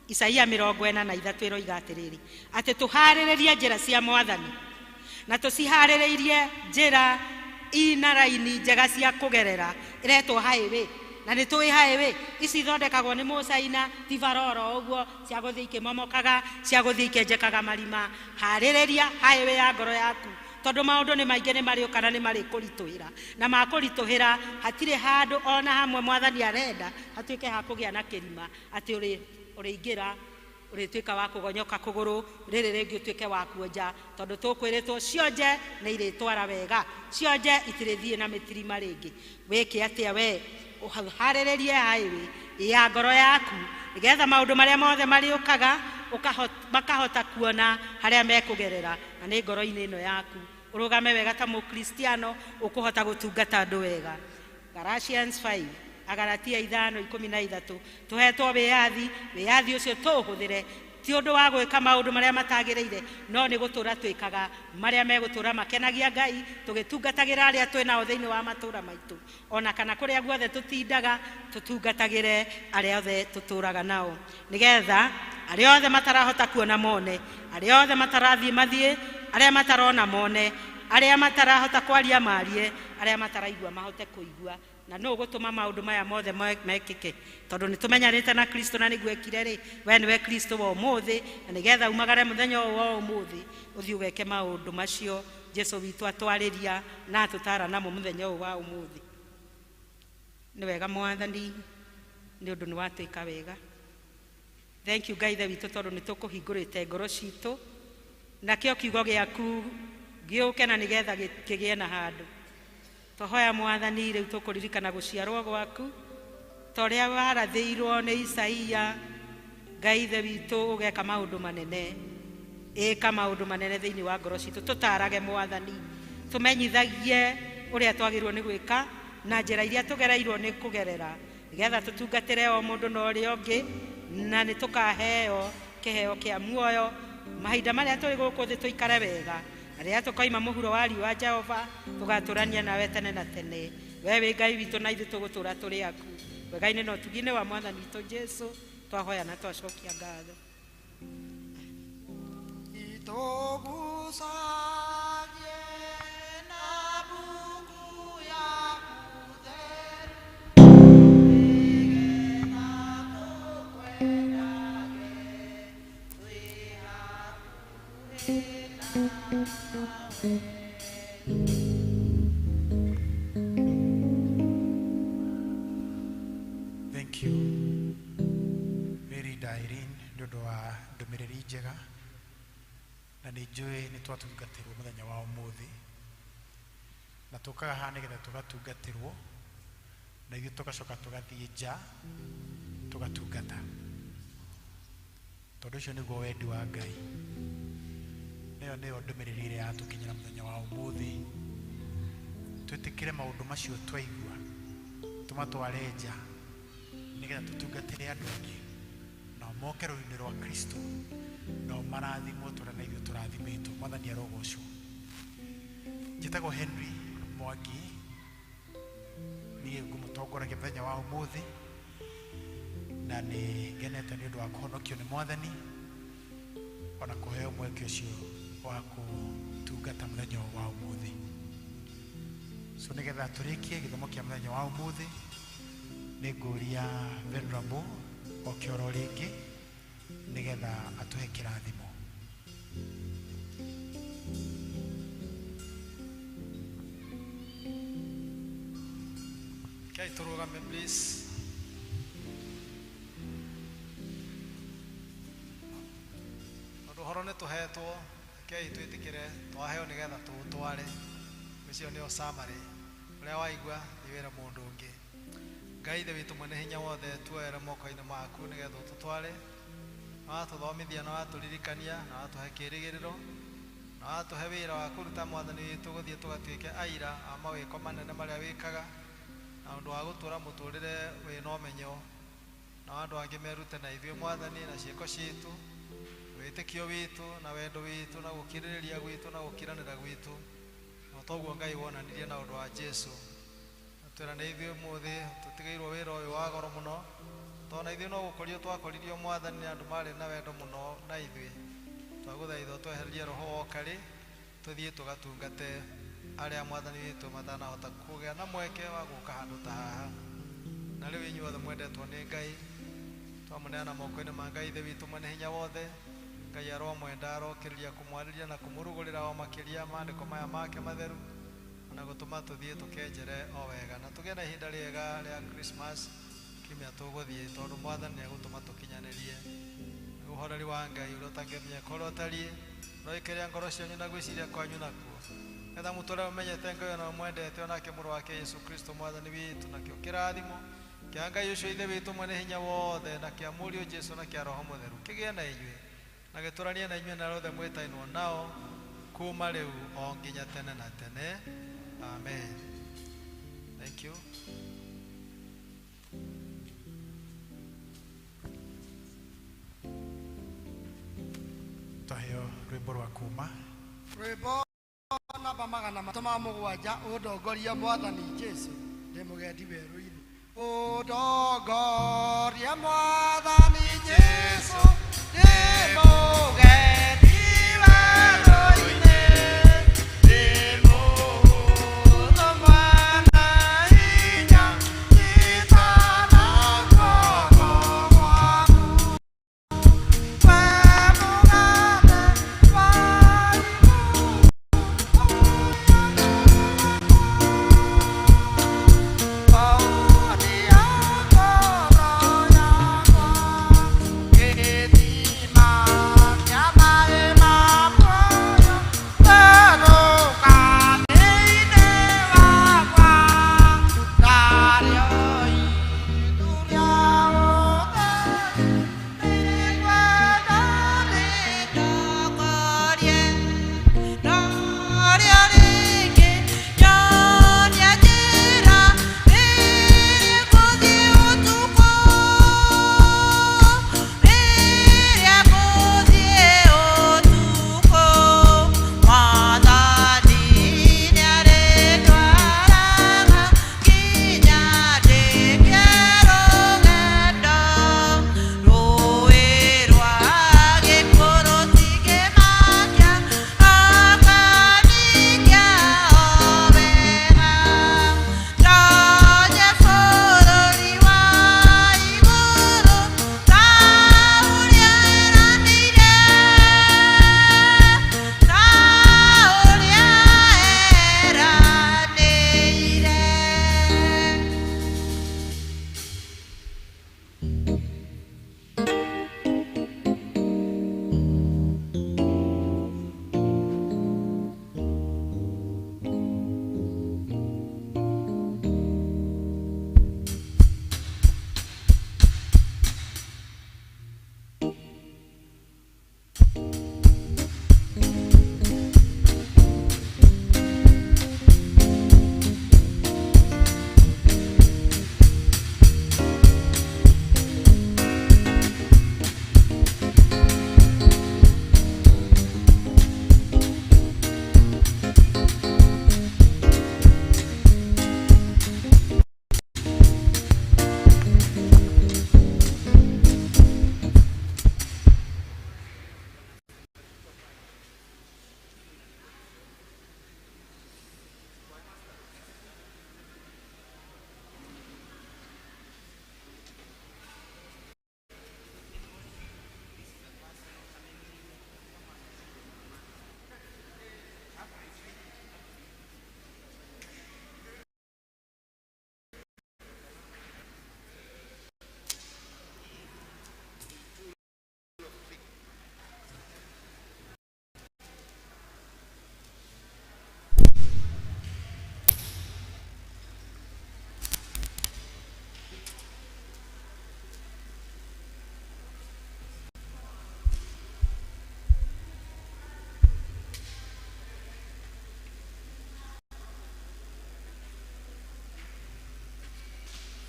Isaia 43 ĩroiga atĩrĩrĩ, atĩ tũharĩrĩrie njĩra cia Mwathani na tũciharĩrĩirie njĩra ina raini njega cia kũgerera, iretwo highway. Na nĩ tũĩ highway ici ithondekagwo nĩ Mũcaina, ti baroro ũguo cia gũthiĩ ikĩmomokaga, cia gũthiĩ ikĩenjekaga marima. Harĩrĩria highway ya ngoro yaku, tondũ maũndũ nĩ maingĩ nĩ marĩũka na nĩ marĩkũritũhĩra, na makũritũhĩra hatirĩ handũ ona hamwe Mwathani arenda hatuĩke ha kũgĩa na kĩrima atĩ ũrĩingĩra ũrĩtuĩka wa kũgonyoka kũgũrũ, rĩrĩ rĩngĩ ũtuĩke wa kuonja, tondũ tũkwĩrĩtwo cionje nĩ irĩtwara wega, cionje itirĩthiĩ na mĩtirima rĩngĩ. Wĩke atĩa we? Ũharĩrĩrie highway ya ngoro yaku, nĩgetha maũndũ marĩa mothe marĩũkaga makahota kuona harĩa mekũgerera, na nĩ ngoro-inĩ ĩno yaku urugame wega ta mukristiano ukuhota gutungata andu wega. Galatians 5 Agalatia 5:13 tuhetwo wiathi ucio tuhuthire ti undu wa gwika maundu maria matagireire no ni gutura twikaga maria megutura makenagia Ngai tugitungatagira aria twinao thiini wa matura maitu ona kana kuria guothe tutindaga tutungatagire aria othe tuturaga nao nigetha aria othe matarahota kuona mone aria othe matarathie mathie aria matarona mone aria matarahota kwaria marie aria mataraigua mahote kuigua na no gutuma maundu maya mothe mekike tondu ni tumenyanite na Kristo na niguo ekire ri we niwe Kristo wa umuthi na nigetha umagare muthenya wa umuthi uthii ugeke maundu macio Jesu witu atwariria na tutara namo muthenya wa umuthi. Ni wega Mwathani ni undu ni watwika wega. Thank you Ngai witu tondu ni tukuhingurite ngoro citu na kio kiugo giaku giuke na nigetha kigie na handu. Tuhoya Mwathani riu tukuririkana guciarwo gwaku toria warathiirwo ni Isaia Ngai witu ugeka maundu manene ika maundu manene thiini wa ngoro citu tutarage Mwathani tumenyithagie uria twagirwo ni gwika na njira iria tugereirwo ni kugerera nigetha tutungatire o mundu no ri ongi na ni tukaheo kiheo kia muoyo mahinda maria turi guku thi tuikare wega aria tukoima muhuro wa riwa Jehova tugaturania nawe tene na tene wewe Ngai witu na ithu tugutura turi aku wega-ini no tugine wa Mwathani witu Jesu twahoya na twacokia ngatho itogusagie na Mungu ya Thank you Mary Irene ndodo wa ndumiriri njega na ni njui ni twatungatirwo muthenya wa umuthi na tukaga hane getha tugatungatirwo na ithu tugacoka tugathie nja tugatungata tondu ucio niguo wendi wa Ngai niyo ndumiriri iria yatukinyira muthenya wa umuthi twitikire maundu macio twaigua tumatware nja nigetha tutungatire andu angi na moke rũũri-inĩ rwa Kristo na marathimwo tũrĩa na ithuĩ tũrathimitwo. Mwathani arogocwo. Njĩtagwo Henry Mwangi niĩ ngũmũtongoragia mũthenya wa ũmũthĩ na nĩ ngenete nĩ ũndũ wa kũhonokio nĩ Mwathani ona kũheo mweke ũcio wa gũtungata mũthenya wa ũmũthĩ. So nigetha tũrĩkie gĩthomo kĩa mũthenya wa ũmũthĩ nĩ ngũria Venerable oke oro rĩngĩ nigetha atuhe kĩrathimo. Okay, turugame please. Horo nĩ tũhetwo kei twĩtĩkĩre twaheo nigetha tũtware ũcio nĩo summary ũrĩa waigua nĩ wĩra mũndũ ũngĩ. Ngai ithe witũ mwene hinya wothe tuoere moko-inĩ maku nigetha ũtũtware na watũthomithia na watũririkania na watũhe kĩĩrĩgĩrĩro na watũhe wĩra wa kũruta Mwathani witũ gũthiĩ tũgatuĩke aira a mawĩko manene marĩa wĩkaga na ũndũ wa gũtũra mũtũrĩre wĩna ũmenyo na andũ angĩ merute na ithuĩ Mwathani na ciĩko citũ wĩtĩkio witũ na wendo witũ na gũkirĩrĩria gwitũ na gũkiranĩra gwitũ na toguo Ngai wonanirie na ũndũ wa Jesu. Twĩra nĩ ithuĩ mũthĩ tũtigairwo wĩra ũyũ wa goro mũno tondũ na ithuĩ no gũkorio twakoririo Mwathani na andũ marĩ na wendo mũno na ithuĩ twagũthaitha ũtwehererie roho woka rĩ tũthiĩ tũgatungate arĩa Mwathani witũ matanahota kũgĩa na mweke wa gũka handũ ta haha. Na rĩu inyuothe mwendetwo nĩ Ngai twamũneana moko-inĩ ma Ngai ithe witũ mwene hinya wothe. Ngai aromwenda arokĩrĩria kũmwarĩria na kũmũrugũrĩra o makĩria maandĩko maya make matheru na gũtũma tũthiĩ tũkenjere o wega na tũgĩe na ihinda rĩega rĩa Christmas kiumia tũgũthiĩ tondũ Mwathani nĩegũtũma tũkinyanĩrie. Ũhoreri wa Ngai ũrĩa ũtangĩmenyeka ũrĩa ũtariĩ ũroikĩria ngoro cianyu na gwĩciria kwanyu nakuo getha mũtũũre mũmenyete Ngai ona mwendete onake mũrũ wake Yesu Kristo Mwathani witũ nakĩo kĩrathimo kĩa Ngai ũcio ithe witũ mwene hinya wothe na kĩa mũriũ Jesu na kĩa Roho Mũtheru kĩgĩe na inyuĩ na gĩtũranie na inyuĩ na rothe mwĩtainwo nao kuma rĩu o nginya tene na tene. Amen. Thank you. Taheo rwimbo rwa kuma rwimbo namba magana matoma mũgwanja ũndongoria Mwathani Jesu ndĩ mũgendi werũ-inĩ ũndongoria Mwathani Jesu